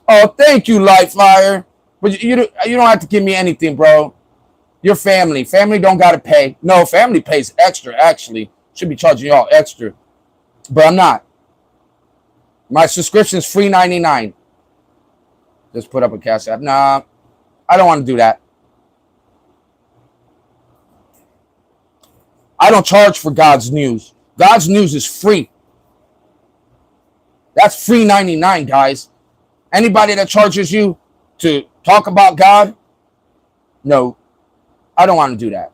Oh, thank you, Lightfire. But you don't have to give me anything, bro. Your family. Family don't got to pay. No, family pays extra, actually. Should be charging y'all extra. But I'm not. My subscription's free $99. Just put up a cash app. Nah, I don't want to do that. I don't charge for God's news. God's news is free. That's free $99, guys. Anybody that charges you to talk about God, no, I don't want to do that.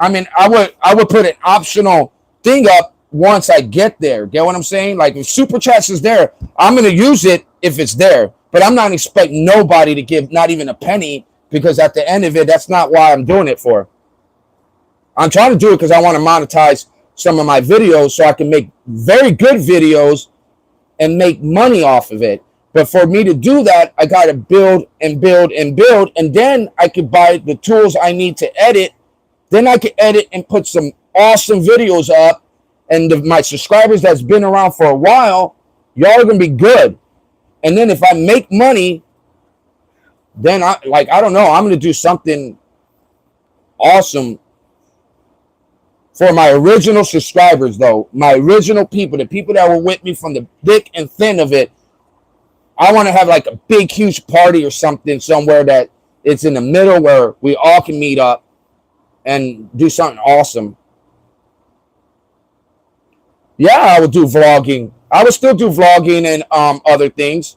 I mean, I would put an optional thing up once I get there. Get what I'm saying? Like if Super Chats is there, I'm gonna use it if it's there. But I'm not expecting nobody to give not even a penny, because at the end of it, that's not why I'm doing it for. I'm trying to do it because I want to monetize some of my videos so I can make very good videos and make money off of it. But for me to do that, I got to build and build and build. And then I could buy the tools I need to edit. Then I can edit and put some awesome videos up. And my subscribers that's been around for a while, y'all are going to be good. And then if I make money, then I don't know. I'm going to do something awesome for my original subscribers, though. My original people, the people that were with me from the thick and thin of it. I want to have like a big, huge party or something somewhere that it's in the middle where we all can meet up and do something awesome. Yeah, I would do vlogging. I would still do vlogging and other things.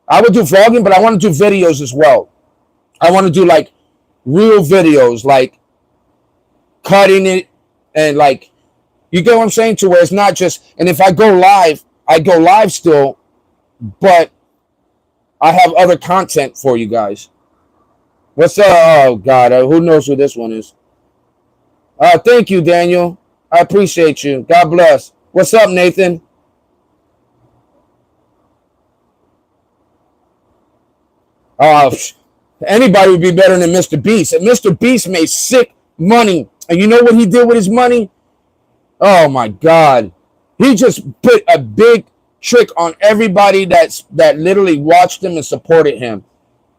I would do vlogging, but I want to do videos as well. I want to do like real videos, like cutting it and like, you get what I'm saying? To where it's not just, and if I go live still, but I have other content for you guys. What's up? Oh, God. Who knows who this one is? Thank you, Daniel. I appreciate you. God bless. What's up, Nathan? Anybody would be better than Mr. Beast. And Mr. Beast made sick money. And you know what he did with his money? Oh, my God. He just put a big trick on everybody that literally watched him and supported him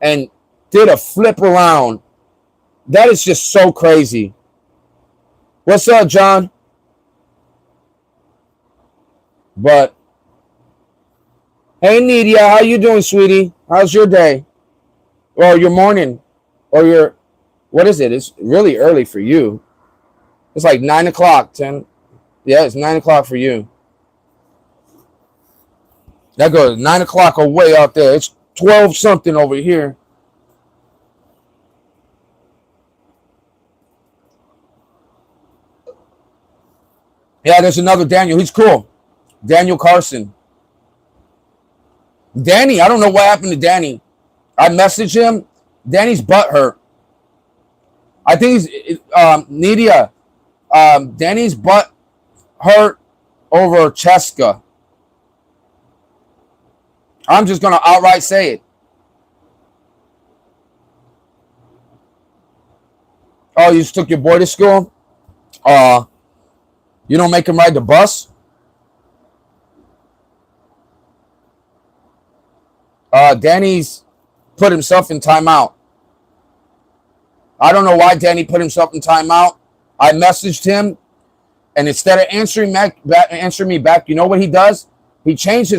and did a flip around. That is just so crazy. What's up, John? But hey, Nidia, how you doing, sweetie? How's your day? Or your morning? Or your, what is it? It's really early for you. It's like 9 o'clock, 10. Yeah, it's 9 o'clock for you. That goes 9 o'clock away out there. It's 12 something over here. Yeah, there's another Daniel. He's cool. Daniel Carson. Danny, I don't know what happened to Danny. I messaged him Danny's butt hurt. I think he's Nidia. Danny's butt hurt over Cheska. I'm just gonna outright say it. Oh, you just took your boy to school? You don't make him ride the bus? Danny's put himself in timeout. I don't know why Danny put himself in timeout. I messaged him, and instead of answering me back, you know what he does? He changed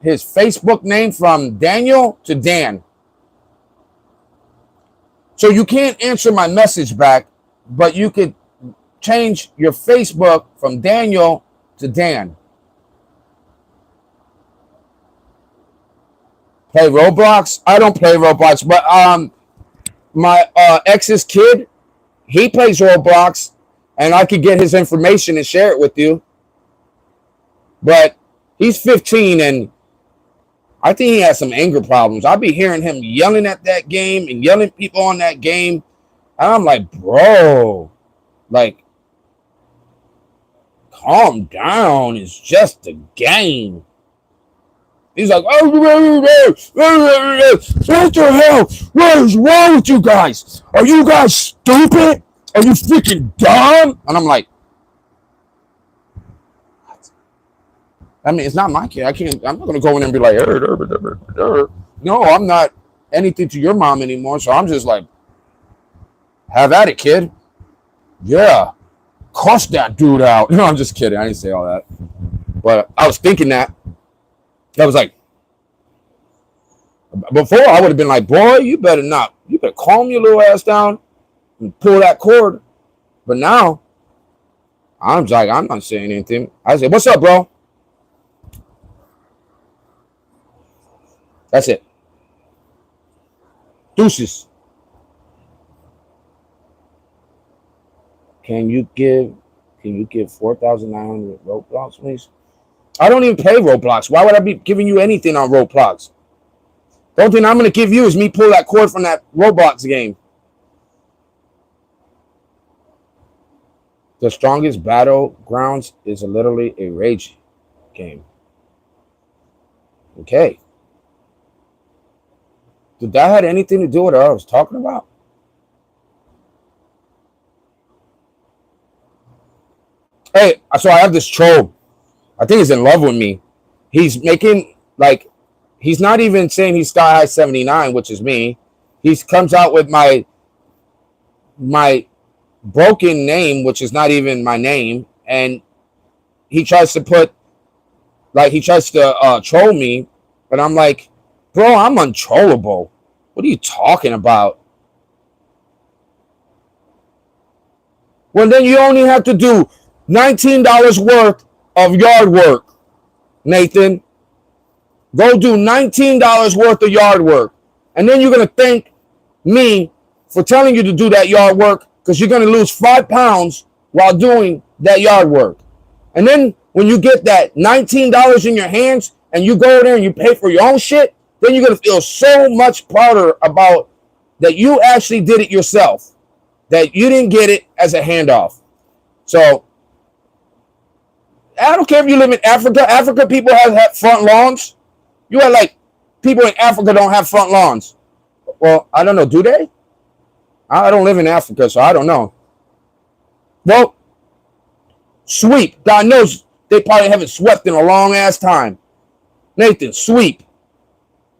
his Facebook name from Daniel to Dan. So you can't answer my message back, but you could change your Facebook from Daniel to Dan. Play Roblox? I don't play Roblox, but my ex's kid, he plays Roblox, and I could get his information and share it with you. But he's 15, and I think he has some anger problems. I'll be hearing him yelling at that game and yelling at people on that game. And I'm like, bro, like, calm down. It's just a game. He's like, oh, what the hell? What is wrong with you guys? Are you guys stupid? Are you freaking dumb? And I'm like, I mean, it's not my kid. I'm not going to go in and be like, no, I'm not anything to your mom anymore. So I'm just like, have at it, kid. Yeah. Cuss that dude out. No, I'm just kidding. I didn't say all that. But I was thinking that. I was like, before I would have been like, boy, you better calm your little ass down and pull that cord. But now, I'm like, I'm not saying anything. I say, what's up, bro? That's it. Deuces. Can you give 4,900 Roblox, please? I don't even play Roblox. Why would I be giving you anything on Roblox? The only thing I'm going to give you is me pull that cord from that Roblox game. The strongest battlegrounds is literally a rage game. Okay. Did that have anything to do with what I was talking about? Hey, so I have this troll. I think he's in love with me. He's making, like, he's not even saying he's Sky High 79, which is me. He comes out with my broken name, which is not even my name. And he tries to troll me. But I'm like, bro, I'm untrollable. What are you talking about? Well, then you only have to do $19 worth of yard work, Nathan. Go do $19 worth of yard work. And then you're going to thank me for telling you to do that yard work because you're going to lose 5 pounds while doing that yard work. And then when you get that $19 in your hands and you go there and you pay for your own shit, then you're going to feel so much prouder about that you actually did it yourself, that you didn't get it as a handoff. So I don't care if you live in Africa. Africa people have front lawns. You are like, people in Africa don't have front lawns. Well, I don't know. Do they? I don't live in Africa, so I don't know. Well, sweep. God knows they probably haven't swept in a long ass time. Nathan, sweep.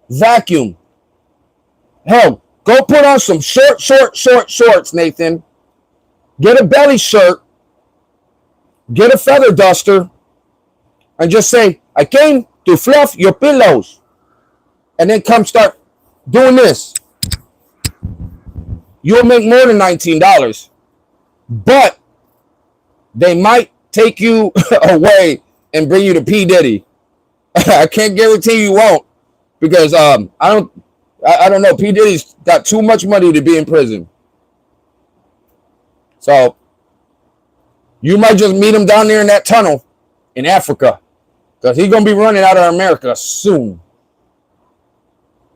Vacuum. Hell, go put on some short shorts, Nathan. Get a belly shirt. Get a feather duster. And just say, I came to fluff your pillows. And then come start doing this. You'll make more than $19. But they might take you away and bring you to P. Diddy. I can't guarantee you won't. Because I don't know. P. Diddy's got too much money to be in prison. So you might just meet him down there in that tunnel in Africa. Because he's going to be running out of America soon.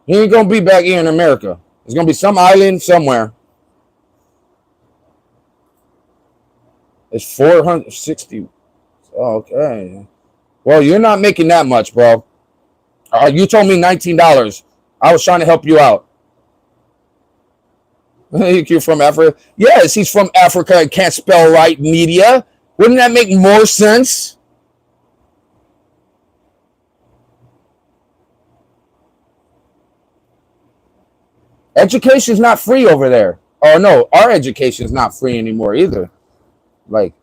He ain't going to be back here in America. There's gonna be some island somewhere. It's 460. Okay. Well, you're not making that much, bro. You told me $19. I was trying to help you out. You're from Africa? Yes, he's from Africa and can't spell right, media. Wouldn't that make more sense? Education's not free over there. Oh no, our education's not free anymore either. Like,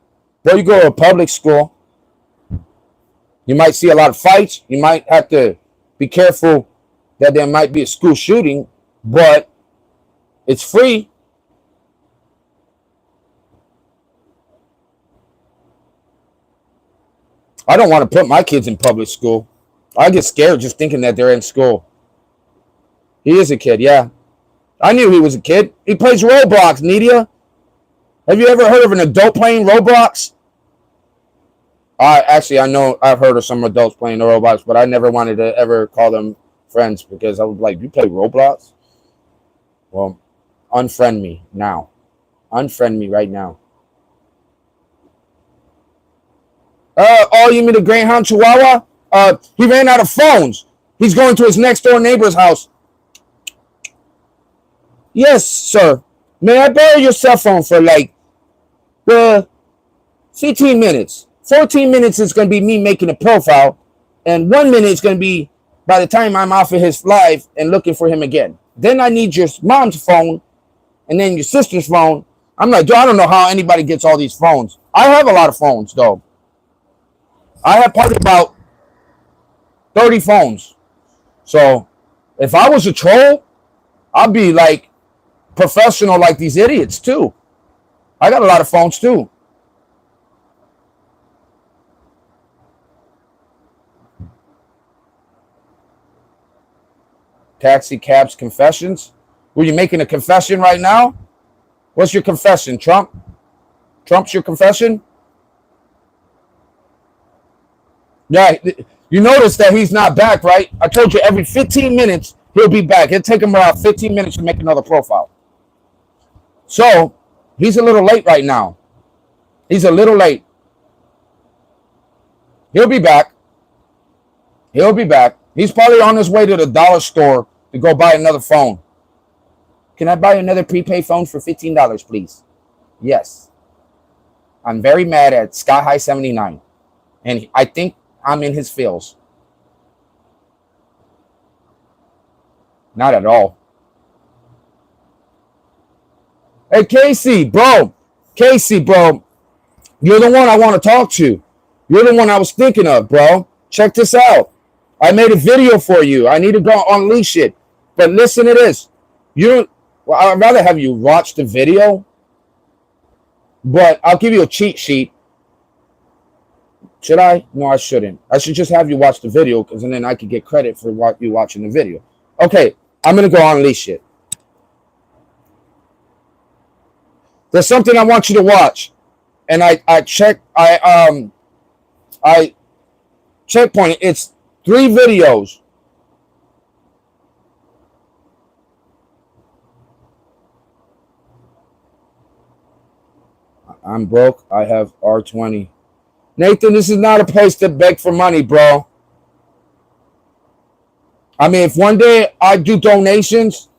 though you go to a public school, you might see a lot of fights. You might have to be careful that there might be a school shooting, but it's free. I don't want to put my kids in public school. I get scared just thinking that they're in school. He is a kid, yeah. I knew he was a kid. He plays Roblox, Nidia. Have you ever heard of an adult playing Roblox? Actually, I know I've heard of some adults playing Roblox, but I never wanted to ever call them friends because I was like, you play Roblox? Well, unfriend me now. Unfriend me right now. Oh, you mean the Greyhound Chihuahua? He ran out of phones. He's going to his next door neighbor's house. Yes, sir. May I borrow your cell phone for like 15 minutes? 14 minutes is going to be me making a profile, and 1 minute is going to be by the time I'm off of his live and looking for him again. Then I need your mom's phone, and then your sister's phone. I'm like, I don't know how anybody gets all these phones. I have a lot of phones, though. I have probably about 30 phones. So if I was a troll, I'd be like professional like these idiots, too. I got a lot of phones, too. Taxi cabs confessions. Were you making a confession right now? What's your confession, Trump? Trump's your confession? Yeah, you notice that he's not back, right? I told you every 15 minutes he'll be back. It'll take him around 15 minutes to make another profile. So he's a little late right now. He's a little late. He'll be back. He'll be back. He's probably on his way to the dollar store to go buy another phone. Can I buy another prepaid phone for $15, please? Yes. I'm very mad at Sky High 79. And I think I'm in his feels. Not at all. Hey, Casey, bro. Casey, bro. You're the one I want to talk to. You're the one I was thinking of, bro. Check this out. I made a video for you. I need to go unleash it. But listen to this. I'd rather have you watch the video. But I'll give you a cheat sheet. Should I? No, I shouldn't. I should just have you watch the video because then I could get credit for what you watching the video. Okay, I'm going to go unleash it. There's something I want you to watch. And I checkpointed. It's 3 videos. I'm broke. I have R20. Nathan, this is not a place to beg for money, bro. I mean, if one day I do donations,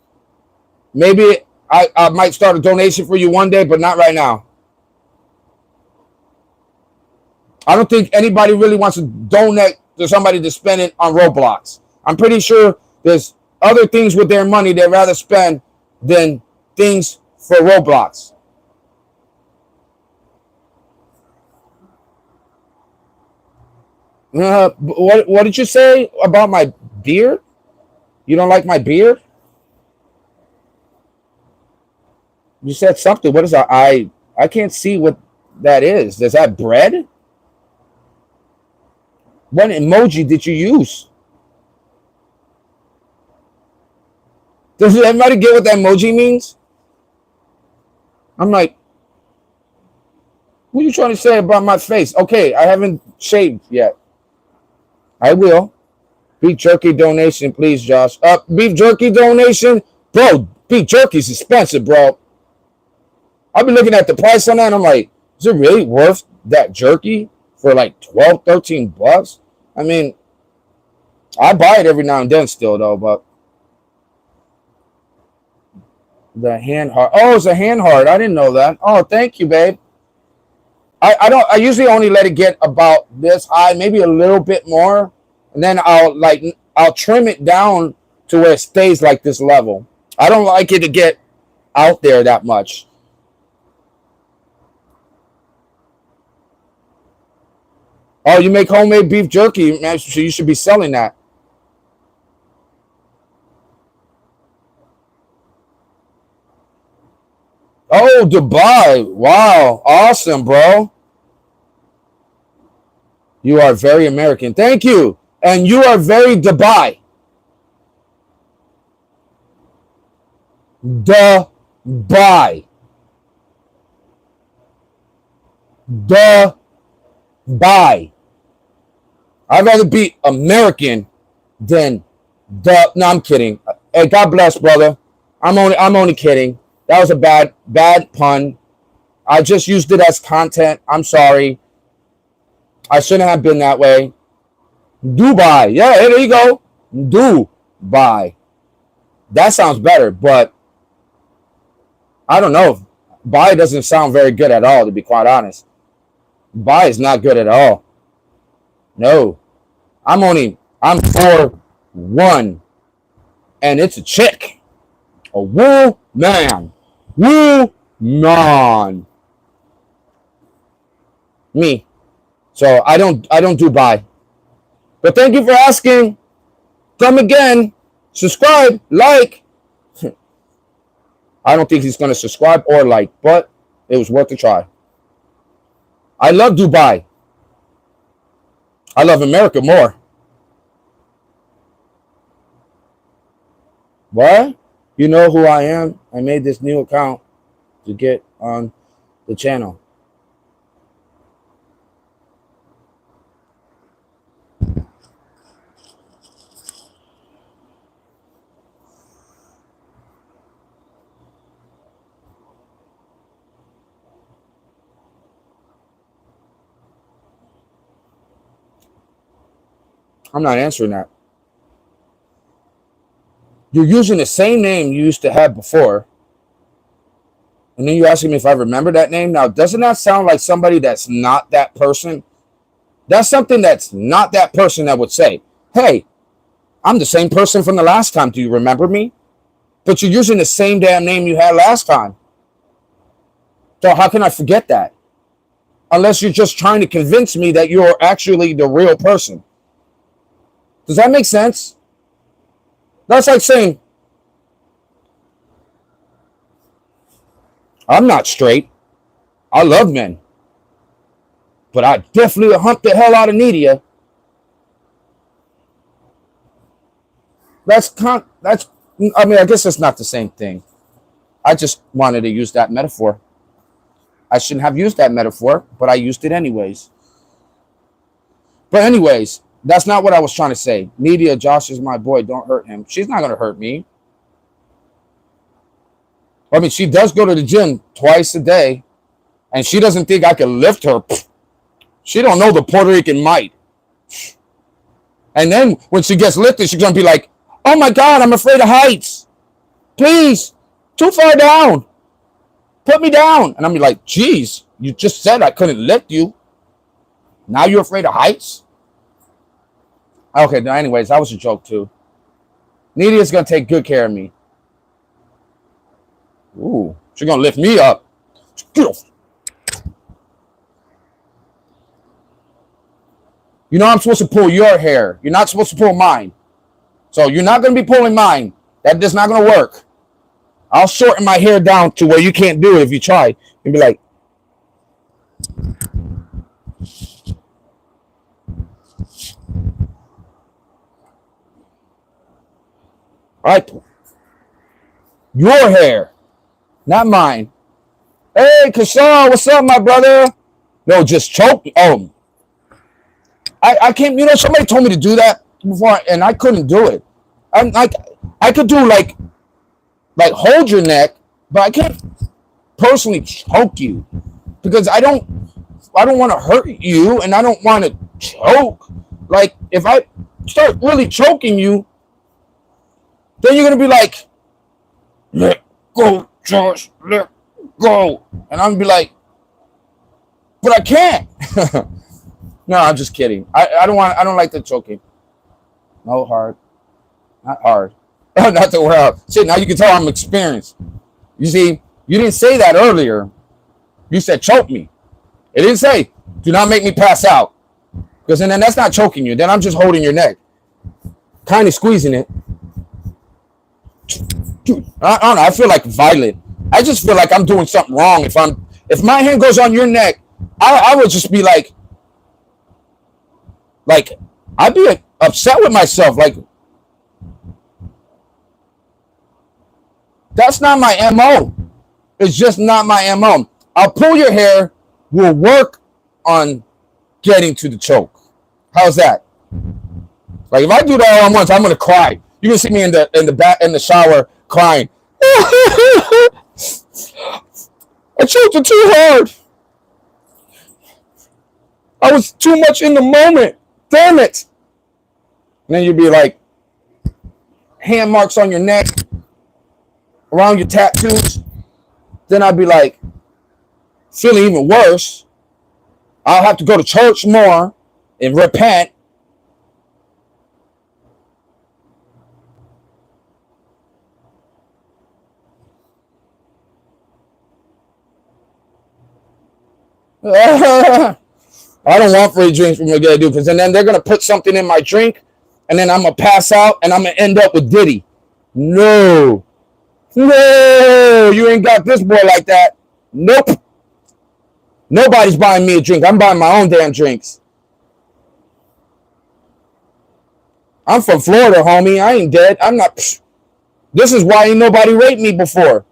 maybe I might start a donation for you one day, but not right now. I don't think anybody really wants to donate to somebody to spend it on Roblox. I'm pretty sure there's other things with their money they'd rather spend than things for Roblox. What did you say about my beard? You don't like my beard? You said something. What is that? I can't see what that is. Is that bread? What emoji did you use? Does everybody get what that emoji means? I'm like, what are you trying to say about my face? Okay, I haven't shaved yet. I will. Beef jerky donation, please, Josh. Beef jerky donation? Bro, Beef jerky's expensive, bro. I've been looking at the price on that, and I'm like, is it really worth that jerky for like 12, 13 bucks? I mean, I buy it every now and then still, though, but the hand heart. Oh, it's a hand heart. I didn't know that. Oh, thank you, babe. I usually only let it get about this high, maybe a little bit more, and then I'll trim it down to where it stays like this level. I don't like it to get out there that much. Oh, you make homemade beef jerky, man, so you should be selling that. Oh, Dubai. Wow. Awesome, bro. You are very American. Thank you. And you are very Dubai. Dubai. Dubai. I'd rather be American than no, I'm kidding. Hey, God bless, brother. I'm only kidding. That was a bad pun. I just used it as content. I'm sorry. I shouldn't have been that way. Dubai. Yeah, hey, there you go. Dubai. That sounds better, but I don't know. Dubai doesn't sound very good at all, to be quite honest. Dubai is not good at all. No. I'm 4'1", and it's a chick. A woman. Woman. Me. So I don't do buy. But thank you for asking. Come again. Subscribe. Like. I don't think he's going to subscribe or like, but it was worth a try. I love Dubai. I love America more. What? You know who I am? I made this new account to get on the channel. I'm not answering that. You're using the same name you used to have before. And then you're asking me if I remember that name. Now, doesn't that sound like somebody that's not that person? That's something that's not that person that would say, hey, I'm the same person from the last time. Do you remember me? But you're using the same damn name you had last time. So how can I forget that? Unless you're just trying to convince me that you're actually the real person. Does that make sense? That's like saying, I'm not straight. I love men. But I definitely hump the hell out of Nidia. I guess it's not the same thing. I just wanted to use that metaphor. I shouldn't have used that metaphor, but I used it anyways. But anyways, that's not what I was trying to say. Nidia, Josh is my boy. Don't hurt him. She's not going to hurt me. I mean, she does go to the gym twice a day, and she doesn't think I can lift her. She don't know the Puerto Rican might. And then when she gets lifted, she's going to be like, oh my God, I'm afraid of heights. Please, too far down. Put me down. And I'm like, geez, you just said I couldn't lift you. Now you're afraid of heights? Okay, no, anyways, that was a joke too. Nidia's going to take good care of me. Ooh, she's going to lift me up. You know I'm supposed to pull your hair. You're not supposed to pull mine. So you're not going to be pulling mine. That is not going to work. I'll shorten my hair down to where you can't do it if you try. You'll be like, all right, your hair, not mine. Hey, Kashawn, what's up, my brother? No, just choke. Oh, I can't. You know, somebody told me to do that before, and I couldn't do it. I could do like like hold your neck, but I can't personally choke you because I don't want to hurt you and I don't want to choke. Like if I start really choking you, then you're gonna be like, let go, Josh, let go. And I'm gonna be like, but I can't. No, I'm just kidding. I don't like the choking. No hard. Not hard. Not the world. Shit, now you can tell I'm experienced. You see, you didn't say that earlier. You said choke me. It didn't say do not make me pass out. Because then that's not choking you. Then I'm just holding your neck. Kind of squeezing it. Dude, I don't know. I feel like violent. I just feel like I'm doing something wrong. If my hand goes on your neck, I would just be like I'd be upset with myself. Like that's not my MO. It's just not my MO. I'll pull your hair. We'll work on getting to the choke. How's that? Like if I do that all at once, I'm gonna cry. You can see me in the shower crying. I choked it too hard. I was too much in the moment. Damn it. And then you'd be like, hand marks on your neck, around your tattoos. Then I'd be like, feeling even worse. I'll have to go to church more and repent. I don't want free drinks from a gay dude because then they're going to put something in my drink and then I'm going to pass out and I'm going to end up with Diddy. No. No, you ain't got this boy like that. Nope. Nobody's buying me a drink. I'm buying my own damn drinks. I'm from Florida, homie. I ain't dead. I'm not. This is why ain't nobody raped me before.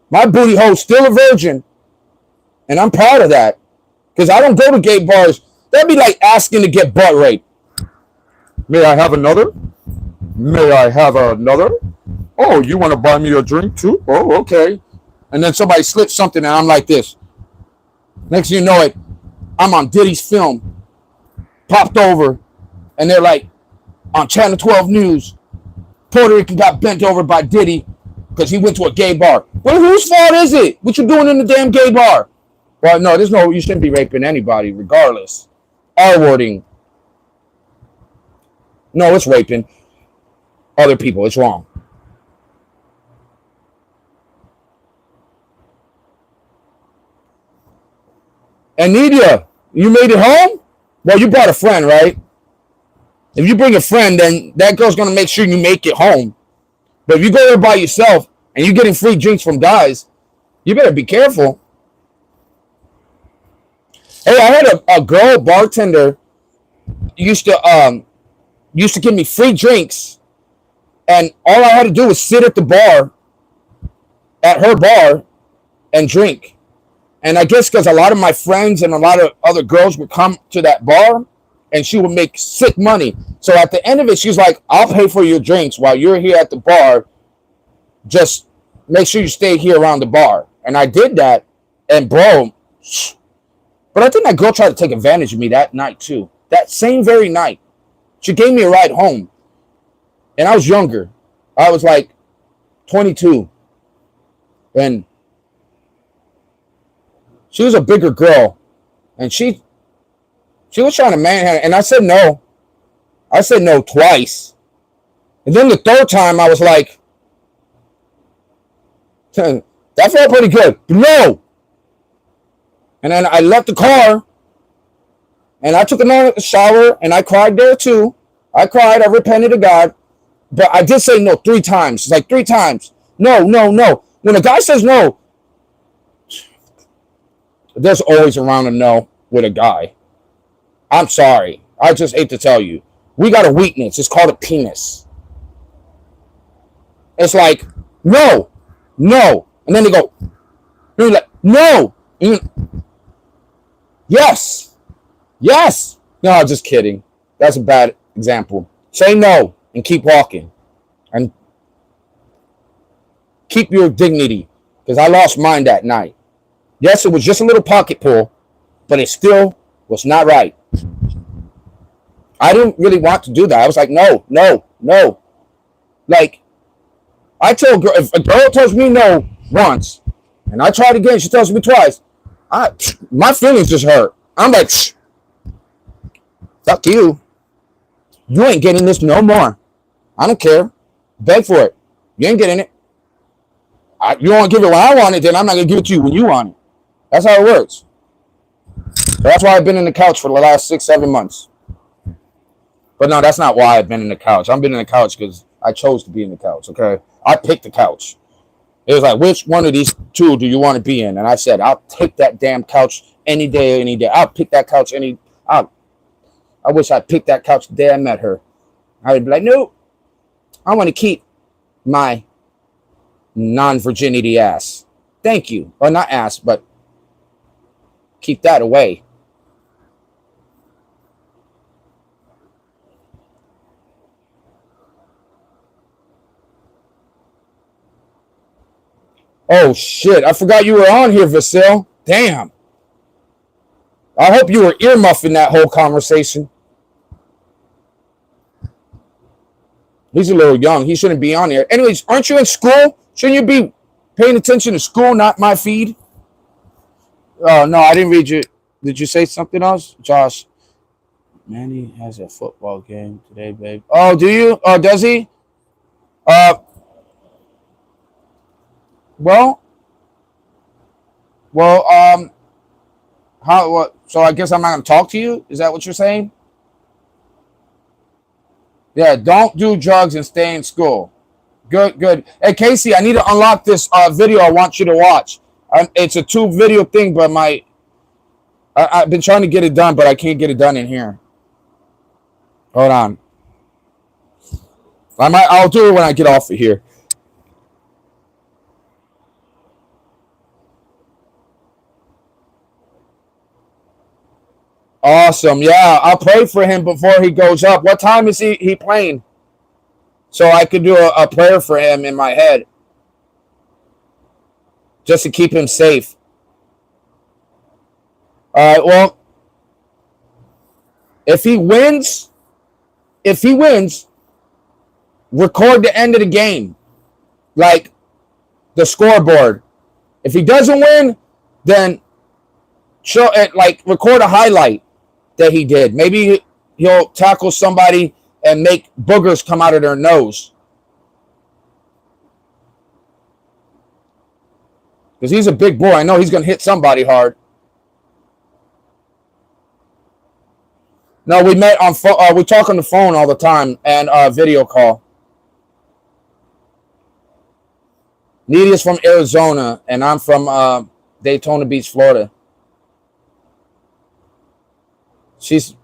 My booty hole's still a virgin. And I'm proud of that. Because I don't go to gay bars. That'd be like asking to get butt raped. May I have another? May I have another? Oh, you want to buy me a drink too? Oh, okay. And then somebody slips something and I'm like this. Next thing you know it, I'm on Diddy's film. Popped over. And they're like, on Channel 12 News, Puerto Rican got bent over by Diddy because he went to a gay bar. Well, whose fault is it? What you doing in the damn gay bar? Well, no, you shouldn't be raping anybody, regardless. R-wording. No, it's raping other people. It's wrong. And Nidia, you made it home? Well, you brought a friend, right? If you bring a friend, then that girl's going to make sure you make it home. But if you go there by yourself and you're getting free drinks from guys, you better be careful. Hey, I had a girl bartender used to give me free drinks, and all I had to do was sit at the bar, at her bar, and drink. And I guess because a lot of my friends and a lot of other girls would come to that bar, and she would make sick money. So at the end of it, she's like, I'll pay for your drinks while you're here at the bar. Just make sure you stay here around the bar. And I did that, and bro, but I think that girl tried to take advantage of me that night too. That same very night. She gave me a ride home. And I was younger. I was like 22. And she was a bigger girl. And she was trying to manhandle. And I said no. I said no twice. And then the third time I was like, that felt pretty good. No. And then I left the car. And I took another shower. And I cried there too. I cried. I repented to God. But I did say no 3 times. It's like 3 times. No, no, no. When a guy says no, there's always around a no with a guy. I'm sorry. I just hate to tell you. We got a weakness. It's called a penis. It's like, no, no. And then they go, they're like, no. Yes. Yes. No, just kidding. That's a bad example. Say no and keep walking. And keep your dignity, because I lost mine that night. Yes, it was just a little pocket pull, but it still was not right. I didn't really want to do that. I was like, no, no, no. Like, I tell a girl, if a girl tells me no once, and I try it again, she tells me twice, my feelings just hurt. I'm like, fuck you. You ain't getting this no more. I don't care. Beg for it. You ain't getting it. You don't give it when I want it, then I'm not going to give it to you when you want it. That's how it works. So that's why I've been in the couch for the last 6-7 months. But no, that's not why I've been in the couch. I've been in the couch because I chose to be in the couch, okay? I picked the couch. It was like, which one of these two do you want to be in? And I said, I'll take that damn couch any day, any day. I'll pick that couch I wish I picked that couch the day I met her. I would be like, no, I want to keep my non-virginity ass. Thank you. Or not ass, but keep that away. Oh, shit. I forgot you were on here, Vasil. Damn. I hope you were earmuffing that whole conversation. He's a little young. He shouldn't be on here. Anyways, aren't you in school? Shouldn't you be paying attention to school, not my feed? Oh, no, I didn't read you. Did you say something else? Josh, Manny has a football game today, babe. Oh, do you? Oh, does he? Uh, well, how, what? So I guess I'm not going to talk to you? Is that what you're saying? Yeah, don't do drugs and stay in school. Good, good. Hey, Casey, I need to unlock this video I want you to watch. It's a 2-video thing, but I've been trying to get it done, but I can't get it done in here. Hold on. I'll do it when I get off of here. Awesome. Yeah, I'll pray for him before he goes up. What time is he playing? So I could do a prayer for him in my head. Just to keep him safe. All right, well, if he wins, record the end of the game. Like the scoreboard. If he doesn't win, then show it, like record a highlight that he did. Maybe he'll tackle somebody and make boogers come out of their nose. Because he's a big boy. I know he's going to hit somebody hard. No, we met on phone. We talk on the phone all the time and video call. Nedia's from Arizona, and I'm from Daytona Beach, Florida. She's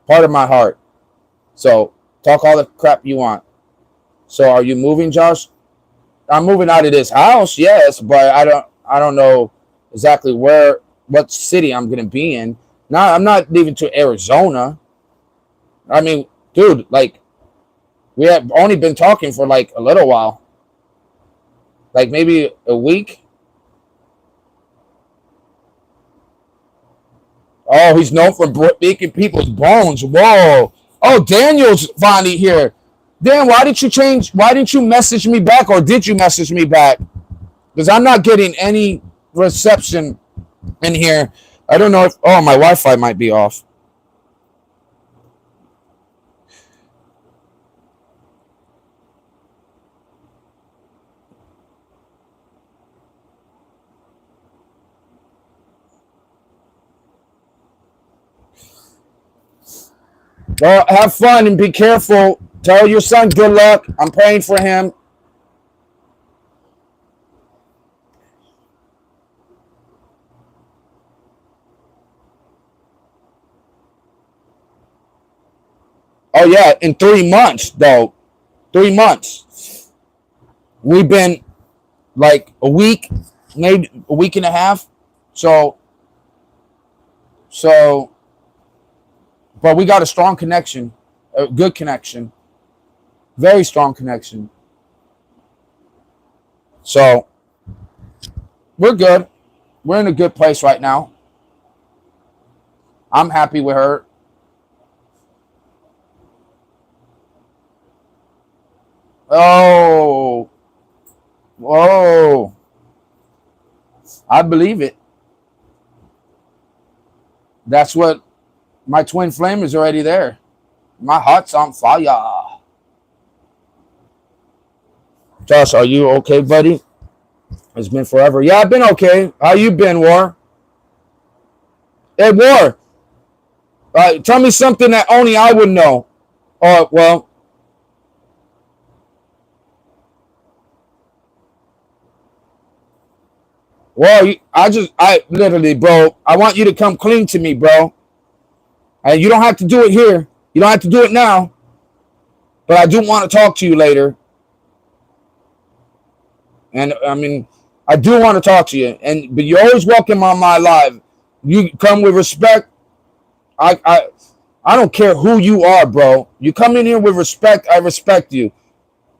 part of my heart. So talk all the crap you want. So are you moving, Josh? I'm moving out of this house, yes, but I don't know exactly what city I'm gonna be in. Now I'm not leaving to Arizona. I mean, dude, like we have only been talking for like a little while. Like maybe a week. Oh, he's known for breaking people's bones. Whoa. Oh, Daniel's finally here. Dan, why didn't you message me back, or did you message me back? Because I'm not getting any reception in here. I don't know if, oh, my Wi-Fi might be off. Well, have fun and be careful. Tell your son good luck. I'm praying for him. Oh, yeah, in 3 months, though. 3 months. We've been like a week, maybe a week and a half. So, but we got a strong connection, a good connection, very strong connection. So we're good. We're in a good place right now. I'm happy with her. Oh, whoa. I believe it. That's what my twin flame is already there. My heart's on fire. Josh, are you okay, buddy? It's been forever. Yeah, I've been okay. How you been, War? Hey, War. Tell me something that only I would know. Well, I literally, bro, I want you to come clean to me, bro. And you don't have to do it here. You don't have to do it now. But I do want to talk to you later. And I mean, I do want to talk to you. But you're always welcome on my live. You come with respect. I don't care who you are, bro. You come in here with respect, I respect you.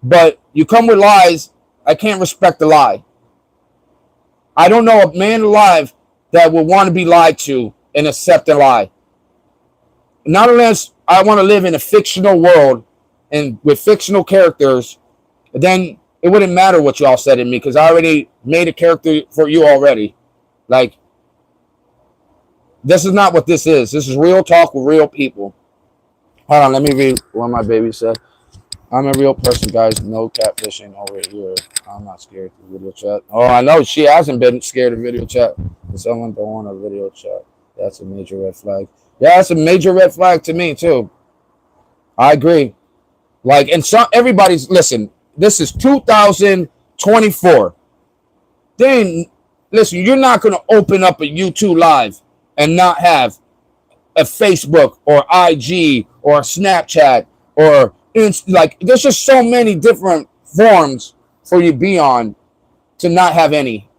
But you come with lies, I can't respect the lie. I don't know a man alive that would want to be lied to and accept a lie. Not unless I want to live in a fictional world and with fictional characters, then it wouldn't matter what y'all said to me because I already made a character for you already. Like, this is not what this is. This is real talk with real people. Hold on, let me read what my baby said. I'm a real person, guys. No catfishing over here. I'm not scared of video chat. Oh, I know she hasn't been scared of video chat. If someone don't want a video chat, that's a major red flag. Yeah, that's a major red flag to me too. I agree. Like, and some everybody's listen. This is 2024. Then listen, you're not gonna open up a YouTube live and not have a Facebook or IG or Snapchat or like there's just so many different forms for you to be on to not have any.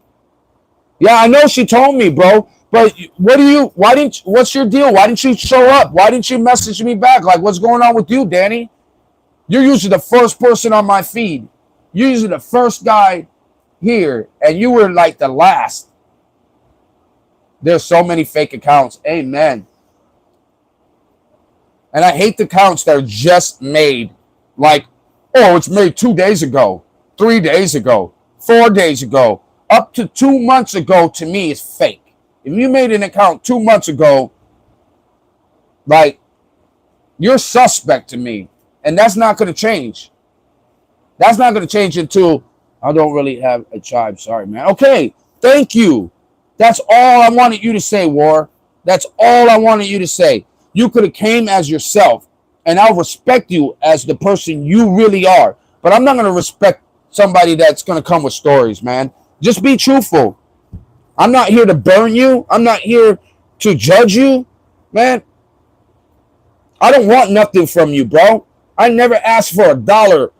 Yeah, I know she told me, bro. But what's your deal? Why didn't you show up? Why didn't you message me back? Like, what's going on with you, Danny? You're usually the first person on my feed. You're usually the first guy here, and you were like the last. There's so many fake accounts. Amen. And I hate the accounts that are just made. Like, oh, it's made 2 days ago, 3 days ago, 4 days ago. Up to 2 months ago, to me, is fake. If you made an account 2 months ago, like, you're suspect to me. And that's not going to change. That's not going to change until I don't really have a tribe. Sorry, man. Okay, thank you. That's all I wanted you to say, War. That's all I wanted you to say. You could have came as yourself, and I'll respect you as the person you really are. But I'm not going to respect somebody that's going to come with stories, man. Just be truthful. I'm not here to burn you. I'm not here to judge you, man. I don't want nothing from you, bro. I never asked for $1.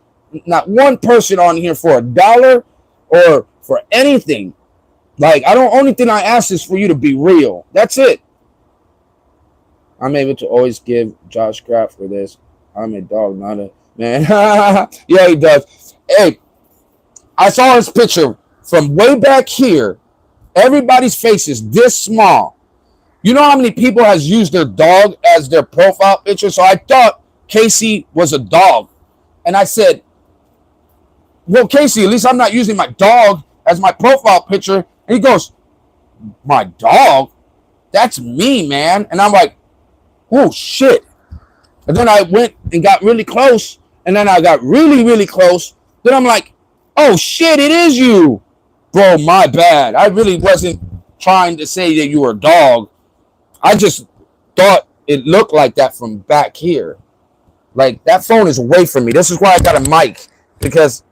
Not one person on here for $1 or for anything. Like, only thing I ask is for you to be real. That's it. I'm able to always give Josh crap for this. I'm a dog, not a man. Yeah, he does. Hey, I saw his picture from way back here. Everybody's face is this small. You know how many people has used their dog as their profile picture? So I thought Casey was a dog. And I said, well, Casey, at least I'm not using my dog as my profile picture. And he goes, my dog? That's me, man. And I'm like, oh, shit. And then I went and got really close. And then I got really, really close. Then I'm like, oh, shit, it is you. Bro, my bad. I really wasn't trying to say that you were a dog. I just thought it looked like that from back here. Like, that phone is away from me. This is why I got a mic. Because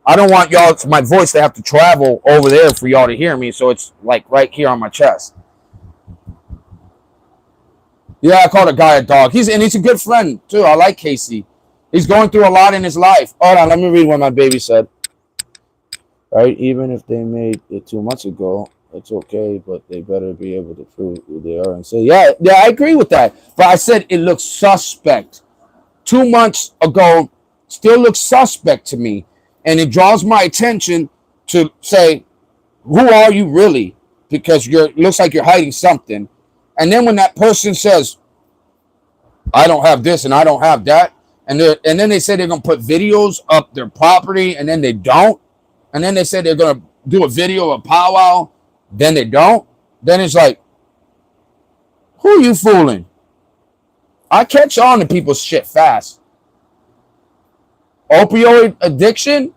I don't want my voice to have to travel over there for y'all to hear me. So it's like right here on my chest. Yeah, I called a guy a dog. He's a good friend, too. I like Casey. He's going through a lot in his life. Hold on, let me read what my baby said. Right? Even if they made it 2 months ago, it's okay, but they better be able to prove who they are and say, yeah, I agree with that. But I said it looks suspect. 2 months ago still looks suspect to me. And it draws my attention to say, who are you really? Because it looks like you're hiding something. And then when that person says, I don't have this and I don't have that, and then they say they're gonna put videos up their property, and then they don't, and then they say they're gonna do a video of a powwow, then they don't. Then it's like, who are you fooling? I catch on to people's shit fast. Opioid addiction,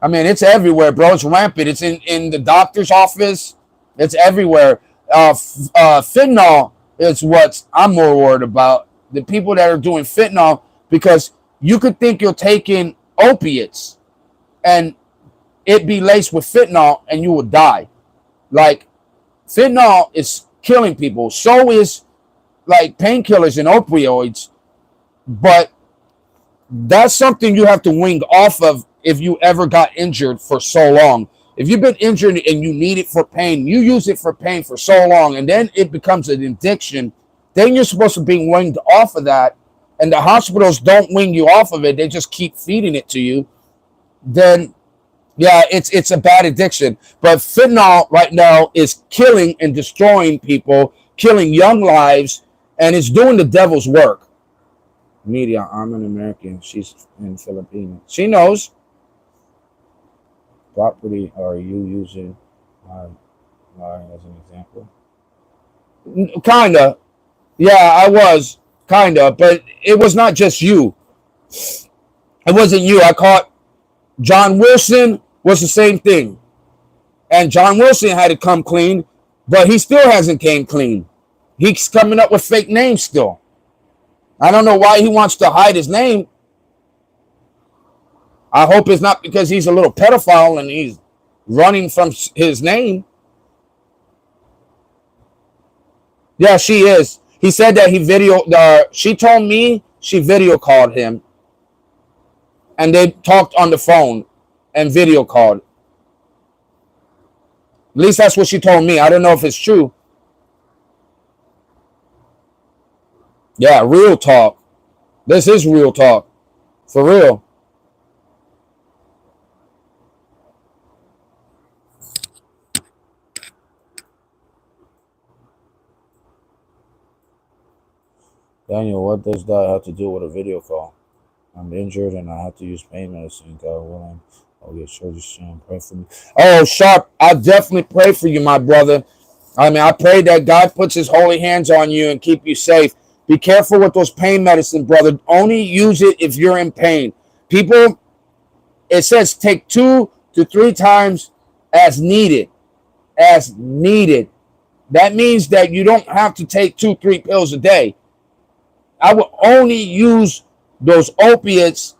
I mean, it's everywhere, bro. It's rampant. It's in the doctor's office. It's everywhere. Fentanyl is what I'm more worried about. The people that are doing fentanyl, because you could think you're taking opiates and it be laced with fentanyl and you would die. Like, fentanyl is killing people. So is like painkillers and opioids. But that's something you have to wing off of if you ever got injured for so long. If you've been injured and you need it for pain, you use it for pain for so long, and then it becomes an addiction, then you're supposed to be winged off of that, and the hospitals don't wing you off of it. They just keep feeding it to you. Then, yeah, it's a bad addiction. But fentanyl right now is killing and destroying people, killing young lives, and it's doing the devil's work. Media, I'm an American. She's in Filipino. She knows. Property, are you using my as an example? Kinda. Yeah, I was. Kinda. But it was not just you. It wasn't you. I caught John Wilson was the same thing. And John Wilson had to come clean, but he still hasn't came clean. He's coming up with fake names still. I don't know why he wants to hide his name. I hope it's not because he's a little pedophile and he's running from his name. Yeah, she is. He said that he she told me she video called him and they talked on the phone and video called. At least that's what she told me. I don't know if it's true. Yeah, real talk. This is real talk. For real. Daniel, what does that have to do with a video call? I'm injured and I have to use pain medicine. God willing, I'll get surgery soon. Pray for me. Oh, Sharp, I definitely pray for you, my brother. I mean, I pray that God puts his holy hands on you and keep you safe. Be careful with those pain medicine, brother. Only use it if you're in pain. People, it says take 2 to 3 times as needed. As needed. That means that you don't have to take 2-3 pills a day. I will only use those opiates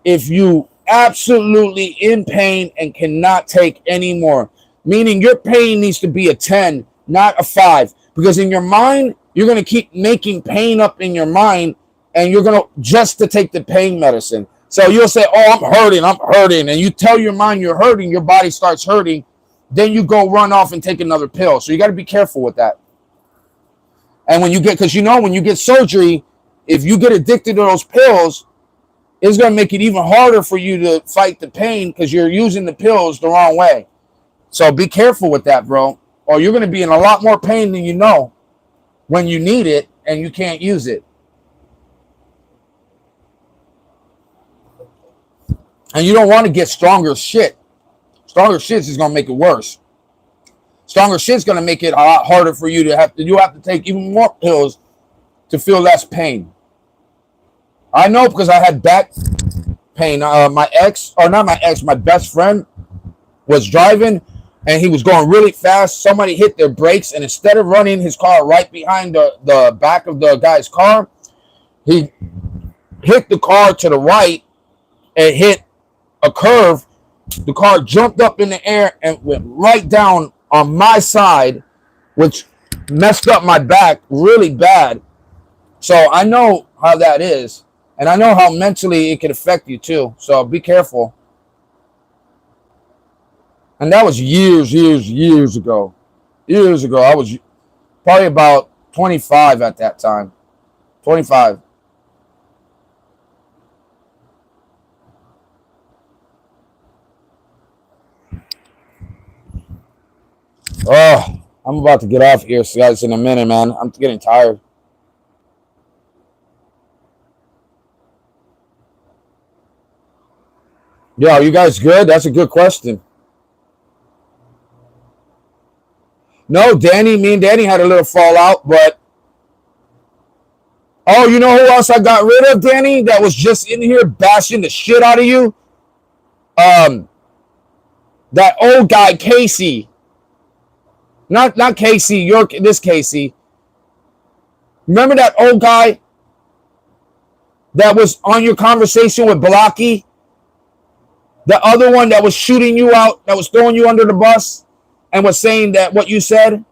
if you absolutely in pain and cannot take any more. Meaning your pain needs to be a 10, not a 5. Because in your mind, you're going to keep making pain up in your mind, and you're going to just to take the pain medicine. So you'll say, oh, I'm hurting. And you tell your mind you're hurting, your body starts hurting. Then you go run off and take another pill. So you got to be careful with that. And when you get, because when you get surgery, if you get addicted to those pills, it's going to make it even harder for you to fight the pain because you're using the pills the wrong way. So be careful with that, bro. Or you're going to be in a lot more pain than you know when you need it and you can't use it. And you don't want to get stronger shit. Stronger shit is going to make it worse. Stronger shit is going to make it a lot harder for you to have to take even more pills to feel less pain. I know because I had back pain. My best friend was driving and he was going really fast. Somebody hit their brakes, and instead of running his car right behind the back of the guy's car, he hit the car to the right and hit a curve. The car jumped up in the air and went right down on my side, which messed up my back really bad. So I know how that is. And I know how mentally it can affect you too. So be careful. And that was years ago. Years ago. I was probably about 25 at that time. 25. Oh, I'm about to get off here, guys, in a minute, man. I'm getting tired. Yo, you guys good? That's a good question. No, Danny, me and Danny had a little fallout, but oh, you know who else I got rid of, Danny? That was just in here bashing the shit out of you. Um, that old guy Casey, not Casey. You're this Casey. Remember that old guy that was on your conversation with Balaki? The other one that was shooting you out, that was throwing you under the bus, and was saying that what you said.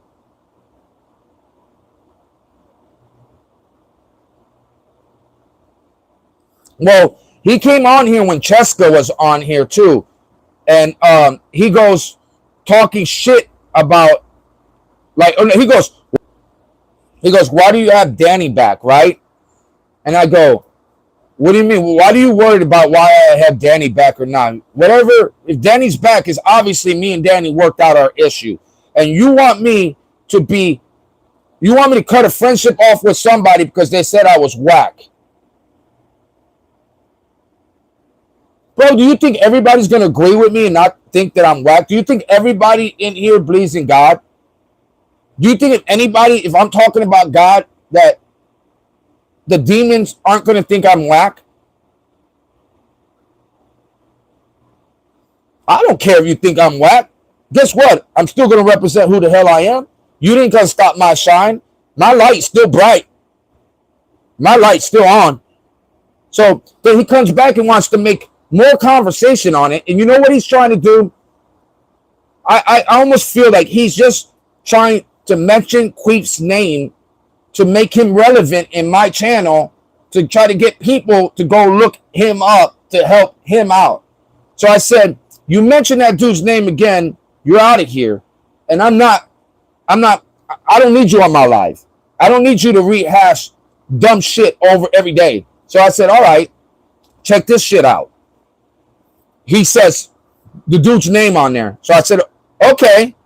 Well, he came on here when Cheska was on here too, and he goes talking shit about like he goes, why do you have Danny back, right? And I go, what do you mean? Why do you worried about why I have Danny back or not? Whatever, if Danny's back, is obviously me and Danny worked out our issue, and you want me to cut a friendship off with somebody because they said I was whack. Bro, do you think everybody's going to agree with me and not think that I'm whack? Do you think everybody in here believes in God? Do you think if I'm talking about God, that the demons aren't going to think I'm whack? I don't care if you think I'm whack. Guess what? I'm still going to represent who the hell I am. You didn't gonna stop my shine. My light's still bright. My light's still on. So then he comes back and wants to make more conversation on it. And you know what he's trying to do? I almost feel like he's just trying to mention Queef's name to make him relevant in my channel, to try to get people to go look him up to help him out. So I said, you mention that dude's name again, you're out of here. And I don't need you on my live. I don't need you to rehash dumb shit over every day. So I said, all right, check this shit out. He says the dude's name on there. So I said, okay,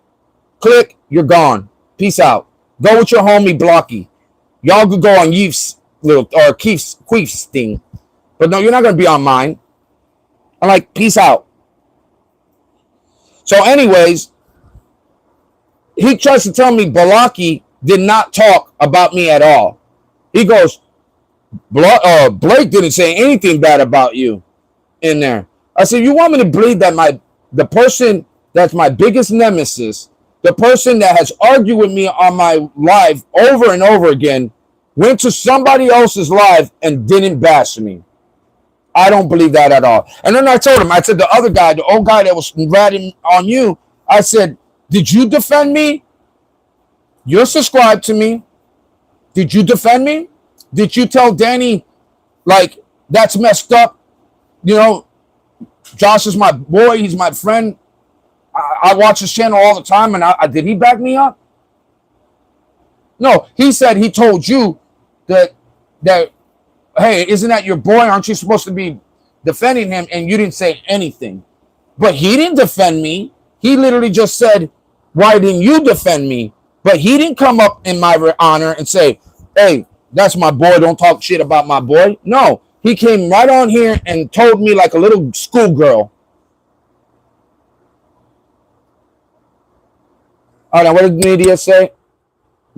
click, you're gone. Peace out. Go with your homie Blocky. Y'all could go on Yeef's little, or Queef's thing. But no, you're not going to be on mine. I'm like, peace out. So anyways, he tries to tell me Balaki did not talk about me at all. He goes, Blake didn't say anything bad about you in there. I said, you want me to believe that the person that's my biggest nemesis, the person that has argued with me on my live over and over again, went to somebody else's live and didn't bash me? I don't believe that at all. And then I told him, I said, the other guy, the old guy that was ratting on you, I said, did you defend me? You're subscribed to me. Did you defend me? Did you tell Danny, like, that's messed up? You know, Josh is my boy. He's my friend. I watch his channel all the time. And did he back me up? No, he said he told you that, hey, isn't that your boy? Aren't you supposed to be defending him? And you didn't say anything. But he didn't defend me. He literally just said, why didn't you defend me? But he didn't come up in my honor and say, hey, that's my boy. Don't talk shit about my boy. No, he came right on here and told me like a little schoolgirl. All right, what did the media say?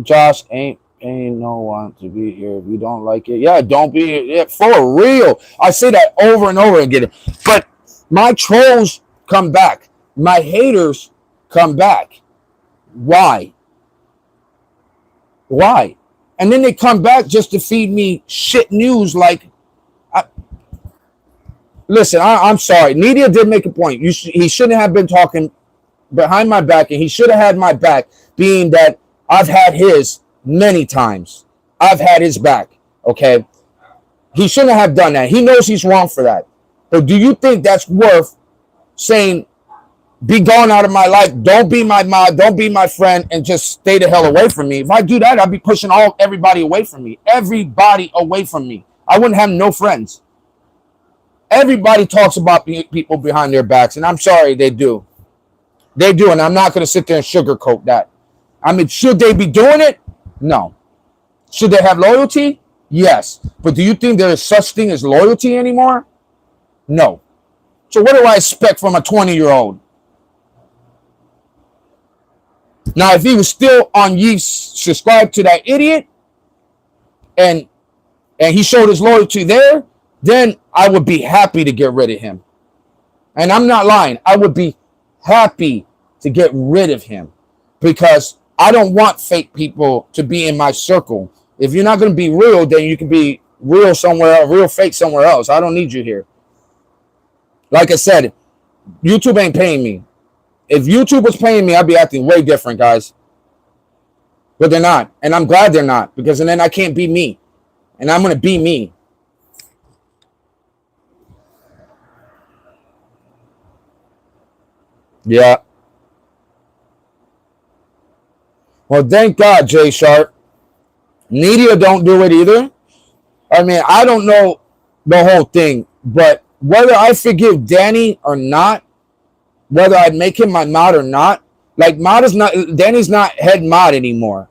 Josh ain't paying no one to be here. If you don't like it, yeah, don't be here. Yeah, for real. I say that over and over again. But my trolls come back. My haters come back. Why? Why? And then they come back just to feed me shit news. Like, listen, I'm sorry. Media did make a point. He shouldn't have been talking behind my back, and he should have had my back, being that I've had his many times. I've had his back, okay? He shouldn't have done that. He knows he's wrong for that. But do you think that's worth saying, be gone out of my life, don't be my mod, don't be my friend, and just stay the hell away from me? If I do that, I'd be pushing everybody away from me. Everybody away from me. I wouldn't have no friends. Everybody talks about people behind their backs, and I'm sorry they do. They do, and I'm not going to sit there and sugarcoat that. I mean, should they be doing it? No. Should they have loyalty? Yes. But do you think there is such thing as loyalty anymore? No. So what do I expect from a 20-year-old? Now, if he was still on Yeast, subscribed to that idiot, and he showed his loyalty there, then I would be happy to get rid of him. And I'm not lying. I would be happy to get rid of him because I don't want fake people to be in my circle. If you're not going to be real, then you can be real somewhere else, real fake somewhere else. I don't need you here. Like I said, YouTube ain't paying me. If YouTube was paying me, I'd be acting way different, guys. But they're not. And I'm glad they're not, because then I can't be me. And I'm going to be me. Yeah. Well, thank God, Jay Sharp. Media don't do it either. I mean, I don't know the whole thing, but whether I forgive Danny or not, whether I'd make him my mod or not, like Danny's not head mod anymore.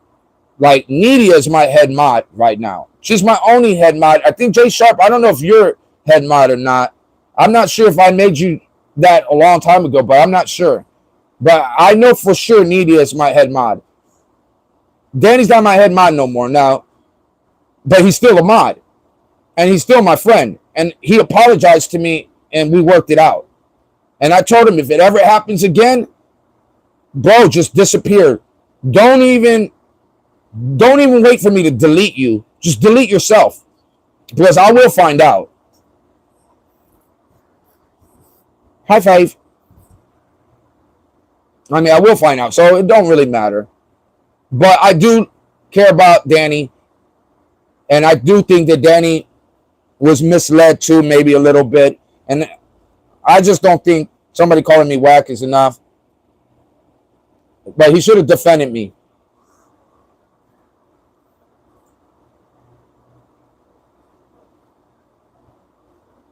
Like Nidia is my head mod right now. She's my only head mod. I think Jay Sharp, I don't know if you're head mod or not. I'm not sure if I made you that a long time ago, but I'm not sure. But I know for sure Nidia is my head mod. Danny's not my head mod no more now, but he's still a mod. And he's still my friend. And he apologized to me and we worked it out. And I told him if it ever happens again, bro, just disappear. Don't even wait for me to delete you. Just delete yourself. Because I will find out. High five. I mean, I will find out. So it don't really matter. But I do care about Danny. And I do think that Danny was misled too, maybe a little bit. And I just don't think somebody calling me whack is enough. But he should have defended me.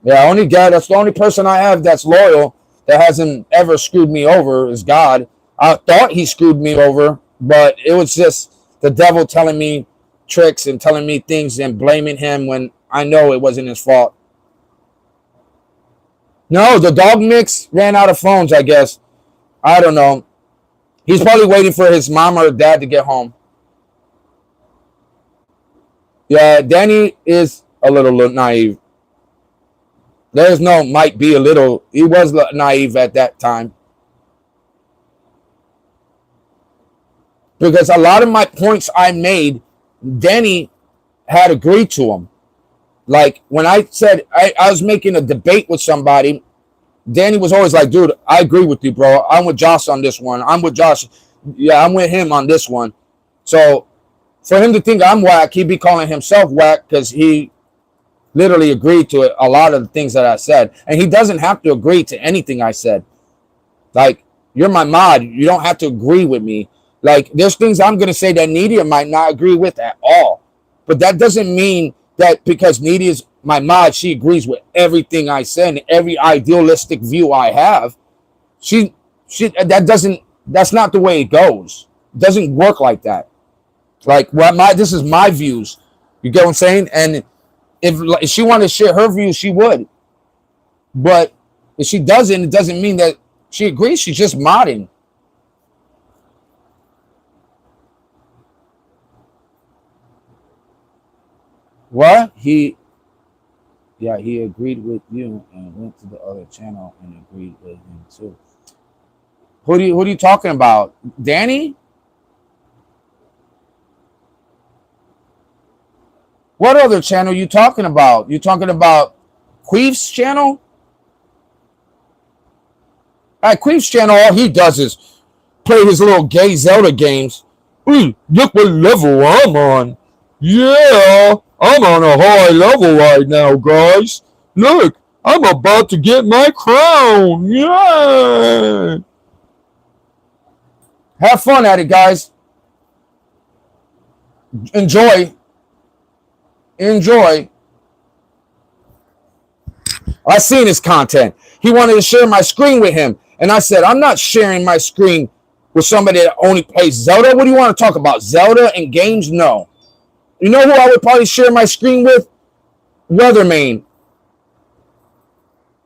Yeah, only God, that's the only person I have that's loyal, that hasn't ever screwed me over, is God. I thought he screwed me over, but it was just the devil telling me tricks and telling me things and blaming him when I know it wasn't his fault. No, the dog mix ran out of phones, I guess. I don't know. He's probably waiting for his mom or dad to get home. Yeah, Danny is a little naive. There's no might be a little. He was naive at that time. Because a lot of my points I made, Danny had agreed to them. Like when I said I was making a debate with somebody, Danny was always like, dude, I agree with you, bro. I'm with Josh on this one. I'm with Josh. Yeah, I'm with him on this one. So for him to think I'm whack, he'd be calling himself whack because he literally agreed to it, a lot of the things that I said. And he doesn't have to agree to anything I said. Like, you're my mod. You don't have to agree with me. Like, there's things I'm going to say that Nidia might not agree with at all. But that doesn't mean that because Nidia's my mod, she agrees with everything I said and every idealistic view I have. That's not the way it goes. It doesn't work like that. Like, this is my views. You get what I'm saying? And if she wanted to share her views, she would. But if she doesn't, it doesn't mean that she agrees. She's just modding. What? He agreed with you and went to the other channel and agreed with him too. Who are you talking about? Danny? What other channel are you talking about? You talking about Queef's channel? At Queef's channel, all he does is play his little gay Zelda games. Ooh, look what level I'm on. Yeah, I'm on a high level right now, guys. Look, I'm about to get my crown. Yeah. Have fun at it, guys. Enjoy. I seen his content. He wanted to share my screen with him. And I said, I'm not sharing my screen with somebody that only plays Zelda. What do you want to talk about? Zelda and games? No. You know who I would probably share my screen with? Weatherman.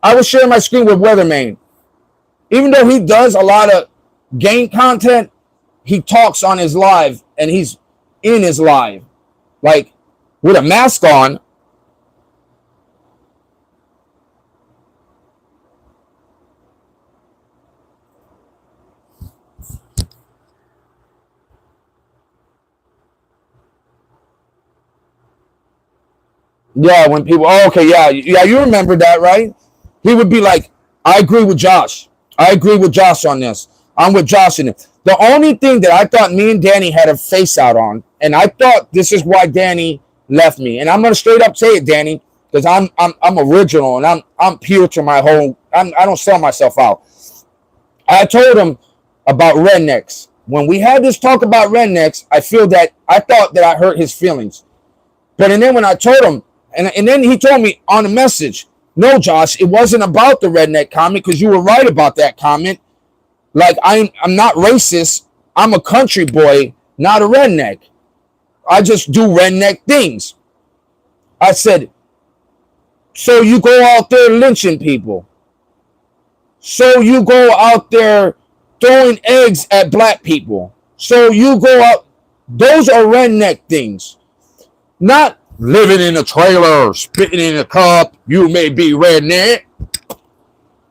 I would share my screen with Weatherman. Even though he does a lot of game content, he talks on his live and he's in his live. Like with a mask on. Yeah, when people, oh, okay, yeah, you remember that, right? He would be like, I agree with Josh. I agree with Josh on this. I'm with Josh in it. The only thing that I thought me and Danny had a face out on, and I thought this is why Danny left me, and I'm gonna straight up say it, Danny, because I'm original and I'm pure to my whole. I don't sell myself out. I told him about rednecks. When we had this talk about rednecks, I thought that I hurt his feelings. But and then when I told him, and then he told me on a message, no, Josh, it wasn't about the redneck comment because you were right about that comment. Like I'm not racist. I'm a country boy, not a redneck. I just do redneck things. I said, so you go out there lynching people. So you go out there throwing eggs at black people. So you go out. Those are redneck things. Not living in a trailer, spitting in a cup. You may be redneck.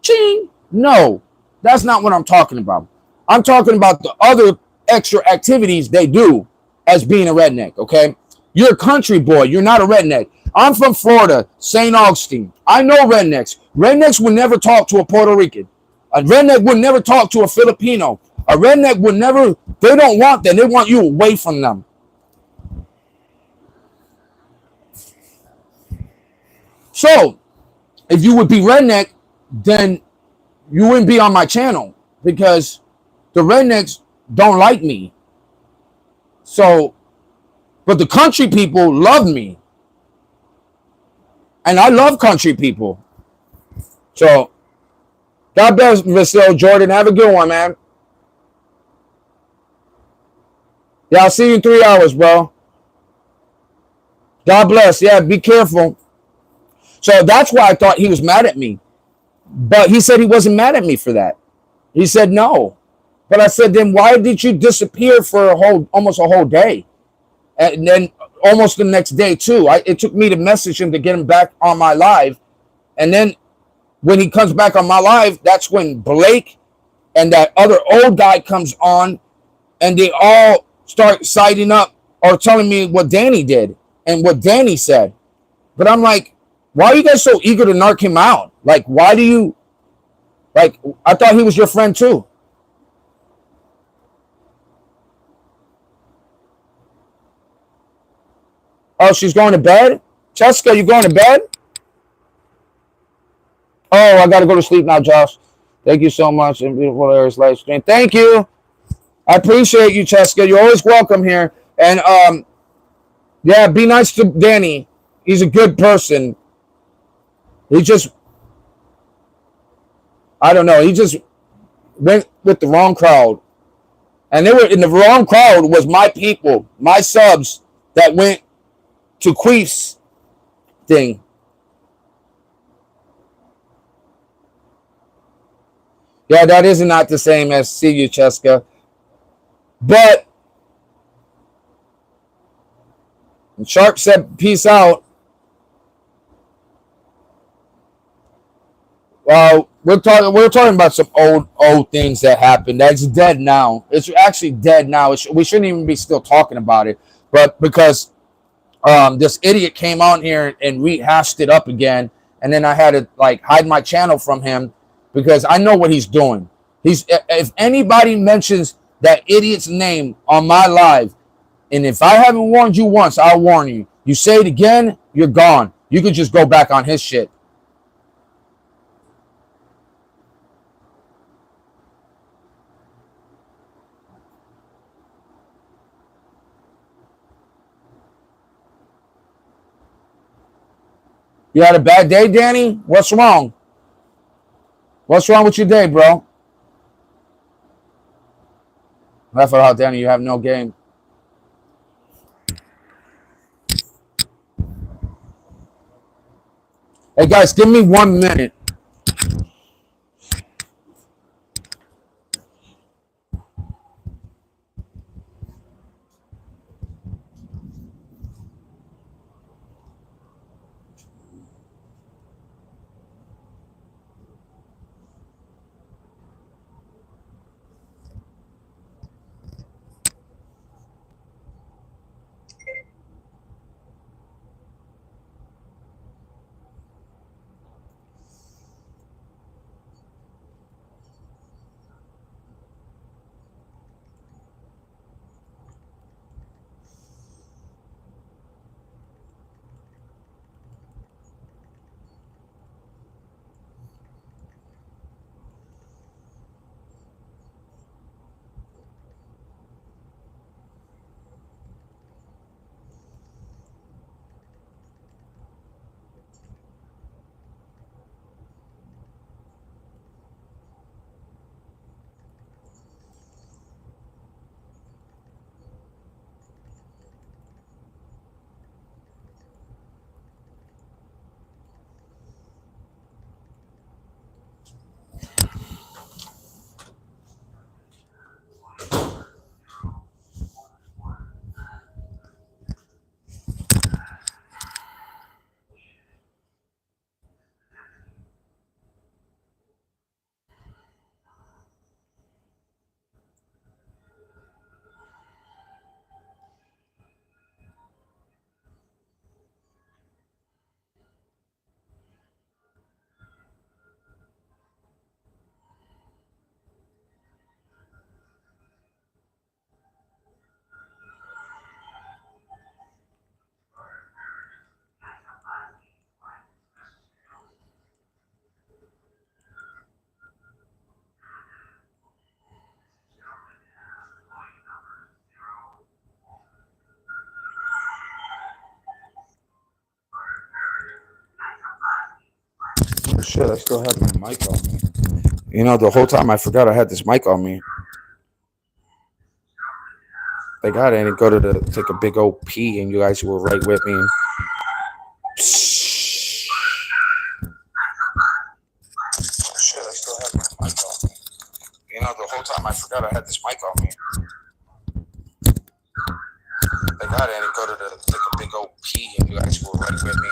Ching. No, that's not what I'm talking about. I'm talking about the other extra activities they do as being a redneck, okay? You're a country boy. You're not a redneck. I'm from Florida, St. Augustine. I know rednecks. Rednecks would never talk to a Puerto Rican. A redneck would never talk to a Filipino. A redneck would never, they don't want them. They want you away from them. So, if you would be redneck, then you wouldn't be on my channel because the rednecks don't like me. So, but the country people love me. And I love country people. So, God bless, Mr. Jordan. Have a good one, man. Yeah, I'll see you in 3 hours, bro. God bless. Yeah, be careful. So that's why I thought he was mad at me. But he said he wasn't mad at me for that. He said no. But I said, then why did you disappear for almost a whole day? And then almost the next day too. It took me to message him to get him back on my live. And then when he comes back on my live, that's when Blake and that other old guy comes on and they all start siding up or telling me what Danny did and what Danny said. But I'm like, why are you guys so eager to narc him out? Like, why do you, like, I thought he was your friend too. Oh, she's going to bed? Jessica, you going to bed? Oh, I got to go to sleep now, Josh. Thank you so much. And beautiful Aries live stream. Thank you. I appreciate you, Jessica. You're always welcome here. And, yeah, be nice to Danny. He's a good person. He just, I don't know. He just went with the wrong crowd. And they were in the wrong crowd was my people, my subs that went to Queef's thing. Yeah, that is not the same as see you, Cheska. But Shark said peace out. We're talking about some old things that happened. That's dead now. It's actually dead now. We shouldn't even be still talking about it. But because this idiot came on here and rehashed it up again, and then I had to like hide my channel from him because I know what he's doing. If anybody mentions that idiot's name on my live, and if I haven't warned you once, I'll warn you. You say it again, you're gone. You could just go back on his shit. You had a bad day, Danny? What's wrong? What's wrong with your day, bro? Laugh it out, Danny. You have no game. Hey guys, give me 1 minute. Shit, I still have my mic on me. You know, the whole time I forgot I had this mic on me. Thank God I didn't go to take a big old pee, and you guys were right with me. Shit, I still have my mic on me. You know, the whole time I forgot I had this mic on me. Thank God I didn't go to take a big old pee, and you guys were right with me.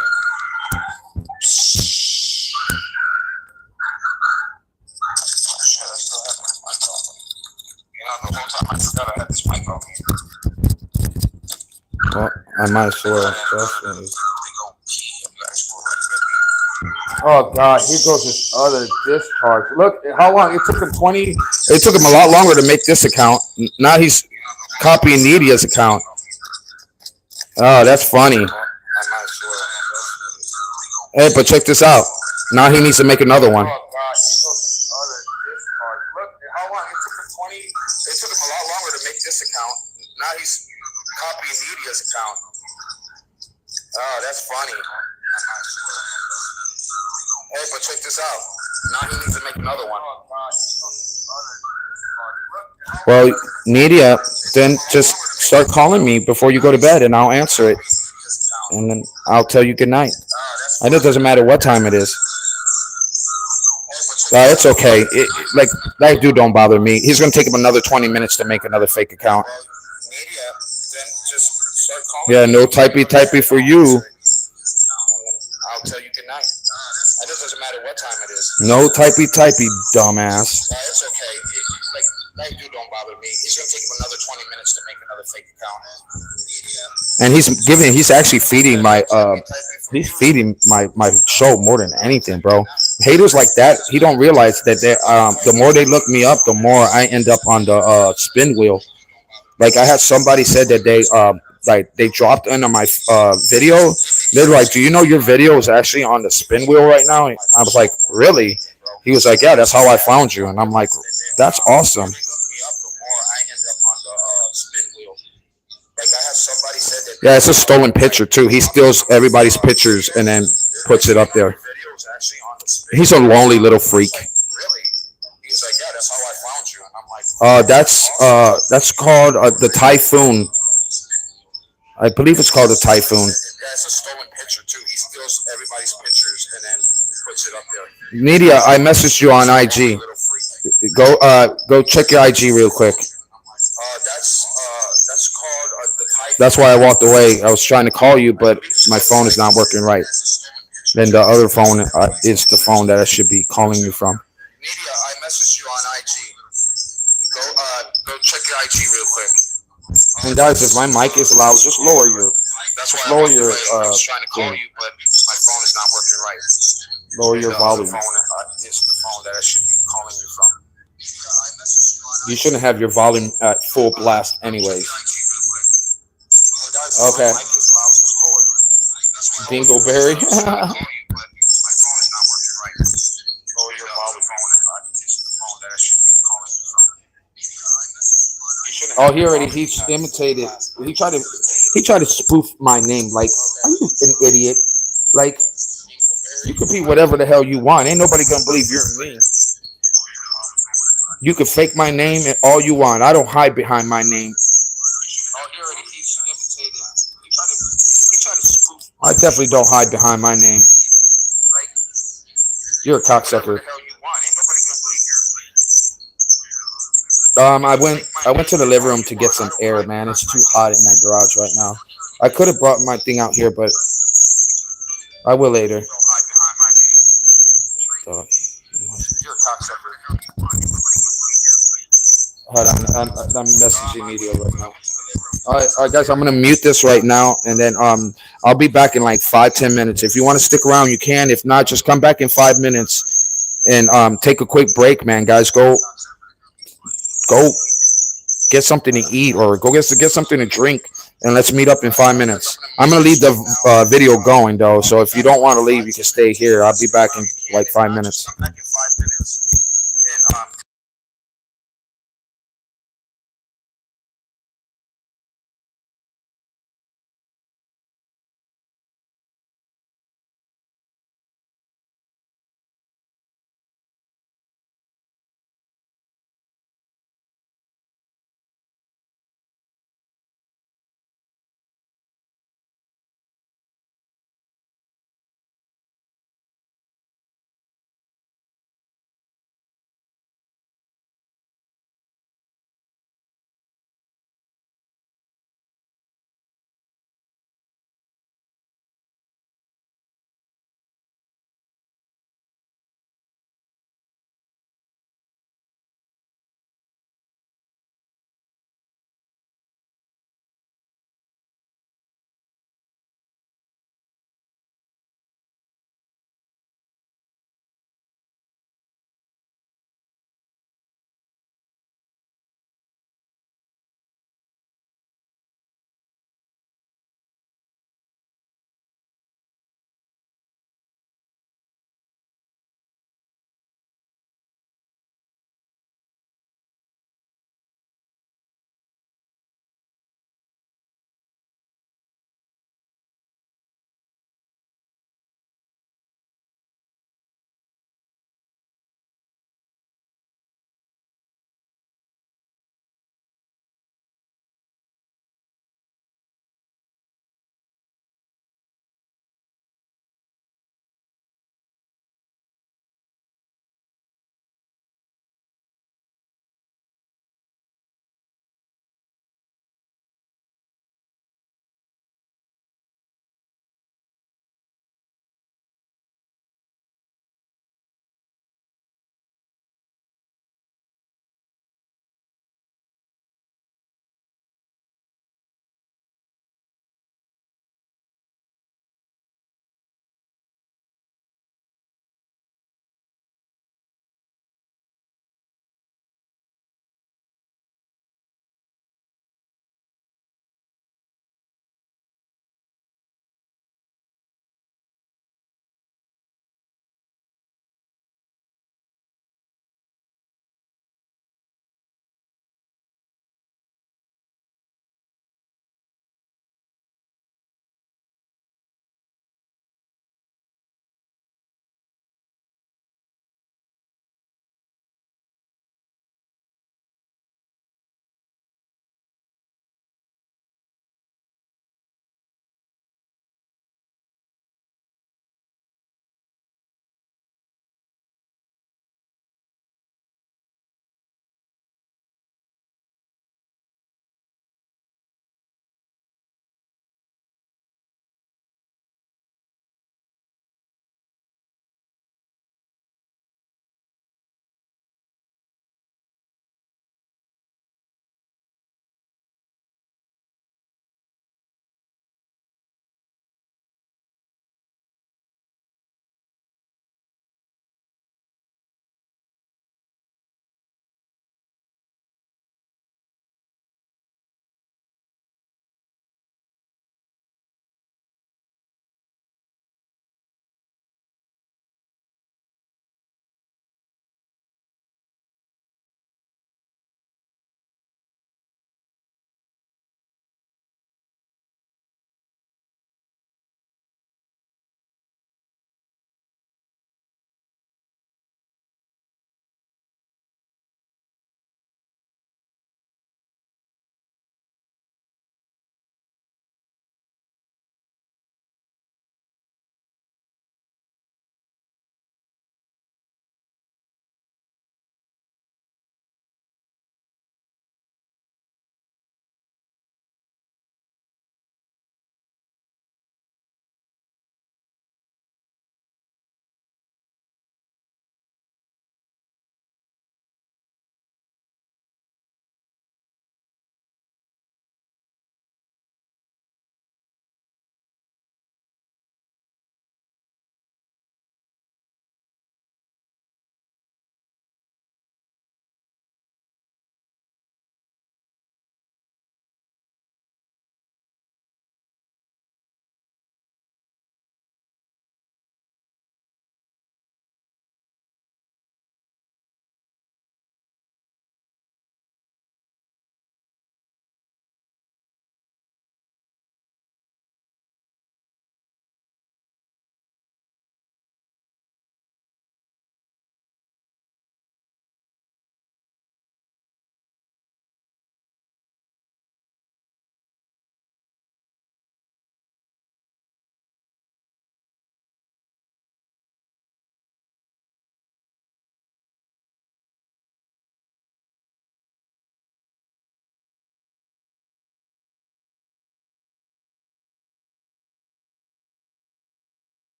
I forgot I had this mic on me. Well, I might as well. Oh God, here goes this other discharge. Look how long it took him. It took him a lot longer to make this account. Now he's copying Nidia's account. Oh, that's funny. Hey, but check this out. Now he needs to make another one. It took him a lot longer to make this account. Now he's copying Media's account. Oh, that's funny. Hey, but check this out. Now he needs to make another one. Well, Media, then just start calling me before you go to bed, and I'll answer it. And then I'll tell you good night. I know it doesn't matter what time it is. It's okay. Like that dude don't bother me. He's gonna take him another 20 minutes to make another fake account. Yeah, no typey for you. I'll tell you good night. I know it doesn't matter what time it is. No typey, dumbass. It's okay. Like that dude don't bother me. He's gonna take him another 20 minutes to make another fake account. And he's actually feeding my show more than anything, bro. Haters like that, he don't realize that the more they look me up, the more I end up on the spin wheel. Like I had somebody said that they dropped into my video. They're like, "Do you know your video is actually on the spin wheel right now?" I was like, "Really?" He was like, "Yeah, that's how I found you." And I'm like, "That's awesome." Yeah, it's a stolen picture too. He steals everybody's pictures and then puts it up there. He's a lonely little freak. That's called the Typhoon. I believe it's called a Typhoon. That's a stolen picture too. He steals everybody's pictures and then puts it up there. Media, I messaged you on IG. Go check your IG real quick. That's called the Typhoon. That's why I walked away. I was trying to call you, but my phone is not working right. Then the other phone is the phone that I should be calling you from. Media, I messaged you on IG. Go check your IG real quick. And guys, if my mic is loud, just lower your. That's why lower your. I was trying to call you, but my phone is not working right. Lower your volume. Phone is the phone that I should be calling you from. You shouldn't have your volume at full blast, anyways. Okay. Dingleberry. Oh, he's imitated. He tried to spoof my name. Like, are you an idiot? Like, you could be whatever the hell you want. Ain't nobody gonna believe you're me. You could fake my name and all you want. I don't hide behind my name. I definitely don't hide behind my name. You're a cocksucker. I went to the living room to get some air, man. It's too hot in that garage right now. I could have brought my thing out here, but I will later. Hold on, I'm messaging media right now. All right, guys, I'm gonna mute this right now, and then I'll be back in like 5-10 minutes. If you want to stick around, you can. If not, just come back in 5 minutes and take a quick break, man. Guys, go get something to eat or go get something to drink, and let's meet up in 5 minutes. I'm gonna leave the video going though, so if you don't want to leave, you can stay here. I'll be back in like 5 minutes.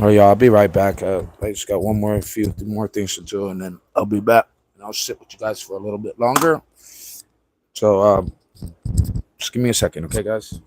Oh yeah, I'll be right back. I just got few more things to do, and then I'll be back. And I'll sit with you guys for a little bit longer. So just give me a second, okay, guys?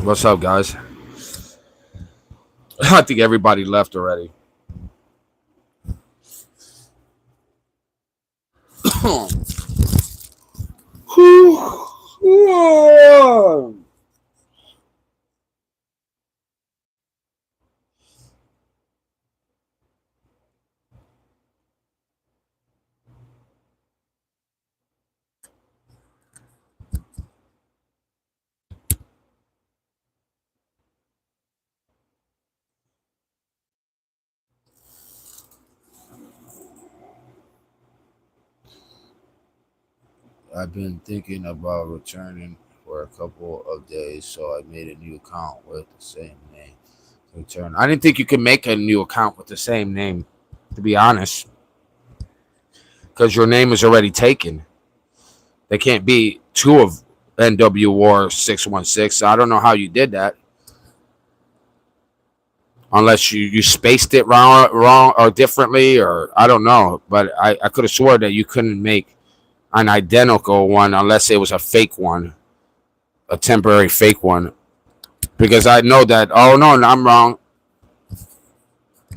What's up, guys? I think everybody left already. I've been thinking about returning for a couple of days, so I made a new account with the same name. Return. I didn't think you could make a new account with the same name, to be honest, because your name is already taken. There can't be two of NW War 616. I don't know how you did that, unless you spaced it wrong or differently, or I don't know. But I could have swore that you couldn't make an identical one unless it was a fake one, a temporary fake one. Because I know that. Oh no, no, I'm wrong.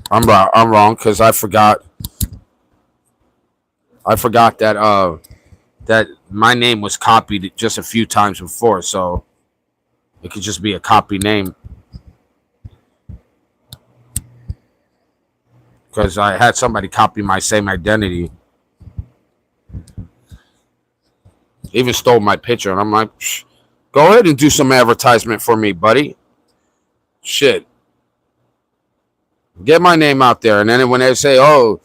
I'm wrong. I'm wrong because I forgot. I forgot that my name was copied just a few times before, so it could just be a copy name. Because I had somebody copy my same identity, even stole my picture, and I'm like, go ahead and do some advertisement for me, buddy. Shit, get my name out there. And then when they say, "Oh,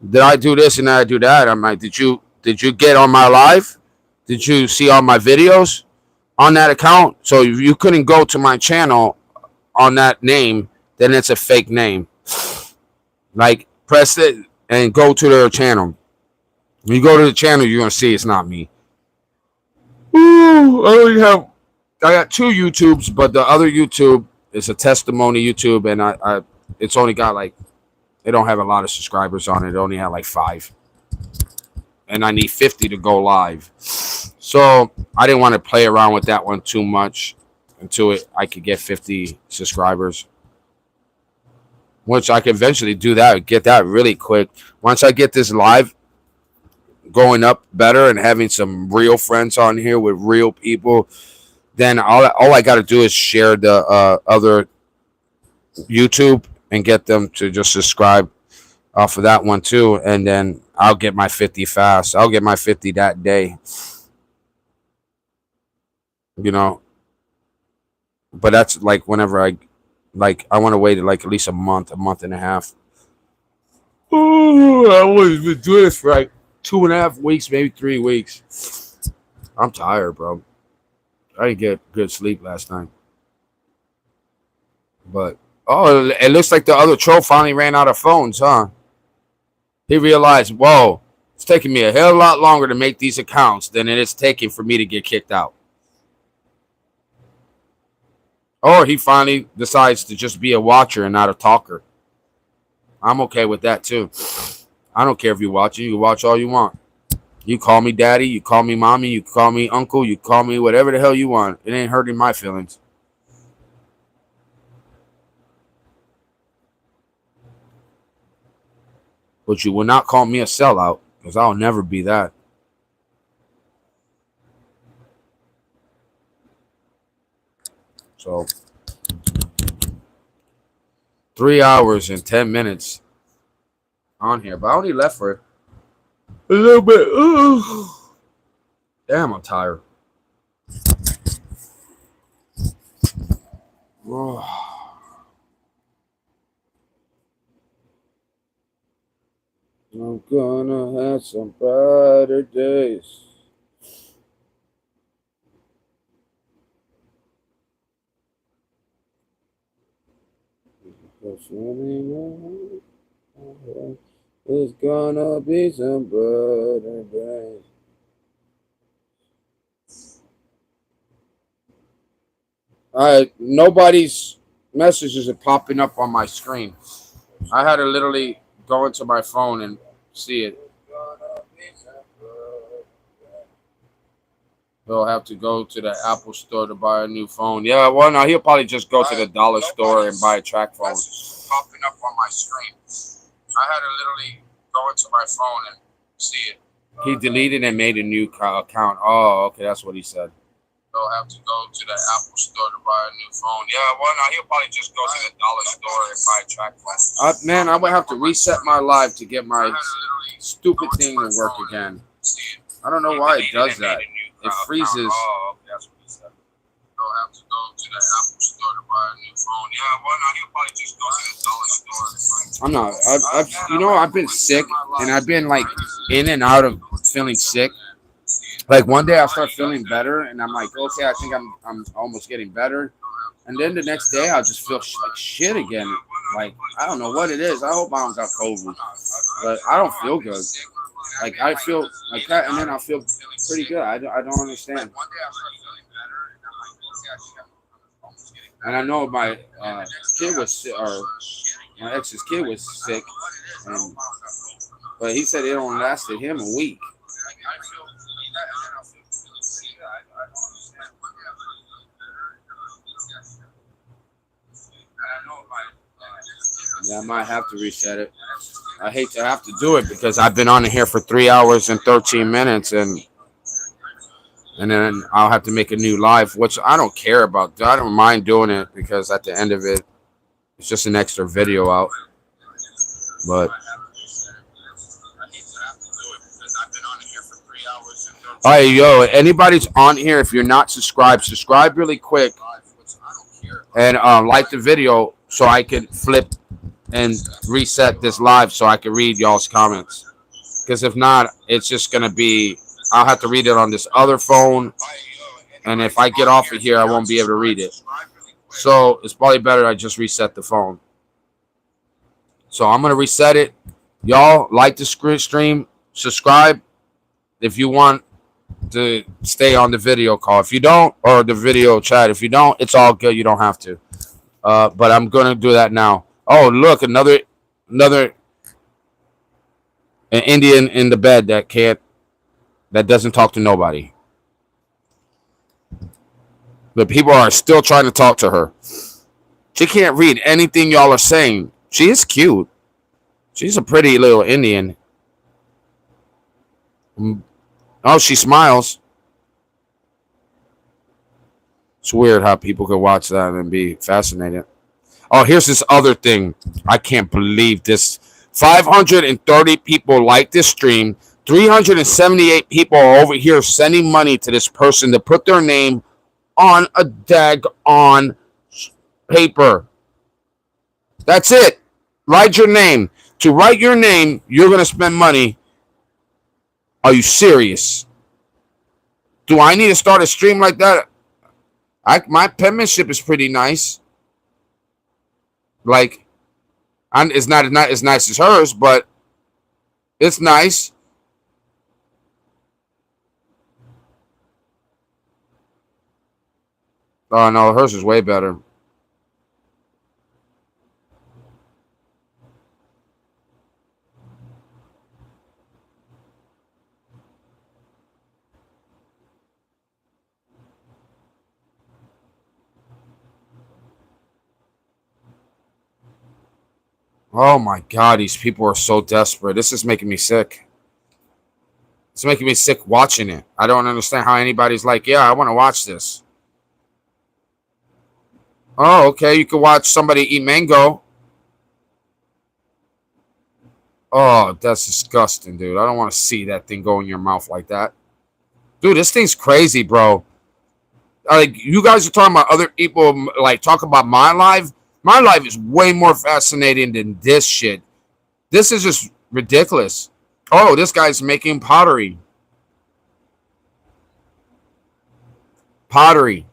did I do this and did I do that?" I'm like, did you get on my live? Did you see all my videos on that account? So if you couldn't go to my channel on that name, then it's a fake name. Like, press it and go to their channel. When you go to the channel, you're gonna see it's not me. Ooh, I got two YouTubes, but the other YouTube is a testimony YouTube, and I it's only got like, it don't have a lot of subscribers on it. It only had like 5, and I need 50 to go live. So I didn't want to play around with that one too much until I could get 50 subscribers, which I can eventually do that, get that really quick. Once I get this live going up better and having some real friends on here with real people, then all I got to do is share the other YouTube and get them to just subscribe off of that one too, and then I'll get my 50 fast. I'll get my 50 that day, you know. But that's like whenever I want to wait like at least a month and a half. Oh, I was been doing this for like 2.5 weeks, maybe 3 weeks. I'm tired, bro. I didn't get good sleep last night. But oh, it looks like the other troll finally ran out of phones, huh? He realized, whoa, it's taking me a hell of a lot longer to make these accounts than it is taking for me to get kicked out. Or he finally decides to just be a watcher and not a talker. I'm okay with that too. I don't care if you're watching. You can watch all you want. You call me daddy, you call me mommy, you call me uncle, you call me whatever the hell you want. It ain't hurting my feelings. But you will not call me a sellout, because I'll never be that. So 3 hours and 10 minutes on here, but I only left for a little bit. Ooh. Damn, I'm tired. I'm gonna have some brighter days. It's gonna be some brighter days. Nobody's messages are popping up on my screen. I had to literally go into my phone and see it. He'll have to go to the Apple store to buy a new phone. Yeah, well, no, he'll probably just go to the dollar store and buy a track phone. Popping up on my screen. I had to literally go into my phone and see it. He deleted and made a new account. Oh, okay, that's what he said. He'll have to go to the Apple store to buy a new phone. Yeah, well, no, he'll probably just go to the dollar store and buy a track phone. Man, I would have to reset my life to get my stupid thing to work again. I don't know why it does that. It freezes. Oh, okay, that's what he said. He'll have to go to the Apple store to buy a new phone. Yeah, well, no, he'll probably just go to the dollar store. I'm not. I've been sick, and I've been like in and out of feeling sick. Like one day I start feeling better, and I'm like, okay, I think I'm almost getting better, and then the next day I just feel like shit again. Like I don't know what it is. I hope I don't got COVID, but I don't feel good. Like I feel like that, and then I feel pretty good. I don't understand. And I know my kid was, or my ex's kid was sick, but he said it only lasted him a week. Yeah, I might have to reset it. I hate to have to do it because I've been on here for 3 hours and 13 minutes, and then I'll have to make a new live, which I don't care about. I don't mind doing it because at the end of it, it's just an extra video out. But all right, yo, anybody's on here, if you're not subscribed, subscribe really quick and like the video so I can flip and reset this live so I can read y'all's comments. Because if not, it's just going to be, I'll have to read it on this other phone. And if I get off of here, I won't be able to read it. So it's probably better I just reset the phone. So I'm going to reset it. Y'all like the stream, subscribe if you want to stay on the video call. If you don't, or the video chat, if you don't, it's all good. You don't have to. But I'm going to do that now. Oh, look, another an Indian in the bed that doesn't talk to nobody. The people are still trying to talk to her. She can't read anything y'all are saying. She is cute. She's a pretty little Indian. Oh, she smiles. It's weird how people could watch that and be fascinated. Oh, here's this other thing. I can't believe this. 530 people like this stream. 378 people are over here sending money to this person to put their name on a daggone paper. That's it. Write your name. To write your name, you're going to spend money. Are you serious? Do I need to start a stream like that? My penmanship is pretty nice. Like, it's not as nice as hers, but it's nice. Oh, no, hers is way better. Oh my God, these people are so desperate. This is making me sick. It's making me sick watching it. I don't understand how anybody's like, yeah, I want to watch this. Oh, okay, you can watch somebody eat mango. Oh, that's disgusting, dude. I don't want to see that thing go in your mouth like that. Dude, this thing's crazy, bro. Like, you guys are talking about other people, like, talk about my life. My life is way more fascinating than this shit. This is just ridiculous. Oh, this guy's making pottery. Pottery.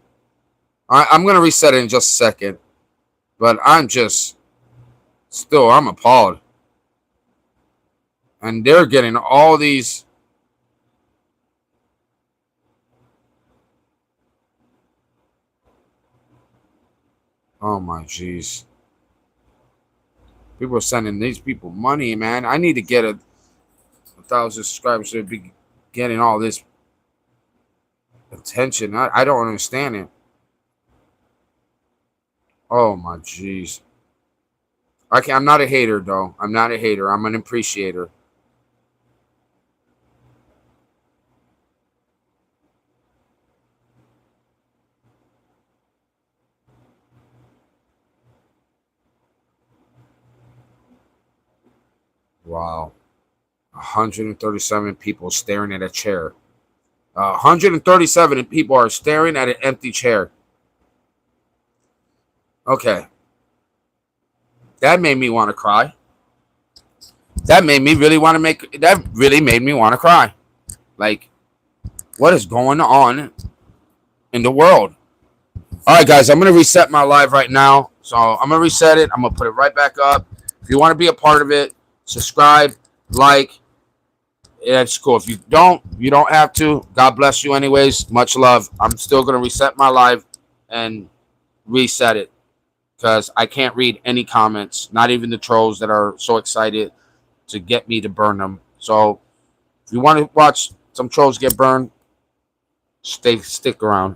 I'm going to reset it in just a second. But I'm appalled. And they're getting all these. Oh my jeez. People are sending these people money, man. I need to get 1,000 subscribers to be getting all this attention. I don't understand it. Oh my jeez. I'm not a hater though. I'm not a hater. I'm an appreciator. Wow. 137 people staring at a chair. 137 people are staring at an empty chair. Okay. That made me want to cry. That made me really want to make. That really made me want to cry. Like, what is going on in the world? All right, guys, I'm going to reset my live right now. So I'm going to reset it. I'm going to put it right back up. If you want to be a part of it, subscribe, like. It's cool. If you don't have to. God bless you anyways. Much love. I'm still going to reset my live and reset it because I can't read any comments, not even the trolls that are so excited to get me to burn them. So if you want to watch some trolls get burned, stick around.